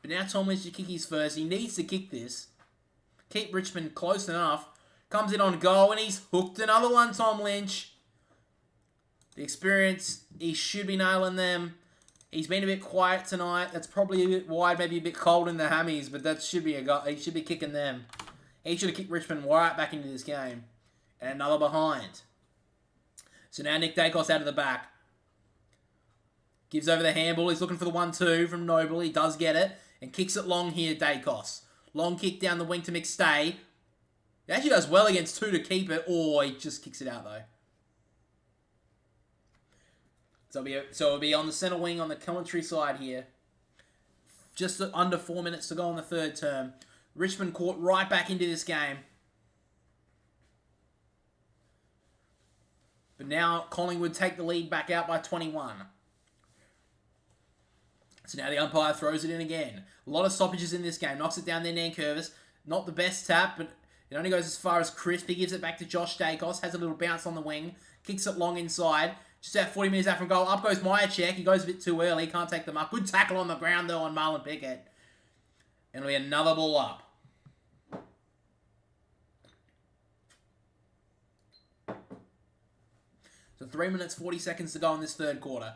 But now Tom Lynch to kick his first. He needs to kick this. Keep Richmond close enough. Comes in on goal, and he's hooked another one, Tom Lynch. The experience, he should be nailing them. He's been a bit quiet tonight. That's probably a bit wide, maybe a bit cold in the hammies, but that should be a goal. He should be kicking them. He should have kicked Richmond right back into this game. And another behind. So now Nick Dacos out of the back. Gives over the handball. He's looking for the 1-2 from Noble. He does get it. And kicks it long here, Dacos. Long kick down the wing to McStay. He actually does well against two to keep it. Or he just kicks it out, though. So it'll be on the centre wing on the commentary side here. Just under 4 minutes to go in the third term. Richmond caught right back into this game. But now Collingwood take the lead back out by 21. So now the umpire throws it in again. A lot of stoppages in this game. Knocks it down there, Nankervis. Not the best tap, but it only goes as far as Crisp. He gives it back to Josh Dacos. Has a little bounce on the wing. Kicks it long inside. Just about 40 minutes out from goal. Up goes Myercheck. He goes a bit too early. Can't take the mark. Good tackle on the ground, though, on Marlon Pickett. And it'll be another ball up. So 3 minutes, 40 seconds to go in this third quarter.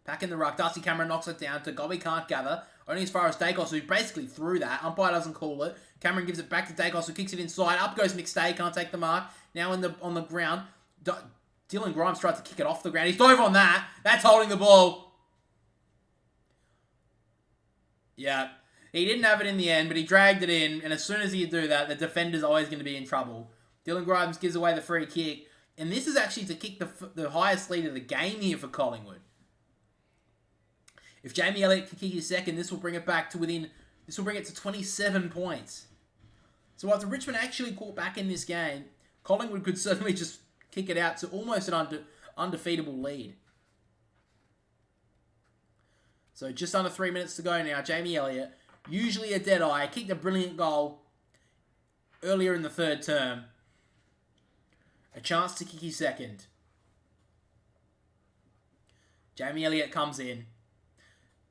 Back in the ruck. Darcy Cameron knocks it down to Gobby can't gather. Only as far as Dacos, who basically threw that. Umpire doesn't call it. Cameron gives it back to Dacos, who kicks it inside. Up goes McStay. Can't take the mark. Now on the ground. Dylan Grimes tries to kick it off the ground. He's dove on that. That's holding the ball. Yeah. He didn't have it in the end, but he dragged it in. And as soon as he do that, the defender's always going to be in trouble. Dylan Grimes gives away the free kick. And this is actually to kick the highest lead of the game here for Collingwood. If Jamie Elliott can kick his second, this will bring it back to this will bring it to 27 points. So after Richmond actually caught back in this game, Collingwood could certainly just kick it out to almost an undefeatable lead. So just under 3 minutes to go now. Jamie Elliott, usually a dead eye, kicked a brilliant goal earlier in the third term. A chance to kick his second. Jamie Elliott comes in.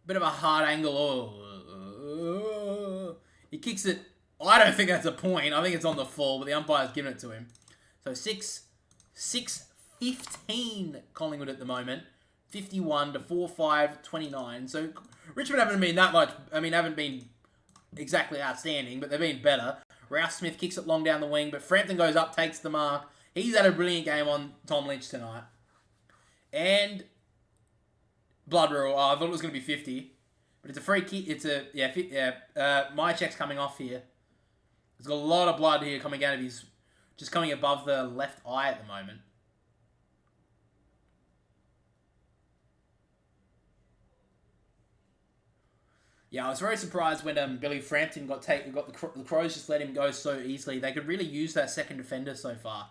Bit of a hard angle. Oh. He kicks it. I don't think that's a point. I think it's on the full, but the umpire's given it to him. So 6-15 Collingwood at the moment. 51 to 4-5, 29. So Richmond haven't been that much. Haven't been exactly outstanding, but they've been better. Ralph Smith kicks it long down the wing, but Frampton goes up, takes the mark. He's had a brilliant game on Tom Lynch tonight. And blood rule. I thought it was going to be 50. But it's a free kick. My check's coming off here. There's got a lot of blood here coming out of his... Just coming above the left eye at the moment. Yeah, I was very surprised when Billy Frampton got the Crows just let him go so easily. They could really use that second defender so far.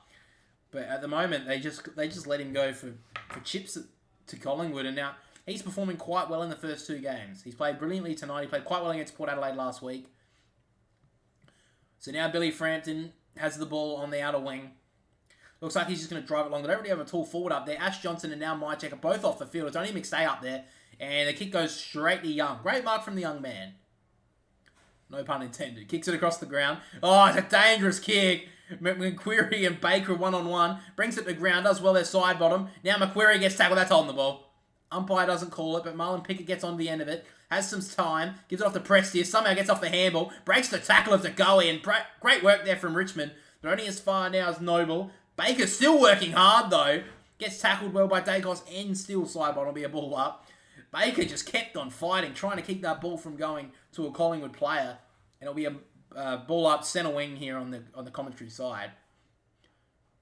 But at the moment, they just let him go for chips to Collingwood. And now he's performing quite well in the first two games. He's played brilliantly tonight. He played quite well against Port Adelaide last week. So now Billy Frampton has the ball on the outer wing. Looks like he's just going to drive it long. They don't really have a tall forward up there. Ash Johnson and now Mycheck are both off the field. It's only McStay up there. And the kick goes straight to Young. Great mark from the young man. No pun intended. Kicks it across the ground. Oh, it's a dangerous kick. McQuarrie and Baker one-on-one. Brings it to the ground. Does well their side bottom. Now McQuarrie gets tackled. That's holding the ball. Umpire doesn't call it, but Marlon Pickett gets on the end of it. Has some time. Gives it off to Prestius. Somehow gets off the handball. Breaks the tackle of Degoe. And great work there from Richmond. But only as far now as Noble. Baker's still working hard, though. Gets tackled well by Dacos and still side bottom will be a ball up. Baker just kept on fighting, trying to keep that ball from going to a Collingwood player. And it'll be a ball up centre wing here on the commentary side.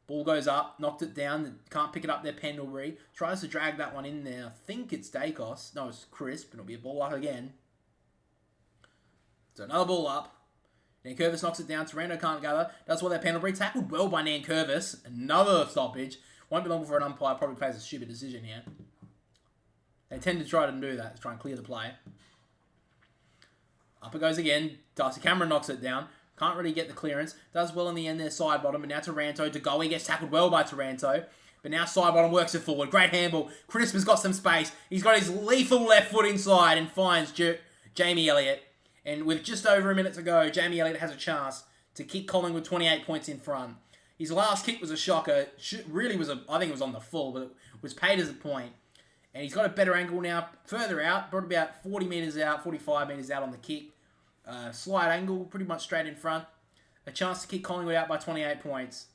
Ball goes up, knocked it down. Can't pick it up there, Pendlebury. Tries to drag that one in there. I think it's Dacos. No, it's Crisp. It'll be a ball up again. So another ball up. Nankervis knocks it down. Taranto can't gather. Does well there, Pendlebury. Tackled well by Nankervis. Another stoppage. Won't be long before an umpire probably plays a stupid decision here. They tend to try to do that, to try and clear the play. Up it goes again. Darcy Cameron knocks it down. Can't really get the clearance. Does well in the end there, side bottom. But now Taranto. Degoe gets tackled well by Taranto. But now side bottom works it forward. Great handball. Crisp has got some space. He's got his lethal left foot inside and finds Jamie Elliott. And with just over a minute to go, Jamie Elliott has a chance to kick Collingwood 28 points in front. His last kick was a shocker. Really was I think it was on the full, but it was paid as a point. And he's got a better angle now, further out, brought about 40 metres out, 45 metres out on the kick. Slight angle, pretty much straight in front. A chance to kick Collingwood out by 28 points.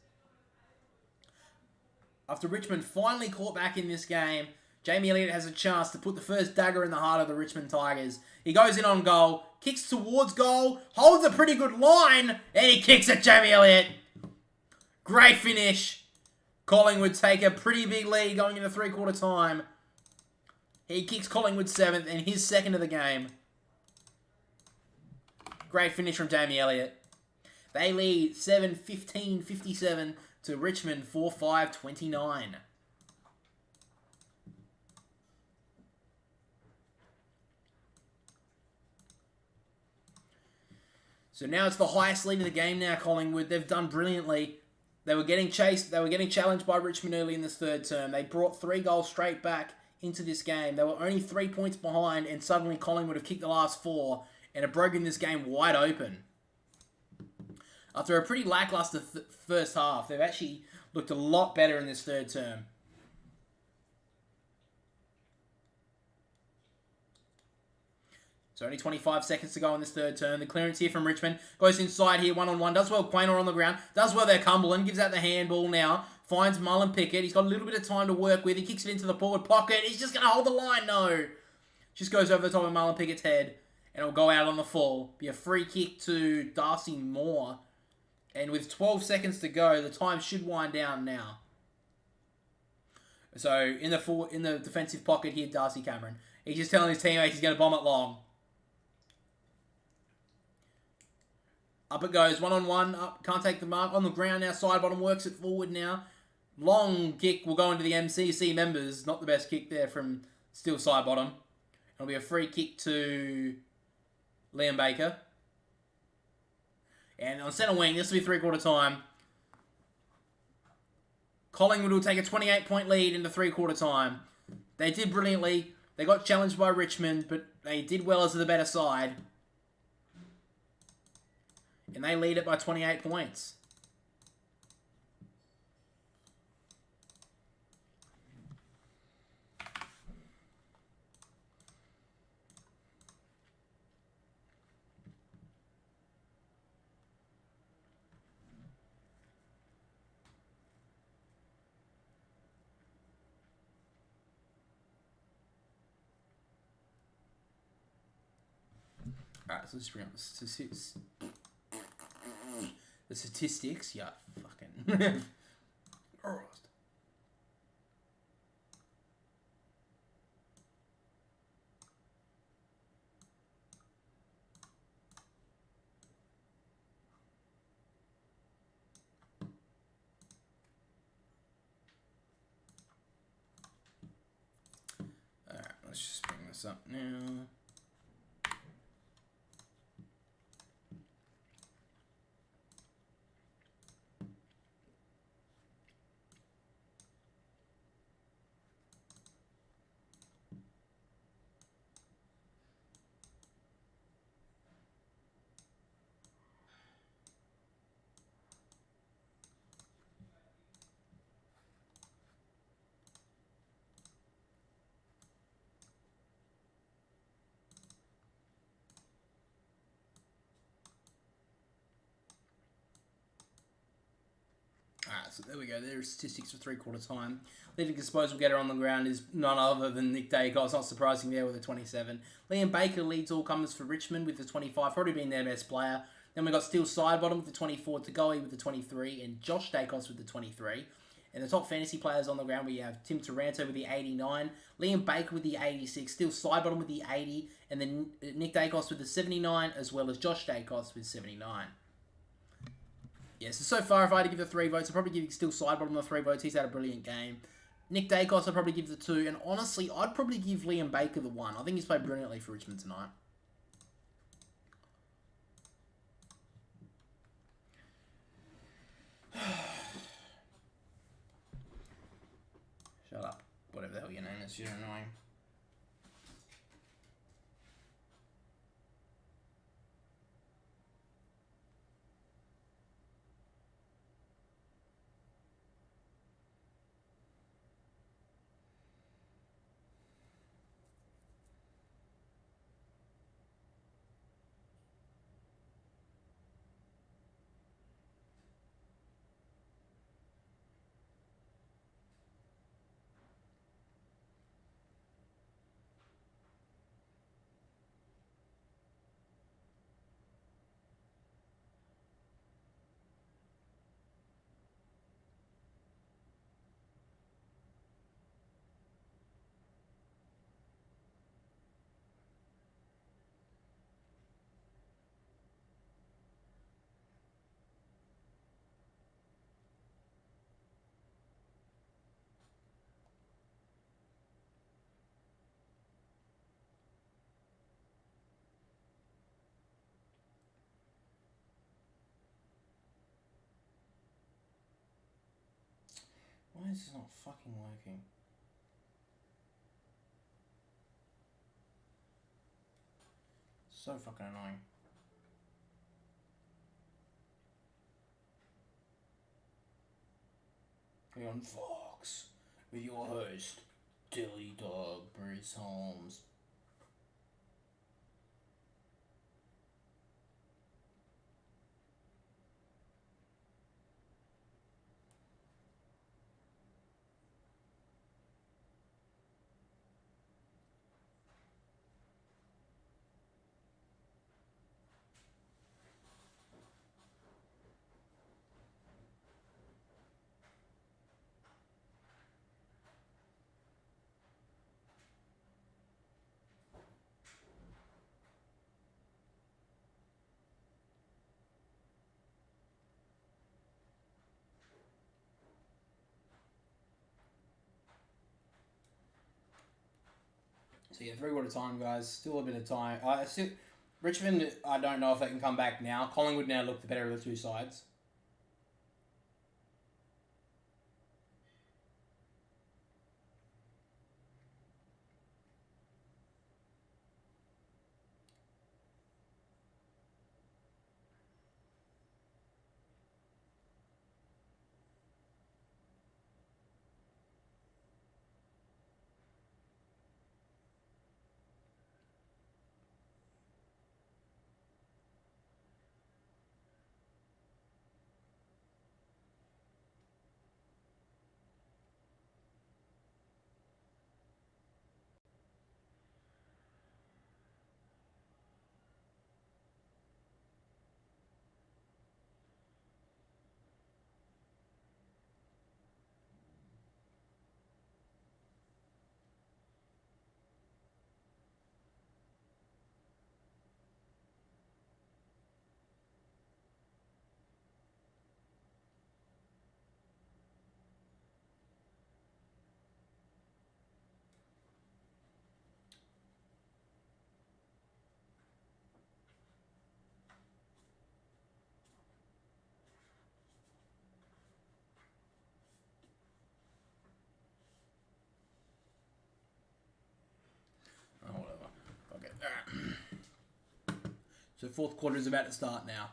After Richmond finally caught back in this game, Jamie Elliott has a chance to put the first dagger in the heart of the Richmond Tigers. He goes in on goal, kicks towards goal, holds a pretty good line, and he kicks at Jamie Elliott. Great finish. Collingwood take a pretty big lead going into three-quarter time. He kicks Collingwood 7th and his second of the game. Great finish from Jamie Elliott. They lead 7-15-57 to Richmond 4-5-29. So now it's the highest lead of the game now, Collingwood. They've done brilliantly. They were getting chased. They were getting challenged by Richmond early in this third term. They brought 3 goals straight back into this game. They were only 3 points behind, and suddenly Collingwood have kicked the last 4 and have broken this game wide open. After a pretty lackluster first half, they've actually looked a lot better in this third term. So only 25 seconds to go in this third term. The clearance here from Richmond goes inside here, one-on-one. Does well, Quaynor on the ground. Does well there, Cumberland. Gives out the handball now. Finds Marlon Pickett. He's got a little bit of time to work with. He kicks it into the forward pocket. He's just going to hold the line. No. Just goes over the top of Marlon Pickett's head. And it'll go out on the full. Be a free kick to Darcy Moore. And with 12 seconds to go, the time should wind down now. So in the defensive pocket here, Darcy Cameron. He's just telling his teammates he's going to bomb it long. Up it goes, one-on-one, up, can't take the mark, on the ground now, side bottom, works it forward now. Long kick will go into the MCC members, not the best kick there from still side bottom. It'll be a free kick to Liam Baker. And on centre wing, this will be three-quarter time. Collingwood will take a 28-point lead into three-quarter time. They did brilliantly. They got challenged by Richmond, but they did well as the better side. And they lead it by 28 points. Alright, so let's bring up the statistics. Yeah, fucking. Alright, let's just bring this up now. So there we go. There's statistics for three-quarter time. Leading disposal getter on the ground is none other than Nick Dacos. Not surprising there with a 27. Liam Baker leads all comers for Richmond with the 25. Probably been their best player. Then we got Steele Sidebottom with the 24. Tagoe with the 23. And Josh Dacos with the 23. And the top fantasy players on the ground, we have Tim Taranto with the 89. Liam Baker with the 86. Steele Sidebottom with the 80. And then Nick Dacos with the 79. As well as Josh Dacos with 79. Yeah, so far, if I had to give the 3 votes, I'd probably give Steele Sidebottom the 3 votes. He's had a brilliant game. Nick Dacos, I'd probably give the 2. And honestly, I'd probably give Liam Baker the 1. I think he's played brilliantly for Richmond tonight. Shut up. Whatever the hell your name is, you're annoying. Why is this not fucking working? So fucking annoying. We're on Fox with your host, Dilly Dog Bruce Holmes. So yeah, 3/4 time, guys. Still a bit of time. Richmond, I don't know if they can come back now. Collingwood now look the better of the two sides. Oh, whatever. Okay. So 4th quarter is about to start now.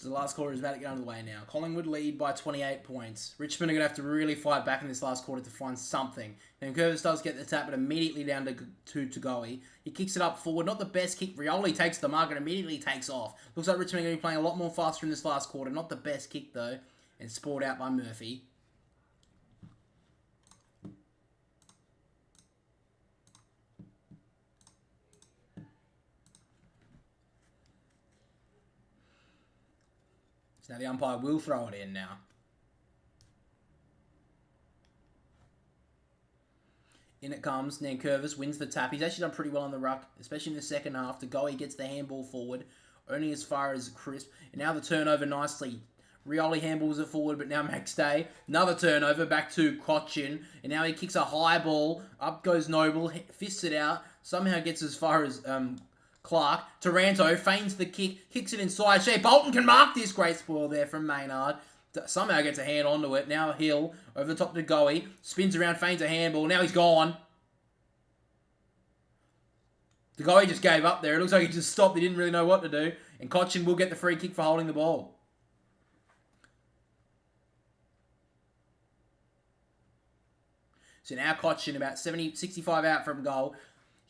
So the last quarter is about to get underway now. Collingwood lead by 28 points. Richmond are going to have to really fight back in this last quarter to find something. And Curvis does get the tap, but immediately down to Tagoe. He kicks it up forward. Not the best kick. Rioli takes the mark and immediately takes off. Looks like Richmond are going to be playing a lot more faster in this last quarter. Not the best kick, though. And spoiled out by Murphy. So now the umpire will throw it in now. In it comes. Nankervis wins the tap. He's actually done pretty well on the ruck, especially in the second half. Tagoe gets the handball forward, only as far as Crisp. And now the turnover nicely. Rioli handballs it forward, but now Max Day. Another turnover back to Cochin. And now he kicks a high ball. Up goes Noble. Fists it out. Somehow gets as far as Clark. Taranto feigns the kick. Kicks it inside. Shea Bolton can mark this. Great spoil there from Maynard. Somehow gets a hand onto it. Now Hill over the top to Goey. Spins around, feigns a handball. Now he's gone. The guy just gave up there. It looks like he just stopped. He didn't really know what to do. And Cochin will get the free kick for holding the ball. So now Cochin about 65 out from goal.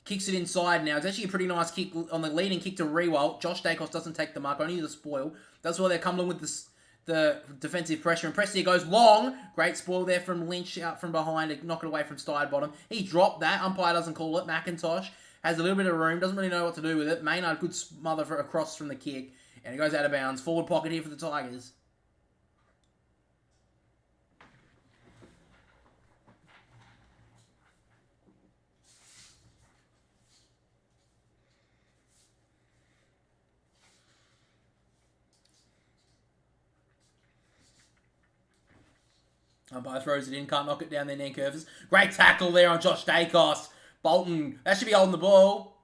Kicks it inside now. It's actually a pretty nice kick on the leading kick to Rewalt. Josh Dacos doesn't take the mark, only the spoil. That's why they're coming with the defensive pressure. And Prestia goes long. Great spoil there from Lynch out from behind to knock it away from Stidebottom. He dropped that. Umpire doesn't call it. McIntosh has a little bit of room. Doesn't really know what to do with it. Maynard good smother for across from the kick. And it goes out of bounds. Forward pocket here for the Tigers. Umpire throws it in, can't knock it down there, Nankervis. Great tackle there on Josh Dacos. Bolton, that should be holding the ball.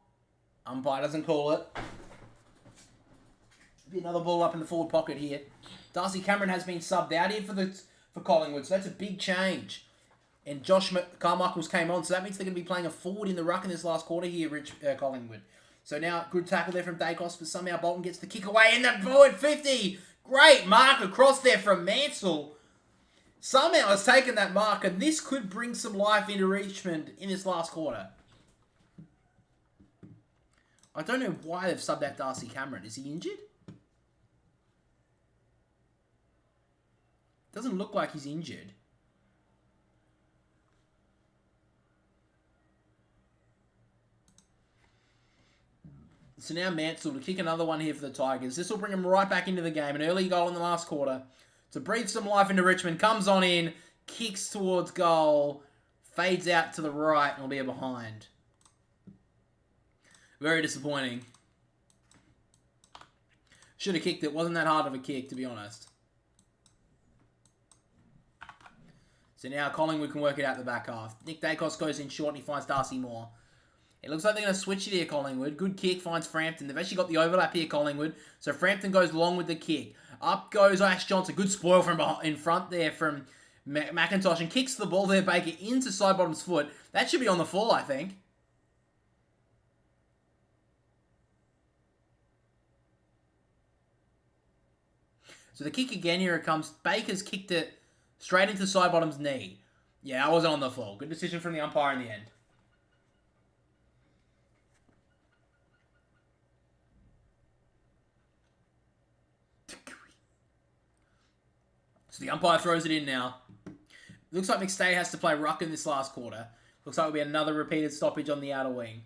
Umpire doesn't call it. Be another ball up in the forward pocket here. Darcy Cameron has been subbed out here for Collingwood, so that's a big change. And Josh Carmichaels came on, so that means they're going to be playing a forward in the ruck in this last quarter here, Collingwood. So now, good tackle there from Dacos, but somehow Bolton gets the kick away in the forward 50. Great mark across there from Mansell. Somehow has taken that mark, and this could bring some life into Richmond in this last quarter. I don't know why they've subbed out Darcy Cameron. Is he injured? Doesn't look like he's injured. So now Mansell to kick another one here for the Tigers. This will bring them right back into the game. An early goal in the last quarter. To breathe some life into Richmond. Comes on in. Kicks towards goal. Fades out to the right and will be a behind. Very disappointing. Should have kicked it. Wasn't that hard of a kick, to be honest. So now Collingwood can work it out the back half. Nick Dacos goes in short and he finds Darcy Moore. It looks like they're going to switch it here, Collingwood. Good kick, finds Frampton. They've actually got the overlap here, Collingwood. So Frampton goes long with the kick. Up goes Ash Johnson. Good spoil from in front there from McIntosh. And kicks the ball there, Baker, into Sidebottom's foot. That should be on the fall, I think. So the kick again, here it comes. Baker's kicked it straight into Sidebottom's knee. Yeah, that wasn't on the fall. Good decision from the umpire in the end. So the umpire throws it in now. Looks like McStay has to play ruck in this last quarter. Looks like it'll be another repeated stoppage on the outer wing.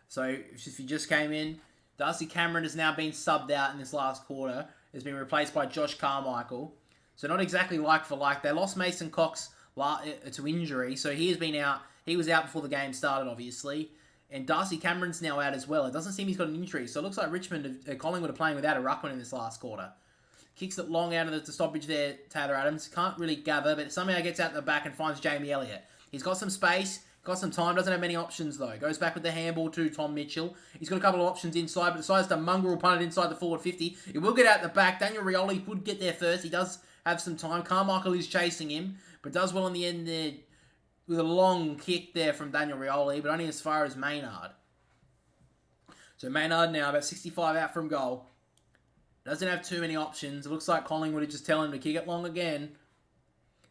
So if you just came in, Darcy Cameron has now been subbed out in this last quarter. Has been replaced by Josh Carmichael. So not exactly like for like. They lost Mason Cox to injury, so he has been out. He was out before the game started, obviously. And Darcy Cameron's now out as well. It doesn't seem he's got an injury. So it looks like Collingwood are playing without a ruckman in this last quarter. Kicks it long out of the stoppage there, Taylor Adams. Can't really gather, but somehow gets out the back and finds Jamie Elliott. He's got some space, got some time, doesn't have many options though. Goes back with the handball to Tom Mitchell. He's got a couple of options inside, but decides to mongrel punt it inside the forward 50. It will get out the back. Daniel Rioli would get there first. He does have some time. Carmichael is chasing him, but does well in the end there with a long kick there from Daniel Rioli, but only as far as Maynard. So Maynard now about 65 out from goal. Doesn't have too many options. It looks like Collingwood are just telling him to kick it long again.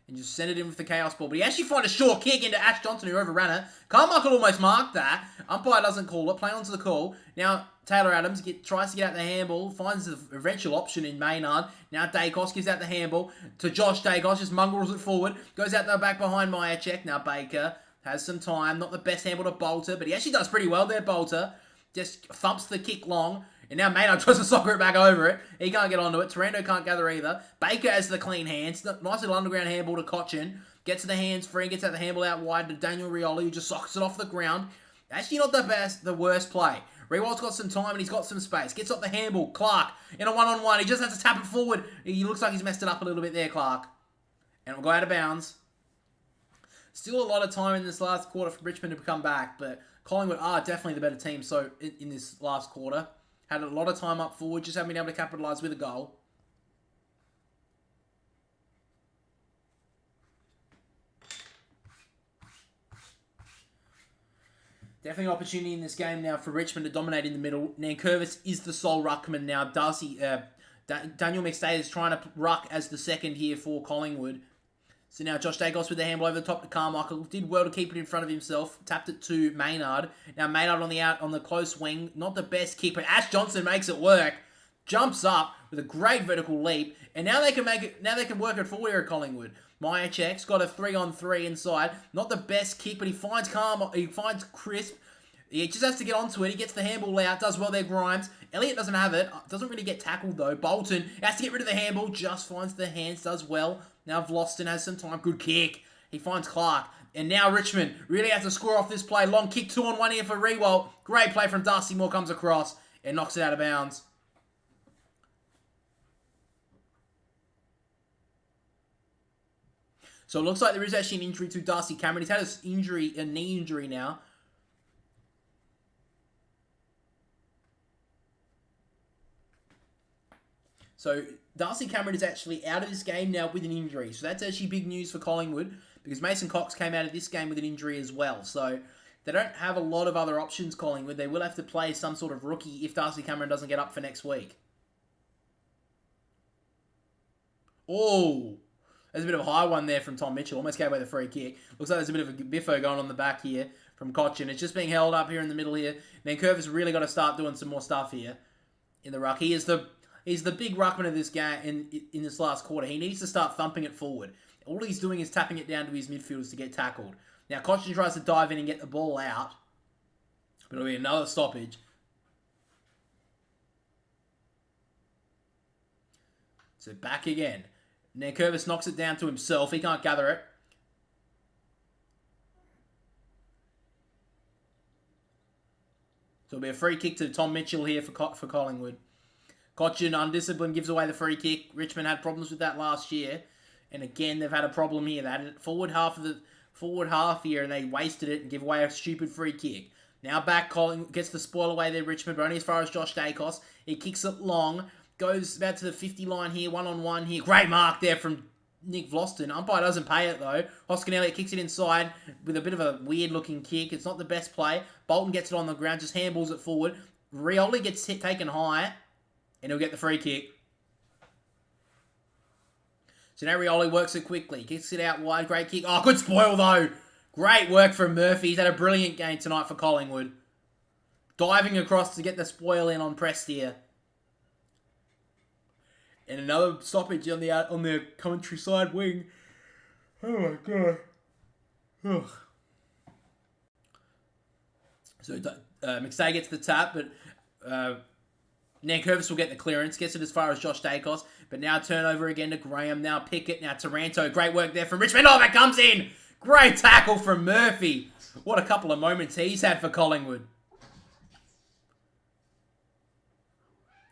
And just send it in with the chaos ball. But he actually finds a short kick into Ash Johnson, who overran it. Carmichael almost marked that. Umpire doesn't call it. Play on to the call. Now, Taylor Adams tries to get out the handball. Finds the eventual option in Maynard. Now, Dacos gives out the handball to Josh Dacos. Just mongrels it forward. Goes out the back behind Myercheck. Now, Baker has some time. Not the best handball to Bolter, but he actually does pretty well there, Bolter. Just thumps the kick long. And now Maynard tries to soccer it back over it. He can't get onto it. Taranto can't gather either. Baker has the clean hands. Nice little underground handball to Cochin. Gets to the hands free. Gets out the handball out wide to Daniel Rioli, who just sockets it off the ground. Actually not the worst play. Rewald's got some time and he's got some space. Gets up the handball. Clark in a one-on-one. He just has to tap it forward. He looks like he's messed it up a little bit there, Clark. And it'll go out of bounds. Still a lot of time in this last quarter for Richmond to come back, but Collingwood are definitely the better team. So in this last quarter, had a lot of time up forward, just haven't been able to capitalise with a goal. Definitely an opportunity in this game now for Richmond to dominate in the middle. Nankervis is the sole ruckman now. Daniel McStay is trying to ruck as the second here for Collingwood. So now Josh Dacos with the handball over the top to Carmichael. Did well to keep it in front of himself. Tapped it to Maynard. Now Maynard on the close wing. Not the best kick, but Ash Johnson makes it work. Jumps up with a great vertical leap. And now they can make it. Now they can work it forward here at Collingwood. Myercheck's got a 3-on-3 inside. Not the best kick, but he finds Crisp. He just has to get onto it. He gets the handball out. Does well there, Grimes. Elliott doesn't have it. Doesn't really get tackled, though. Bolton has to get rid of the handball. Just finds the hands. Does well. Now Vlosten has some time. Good kick. He finds Clark. And now Richmond really has to score off this play. Long kick, 2-on-1 here for Rewalt. Great play from Darcy Moore. Comes across and knocks it out of bounds. So it looks like there is actually an injury to Darcy Cameron. He's had a knee injury now. So Darcy Cameron is actually out of this game now with an injury. So that's actually big news for Collingwood because Mason Cox came out of this game with an injury as well. So they don't have a lot of other options, Collingwood. They will have to play some sort of rookie if Darcy Cameron doesn't get up for next week. Oh, there's a bit of a high one there from Tom Mitchell. Almost gave away the free kick. Looks like there's a bit of a biffo going on the back here from Cochin. It's just being held up here in the middle here. Nankervis really got to start doing some more stuff here in the ruck. He's the big ruckman of this game in this last quarter. He needs to start thumping it forward. All he's doing is tapping it down to his midfielders to get tackled. Now, Cochin tries to dive in and get the ball out. But it'll be another stoppage. So back again. Nankervis knocks it down to himself. He can't gather it. So it'll be a free kick to Tom Mitchell here for Collingwood. Cochin, undisciplined, gives away the free kick. Richmond had problems with that last year. And again, they've had a problem here. They had it forward half here, and they wasted it and give away a stupid free kick. Now back, Collingwood gets the spoil away there, Richmond, but only as far as Josh Dacos. He kicks it long. Goes about to the 50 line here, 1-on-1 here. Great mark there from Nick Vlosten. Umpire doesn't pay it though. Hoskin Elliott kicks it inside with a bit of a weird looking kick. It's not the best play. Bolton gets it on the ground, just handballs it forward. Rioli gets taken high, and he'll get the free kick. So now Rioli works it quickly. Kicks it out wide. Great kick. Oh, good spoil though. Great work from Murphy. He's had a brilliant game tonight for Collingwood. Diving across to get the spoil in on Prestia. And another stoppage on the countryside wing. Oh my god. Ugh. So McStay gets the tap, but Nankervis will get the clearance. Gets it as far as Josh Dacos. But now turnover again to Graham. Now Pickett. Now Taranto. Great work there from Richmond. Oh, that comes in. Great tackle from Murphy. What a couple of moments he's had for Collingwood.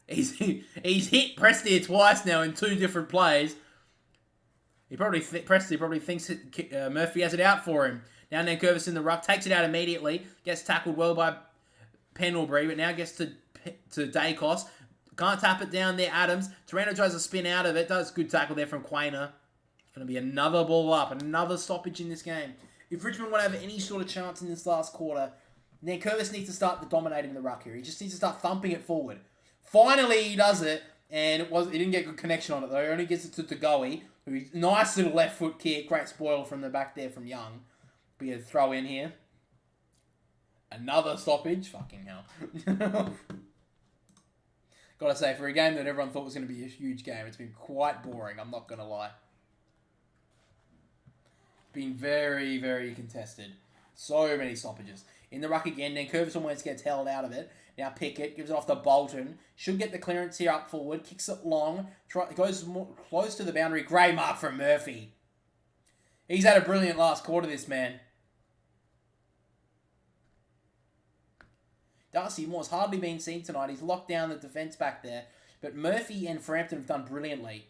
He's hit Prestia twice now in two different plays. Prestia probably thinks Murphy has it out for him. Now Nankervis in the ruck, takes it out immediately, gets tackled well by Pendlebury, but now gets to Dacos. Can't tap it down there, Adams. Taranto tries to spin out of it, does good tackle there from Quainer. Going to be another ball up, another stoppage in this game. If Richmond want to have any sort of chance in this last quarter, Nankervis needs to start dominating the ruck here. He just needs to start thumping it forward. Finally, he does it, And he didn't get good connection on it, though. He only gets it to Tagoe. Nice little left foot kick. Great spoil from the back there from Young. Be a throw in here. Another stoppage. Fucking hell. Gotta say, for a game that everyone thought was going to be a huge game, it's been quite boring. I'm not going to lie. Been very, very contested. So many stoppages. In the ruck again, then Curvis almost gets held out of it. Now Pickett gives it off to Bolton. Should get the clearance here up forward. Kicks it long. Goes more close to the boundary. Great mark from Murphy. He's had a brilliant last quarter, this man. Darcy Moore's hardly been seen tonight. He's locked down the defence back there. But Murphy and Frampton have done brilliantly.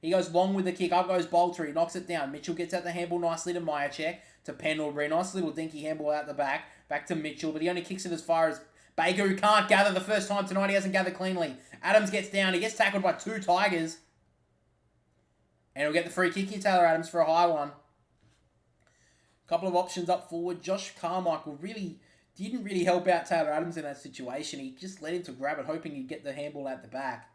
He goes long with the kick. Up goes Bolter. He knocks it down. Mitchell gets out the handball nicely to Myercheck. To Pendlebury. Nice little dinky handball out the back. Back to Mitchell. But he only kicks it as far as Baker, who can't gather the first time tonight. He hasn't gathered cleanly. Adams gets down. He gets tackled by 2 Tigers. And he'll get the free kick here, Taylor Adams, for a high one. Couple of options up forward. Josh Carmichael didn't really help out Taylor Adams in that situation. He just let him to grab it, hoping he'd get the handball out the back.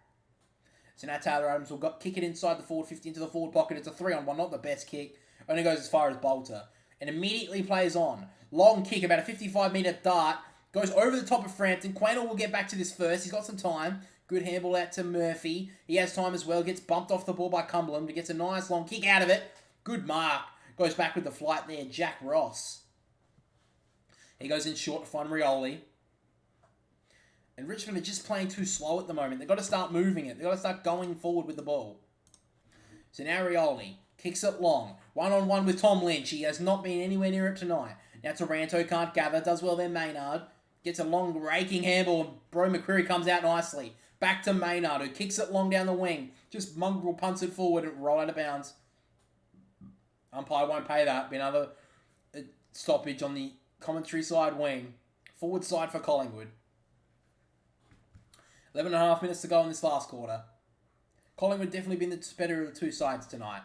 So now Taylor Adams will kick it inside the forward 50 into the forward pocket. It's a 3-on-1, not the best kick. Only goes as far as Bolter. And immediately plays on. Long kick, about a 55-metre dart. Goes over the top of Frampton. Quaynor will get back to this first. He's got some time. Good handball out to Murphy. He has time as well. Gets bumped off the ball by Cumberland. But gets a nice long kick out of it. Good mark. Goes back with the flight there. Jack Ross. He goes in short to find Rioli. And Richmond are just playing too slow at the moment. They've got to start moving it. They've got to start going forward with the ball. So now Rioli kicks it long. 1-on-1 with Tom Lynch. He has not been anywhere near it tonight. Now Taranto can't gather. Does well there, Maynard. Gets a long raking handball. And Bro McCreary comes out nicely. Back to Maynard, who kicks it long down the wing. Just mongrel punts it forward and roll out of bounds. Umpire won't pay that. Be another stoppage on the commentary side wing. Forward side for Collingwood. 11.5 minutes to go in this last quarter. Collingwood definitely been the better of the two sides tonight.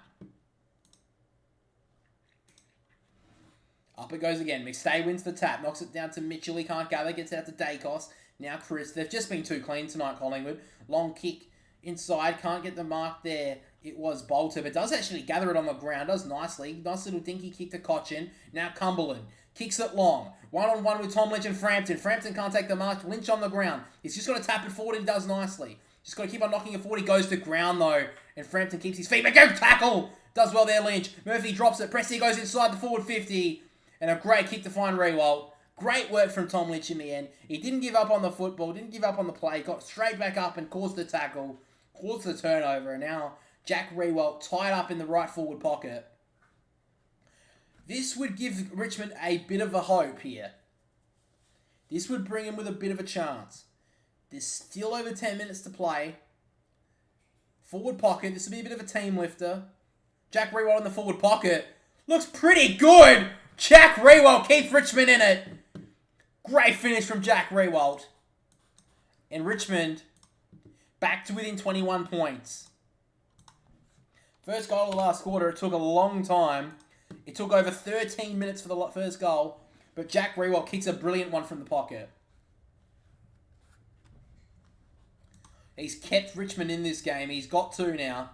Up it goes again. McStay wins the tap. Knocks it down to Mitchell. He can't gather. Gets it out to Dacos. Now Chris. They've just been too clean tonight, Collingwood. Long kick inside. Can't get the mark there. It was Bolter, but does actually gather it on the ground. Does nicely. Nice little dinky kick to Cochin. Now Cumberland. Kicks it long. 1-on-1 with Tom Lynch and Frampton. Frampton can't take the mark. Lynch on the ground. He's just got to tap it forward and he does nicely. Just got to keep on knocking it forward. He goes to ground though. And Frampton keeps his feet. But go tackle! Does well there, Lynch. Murphy drops it. Pressy goes inside the forward 50. And a great kick to find Rewalt. Great work from Tom Lynch in the end. He didn't give up on the football. Didn't give up on the play. Got straight back up and caused the tackle. Caused the turnover. And now Jack Rewalt tied up in the right forward pocket. This would give Richmond a bit of a hope here. This would bring him with a bit of a chance. There's still over 10 minutes to play. Forward pocket. This will be a bit of a team lifter. Jack Rewalt in the forward pocket. Looks pretty good. Jack Rewalt keeps Richmond in it. Great finish from Jack Rewalt. And Richmond back to within 21 points. First goal of the last quarter. It took a long time. It took over 13 minutes for the first goal. But Jack Rewalt kicks a brilliant one from the pocket. He's kept Richmond in this game. He's got 2 now.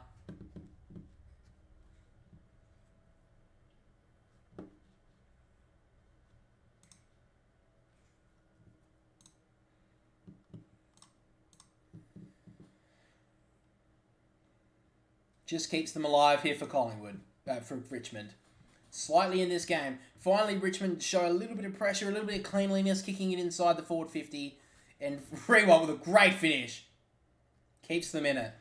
Just keeps them alive here for Collingwood, for Richmond. Slightly in this game. Finally, Richmond show a little bit of pressure, a little bit of cleanliness, kicking it inside the forward 50. And Rewalt with a great finish. Keeps them in it.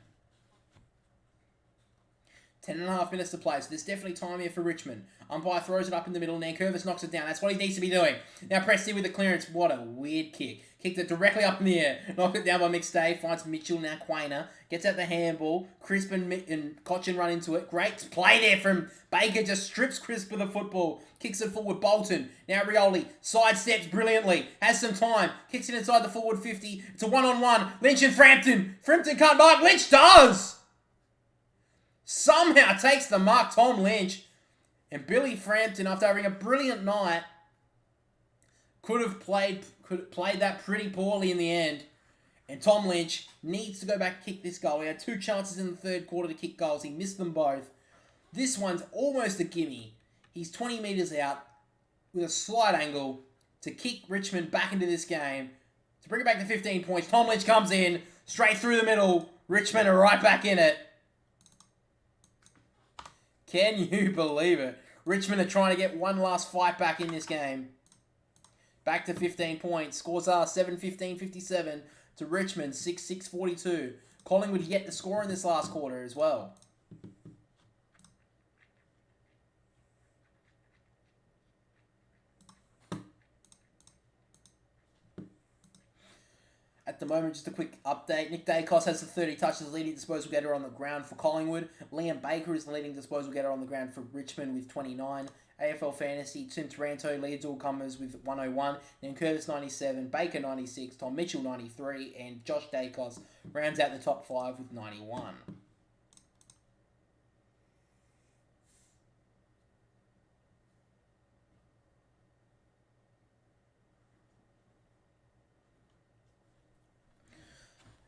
10.5 minutes to play, so there's definitely time here for Richmond. Umpire throws it up in the middle, Nankervis knocks it down. That's what he needs to be doing. Now Presty with the clearance. What a weird kick. Kicked it directly up in the air. Knocked it down by McStay. Finds Mitchell, now Quaynor. Gets out the handball. Crisp and Cochin run into it. Great play there from Baker. Just strips Crisp of the football. Kicks it forward. Bolton. Now Rioli. Sidesteps brilliantly. Has some time. Kicks it inside the forward 50. It's a 1-on-1. Lynch and Frampton. Frampton can't mark. Lynch does! Somehow takes the mark, Tom Lynch. And Billy Frampton, after having a brilliant night, could have played that pretty poorly in the end. And Tom Lynch needs to go back and kick this goal. He had 2 chances in the third quarter to kick goals. He missed them both. This one's almost a gimme. He's 20 metres out with a slight angle to kick Richmond back into this game. To bring it back to 15 points. Tom Lynch comes in, straight through the middle. Richmond are right back in it. Can you believe it? Richmond are trying to get one last fight back in this game. Back to 15 points. Scores are 7-15-57 to Richmond, 6-6-42. Collingwood yet to score in this last quarter as well. At the moment, just a quick update. Nick Dacos has the 30 touches, leading disposal getter on the ground for Collingwood. Liam Baker is the leading disposal getter on the ground for Richmond with 29. AFL Fantasy, Tim Taranto leads all comers with 101. Then Curtis 97, Baker 96, Tom Mitchell 93, and Josh Dacos rounds out the top 5 with 91.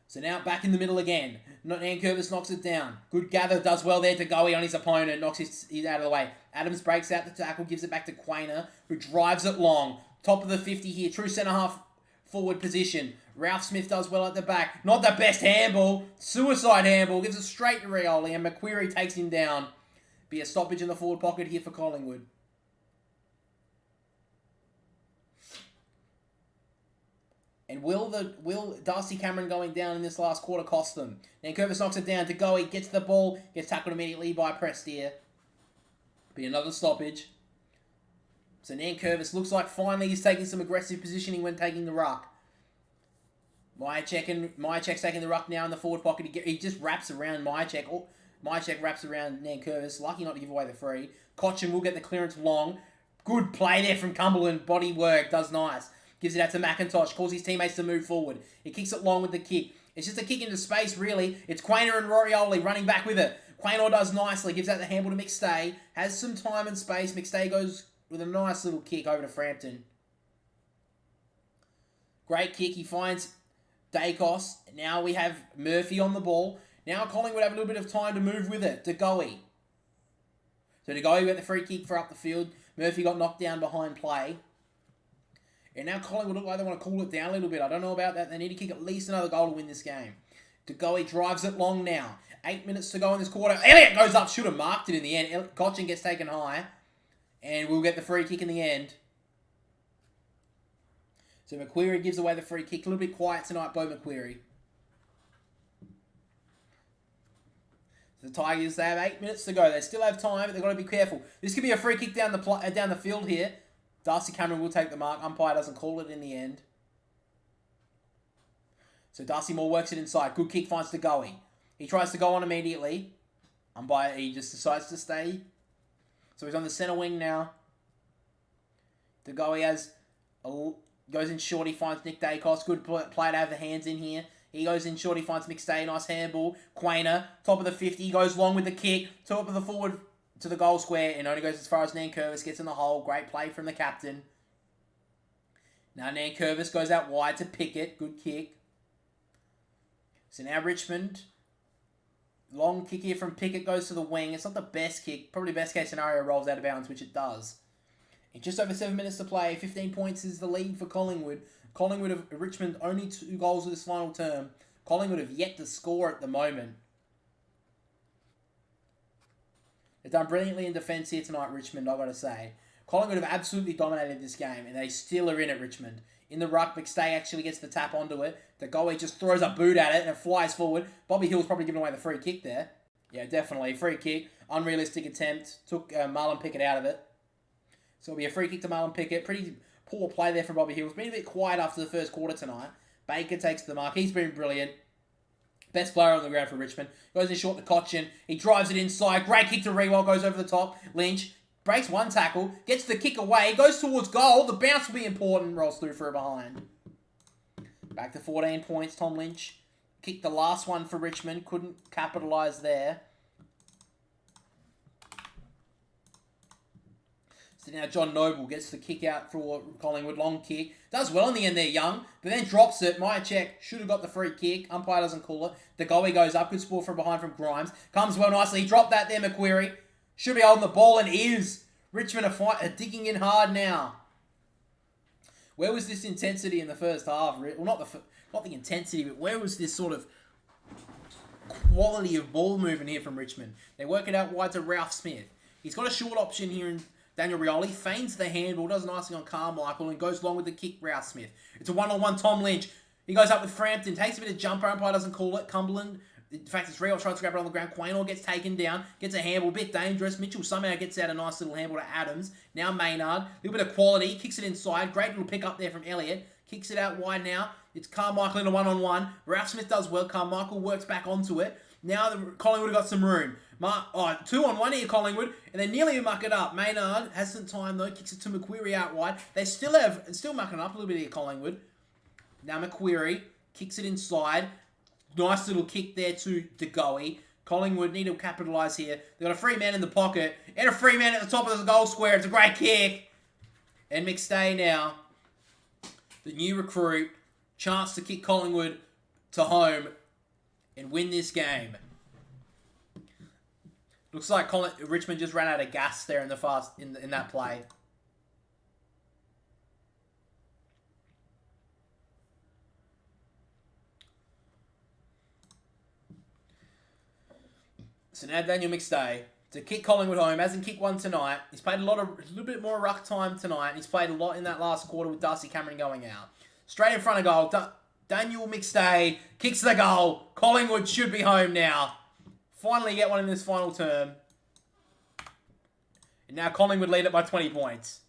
So now back in the middle again. Nankervis knocks it down. Good gather, does well there to Goey on his opponent. Knocks his out of the way. Adams breaks out the tackle, gives it back to Quainer, who drives it long. Top of the 50 here. True centre half forward position. Ralph Smith does well at the back. Not the best handball. Suicide handball. Gives it straight to Rioli, and McQuarrie takes him down. Be a stoppage in the forward pocket here for Collingwood. And will Darcy Cameron going down in this last quarter cost them? Nankervis knocks it down to Goey, gets the ball, gets tackled immediately by Prestier. Be another stoppage. So Nankervis looks like finally he's taking some aggressive positioning when taking the ruck. Myercheck's taking the ruck now in the forward pocket. He just wraps around Myercheck. Myercheck wraps around Nankervis. Lucky not to give away the free. Cochin will get the clearance long. Good play there from Cumberland. Body work. Does nice. Gives it out to McIntosh. Calls his teammates to move forward. He kicks it long with the kick. It's just a kick into space, really. It's Quainer and Rioli running back with it. Quainer does nicely. Gives out the handball to McStay. Has some time and space. McStay goes with a nice little kick over to Frampton. Great kick. He finds Dacos. Now we have Murphy on the ball. Now Collingwood have a little bit of time to move with it. To Goey. So to Goey got the free kick for up the field. Murphy got knocked down behind play. And now Collingwood look like they want to cool it down a little bit. I don't know about that. They need to kick at least another goal to win this game. De Goey drives it long now. 8 minutes to go in this quarter. Elliott goes up. Should have marked it in the end. Cochin gets taken high. And we'll get the free kick in the end. So McQuarrie gives away the free kick. A little bit quiet tonight, Bo McQuarrie. The Tigers, they have 8 minutes to go. They still have time, but they've got to be careful. This could be a free kick down the field here. Darcy Cameron will take the mark. Umpire doesn't call it in the end. So Darcy Moore works it inside. Good kick, finds De Goey. He tries to go on immediately. Umpire, he just decides to stay. So he's on the centre wing now. De Goey goes in short. He finds Nick Dacos. Good play to have the hands in here. He goes in short. He finds McStay. Nice handball. Quainer, top of the 50. He goes long with the kick. Top of the forward to the goal square, and only goes as far as Nankervis, gets in the hole. Great play from the captain. Now Nankervis goes out wide to Pickett. Good kick. So now Richmond. Long kick here from Pickett goes to the wing. It's not the best kick. Probably best case scenario rolls out of bounds, which it does. In just over 7 minutes to play, 15 points is the lead for Collingwood. Richmond only 2 goals of this final term. Collingwood have yet to score at the moment. They've done brilliantly in defence here tonight, Richmond, I've got to say. Collingwood have absolutely dominated this game, and they still are in it, Richmond. In the ruck, McStay actually gets the tap onto it. De Goey just throws a boot at it, and it flies forward. Bobby Hill's probably giving away the free kick there. Yeah, definitely. Free kick. Unrealistic attempt. Took Marlon Pickett out of it. So it'll be a free kick to Marlon Pickett. Pretty poor play there from Bobby Hill. It's been a bit quiet after the first quarter tonight. Baker takes the mark. He's been brilliant. Best player on the ground for Richmond. Goes in short to Cochin. He drives it inside. Great kick to Rewell. Goes over the top. Lynch breaks one tackle. Gets the kick away. Goes towards goal. The bounce will be important. Rolls through for a behind. Back to 14 points. Tom Lynch kicked the last one for Richmond. Couldn't capitalise there. So now John Noble gets the kick out for Collingwood, long kick. Does well in the end there, Young, but then drops it. Myercheck should have got the free kick. Umpire doesn't call it. The goalie goes up. Good sport from behind from Grimes. Comes well nicely. He dropped that there, McQuarrie. Should be holding the ball and is. Richmond are digging in hard now. Where was this intensity in the first half? Well, not the intensity, but where was this sort of quality of ball movement here from Richmond? They work it out wide to Ralph Smith. He's got a short option here in Daniel Rioli. Feigns the handball, does nicely on Carmichael, and goes long with the kick, Ralph Smith. It's a one-on-one Tom Lynch. He goes up with Frampton, takes a bit of jumper, umpire doesn't call it. Cumberland, in fact, it's Rioli tries to grab it on the ground. Quaynor gets taken down, gets a handball, a bit dangerous. Mitchell somehow gets out a nice little handball to Adams. Now Maynard, a little bit of quality, kicks it inside. Great little pick up there from Elliott. Kicks it out wide now. It's Carmichael in a one-on-one. Ralph Smith does well. Carmichael works back onto it. Now Collingwood have got some room. 2-on-1 here, Collingwood, and they nearly muck it up. Maynard has some time though, kicks it to McQuarrie out wide. They still mucking up a little bit here, Collingwood. Now McQuarrie kicks it inside. Nice little kick there to DeGoey. Collingwood need to capitalise here. They've got a free man in the pocket and a free man at the top of the goal square. It's a great kick. And McStay now, the new recruit, chance to kick Collingwood to home and win this game. Looks like Richmond just ran out of gas there in that play. So now Daniel McStay to kick Collingwood home. Hasn't kicked one tonight. He's played a little bit more ruck time tonight. And he's played a lot in that last quarter with Darcy Cameron going out. Straight in front of goal. Daniel McStay kicks the goal. Collingwood should be home now. Finally get one in this final term. And now Collingwood lead it by 20 points.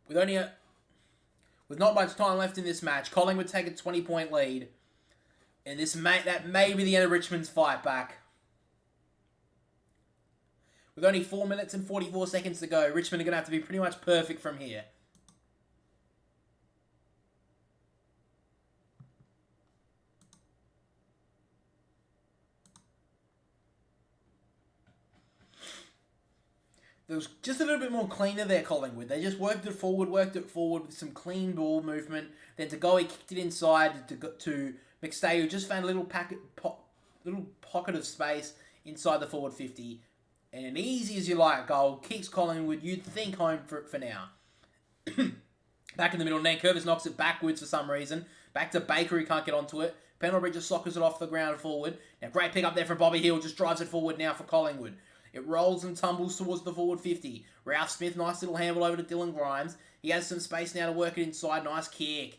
With not much time left in this match, Collingwood take a 20-point lead. And that may be the end of Richmond's fight back. With only 4 minutes and 44 seconds to go, Richmond are going to have to be pretty much perfect from here. There was just a little bit more cleaner there, Collingwood. They just worked it forward with some clean ball movement. Then DeGoey kicked it inside to McStay, who just found a little pocket of space inside the forward 50. And an easy as you like goal kicks Collingwood, you'd think, home for now. Back in the middle, Nankervis knocks it backwards for some reason. Back to Baker, he can't get onto it. Pendlebury just soccers it off the ground forward. Now, great pick up there from Bobby Hill, just drives it forward now for Collingwood. It rolls and tumbles towards the forward 50. Ralph Smith, nice little handball over to Dylan Grimes. He has some space now to work it inside. Nice kick.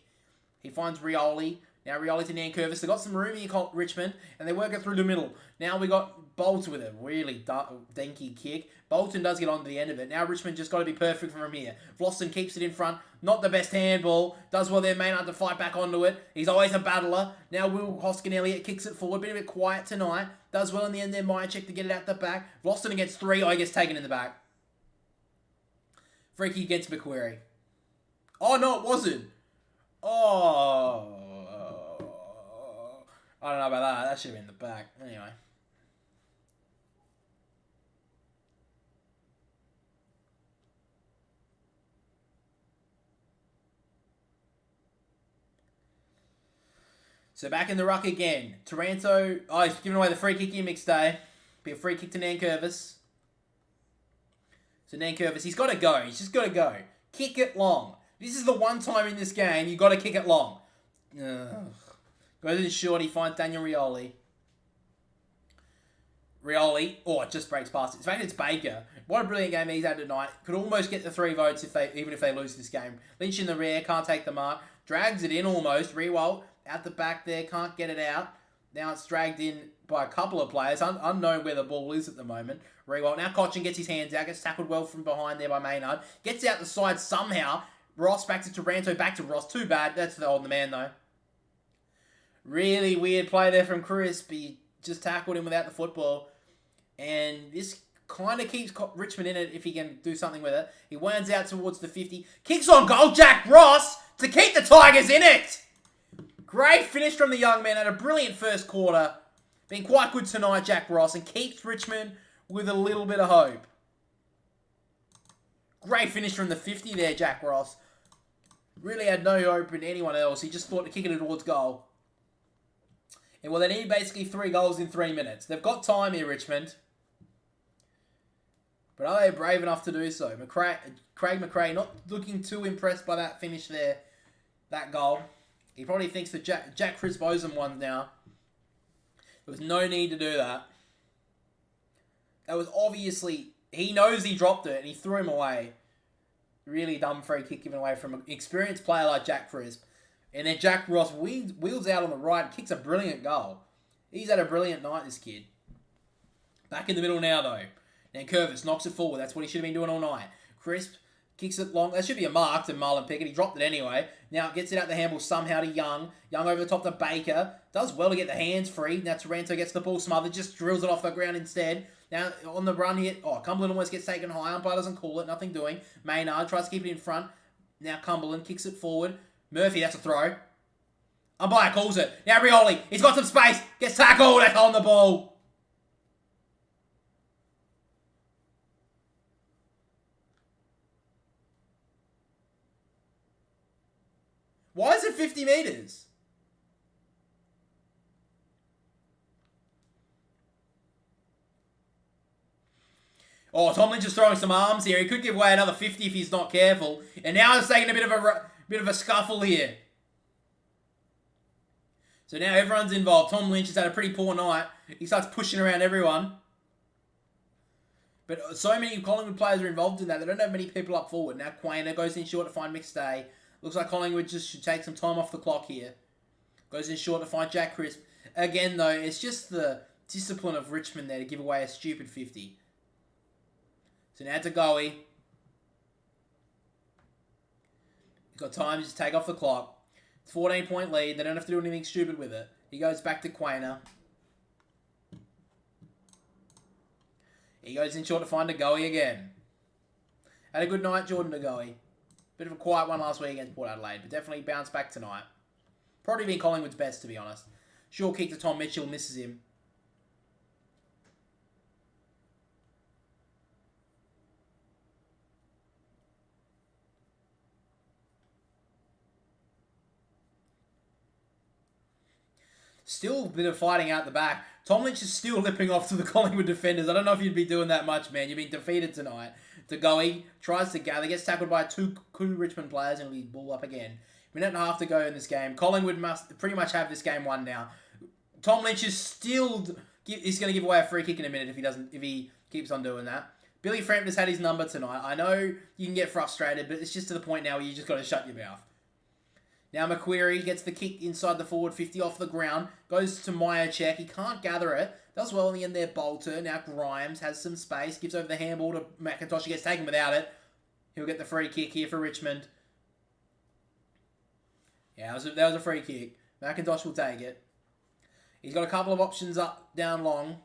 He finds Rioli. Now Rioli to Nankervis. They've got some room here, Richmond, and they work it through the middle. Now we got Bolton with a really dinky kick. Bolton does get on to the end of it. Now Richmond just got to be perfect from here. Vlossen keeps it in front. Not the best handball. Does well there, Maynard to fight back onto it. He's always a battler. Now Will Hoskin-Elliott kicks it forward. Been a bit quiet tonight. Does well in the end there, Myercheck to get it out the back. Vlossen against 3. He gets taken in the back. Free kick against McQuarrie. Oh, no, it wasn't. Oh. I don't know about that. That should have been in the back. Anyway. So back in the ruck again. Taranto. Oh, he's giving away the free kick here, McStay. Be a free kick to Nankervis. So Nankervis, he's got to go. He's just got to go. Kick it long. This is the one time in this game you got to kick it long. Ugh. Goes in short. He finds Daniel Rioli. Oh, it just breaks past it. In fact, it's Baker. What a brilliant game he's had tonight. Could almost get the 3 votes even if they lose this game. Lynch in the rear, can't take the mark. Drags it in almost. Rewalt out the back there, can't get it out. Now it's dragged in by a couple of players. Unknown where the ball is at the moment. Rewalt. Now Cochin gets his hands out. Gets tackled well from behind there by Maynard. Gets out the side somehow. Ross back to Taranto. Back to Ross. Too bad. That's the holding the man though. Really weird play there from Crisp. He just tackled him without the football. And this kind of keeps Richmond in it if he can do something with it. He winds out towards the 50. Kicks on goal, Jack Ross, to keep the Tigers in it. Great finish from the young man. Had a brilliant first quarter. Been quite good tonight, Jack Ross, and keeps Richmond with a little bit of hope. Great finish from the 50 there, Jack Ross. Really had no hope in anyone else. He just thought to kick it towards goal. And well, they need basically 3 goals in 3 minutes. They've got time here, Richmond. But are they brave enough to do so? Craig McRae not looking too impressed by that finish there, that goal. He probably thinks that Jack Crisp owes him one now. There was no need to do that. That was obviously... He knows he dropped it and he threw him away. Really dumb free kick given away from an experienced player like Jack Crisp. And then Jack Ross wheels out on the right and kicks a brilliant goal. He's had a brilliant night, this kid. Back in the middle now, though. Now Curvis knocks it forward. That's what he should have been doing all night. Crisp kicks it long. That should be a mark to Marlon Pickett. He dropped it anyway. Now gets it out the handball somehow to Young. Young over the top to Baker. Does well to get the hands free. Now Taranto gets the ball smothered. Just drills it off the ground instead. Now on the run here. Oh, Cumberland almost gets taken high. Umpire doesn't call it. Nothing doing. Maynard tries to keep it in front. Now Cumberland kicks it forward. Murphy, that's a throw. Umpire calls it. Now Rioli. He's got some space. Gets tackled. That's on the ball. Why is it 50 metres? Oh, Tom Lynch is throwing some arms here. He could give away another 50 if he's not careful. And now it's taking a bit of a scuffle here. So now everyone's involved. Tom Lynch has had a pretty poor night. He starts pushing around everyone. But so many Collingwood players are involved in that. They don't have many people up forward. Now Quainer goes in short to find McStay. Looks like Collingwood just should take some time off the clock here. Goes in short to find Jack Crisp. Again, though, it's just the discipline of Richmond there to give away a stupid 50. So now to Goey. He's got time to just take off the clock. It's a 14-point lead. They don't have to do anything stupid with it. He goes back to Quainer. He goes in short to find Goey again. Had a good night, Jordan DeGoey. Bit of a quiet one last week against Port Adelaide, but definitely bounced back tonight. Probably been Collingwood's best, to be honest. Short kick to Tom Mitchell, misses him. Still a bit of fighting out the back. Tom Lynch is still lipping off to the Collingwood defenders. I don't know if you'd be doing that much, man. You've been defeated tonight. DeGoey tries to gather, gets tackled by two Richmond players, and he'll be ball up again. Minute and a half to go in this game. Collingwood must pretty much have this game won now. Tom Lynch is still... He's going to give away a free kick in a minute if he keeps on doing that. Billy Frampton's had his number tonight. I know you can get frustrated, but it's just to the point now where you just got to shut your mouth. Now McQuarrie gets the kick inside the forward 50 off the ground. Goes to Myercheck. He can't gather it. Does well in the end there, Bolter. Now Grimes has some space. Gives over the handball to McIntosh. He gets taken without it. He'll get the free kick here for Richmond. Yeah, that was a free kick. McIntosh will take it. He's got a couple of options up, down long.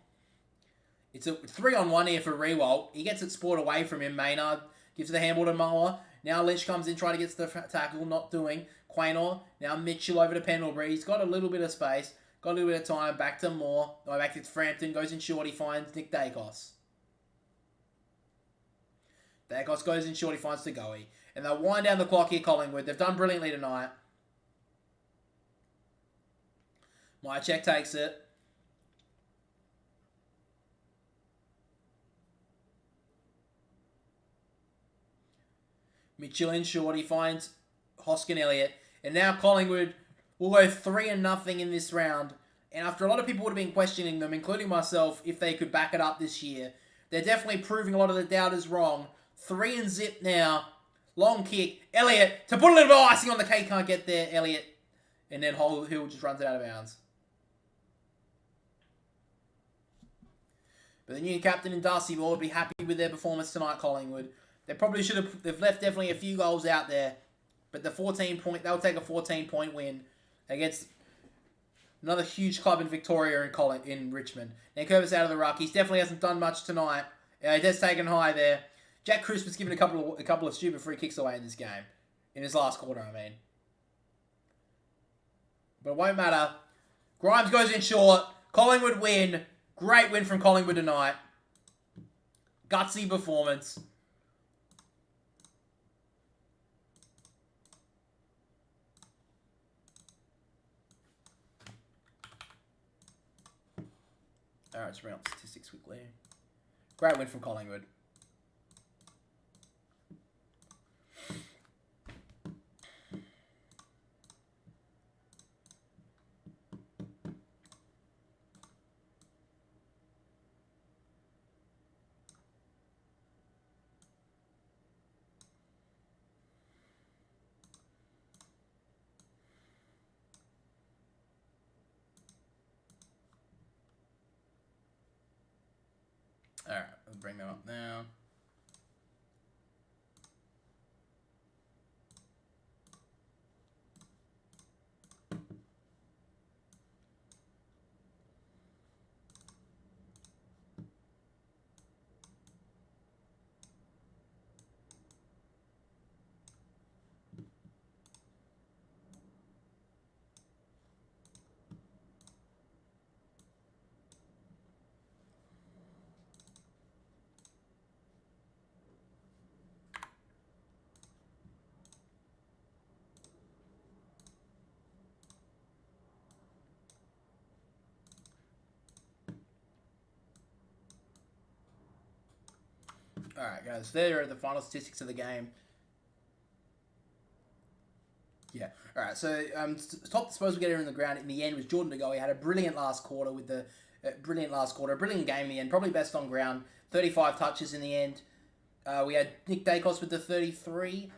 It's a 3-on-1 here for Rewalt. He gets it spoiled away from him. Maynard gives the handball to Muller. Now Lynch comes in, trying to get the tackle, not doing. Quaynor. Now Mitchell over to Pendlebury. He's got a little bit of space. Got a little bit of time. Back to Moore. Back to Frampton. Goes in short. He finds Nick Dacos. Dacos goes in short. He finds Tagoe. And they'll wind down the clock here, Collingwood. They've done brilliantly tonight. Myercheck takes it. Mitchell in short. He finds Hoskin Elliott. And now Collingwood will go 3-0 in this round. And after a lot of people would have been questioning them, including myself, if they could back it up this year, they're definitely proving a lot of the doubters wrong. 3-0 now. Long kick. Elliott to put a little bit of icing on the cake. Can't get there. Elliott. And then Hill just runs it out of bounds. But the new captain and Darcy Moore would be happy with their performance tonight, Collingwood. They probably should have... They've left definitely a few goals out there. But they'll take a 14-point win against another huge club in Victoria in Richmond. Now Curvis out of the ruck. He definitely hasn't done much tonight. He has taken high there. Jack Crisp has given a couple of stupid free kicks away in this game. In his last quarter, I mean. But it won't matter. Grimes goes in short. Collingwood win. Great win from Collingwood tonight. Gutsy performance. Alright, let's bring up statistics quickly. Great win from Collingwood. Alright, we'll bring them up now. Alright, guys, there are the final statistics of the game. Yeah. Alright, so top disposal getter in the ground in the end was Jordan De Goey. He had a brilliant last quarter a brilliant game in the end. Probably best on ground. 35 touches in the end. We had Nick Dacos with the 33.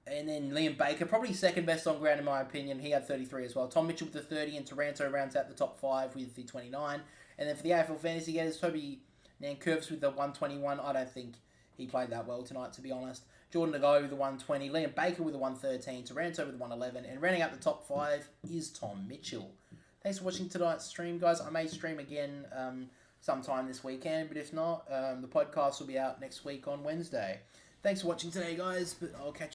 And then Liam Baker, probably second best on ground in my opinion. He had 33 as well. Tom Mitchell with the 30 and Taranto rounds out the top 5 with the 29. And then for the AFL fantasy getters, Toby Nankervis with the 121. I don't think he played that well tonight, to be honest. Jordan De Goey with the 120. Liam Baker with the 113. Taranto with the 111. And rounding out the top 5 is Tom Mitchell. Thanks for watching tonight's stream, guys. I may stream again sometime this weekend, but if not, the podcast will be out next week on Wednesday. Thanks for watching today, guys. But I'll catch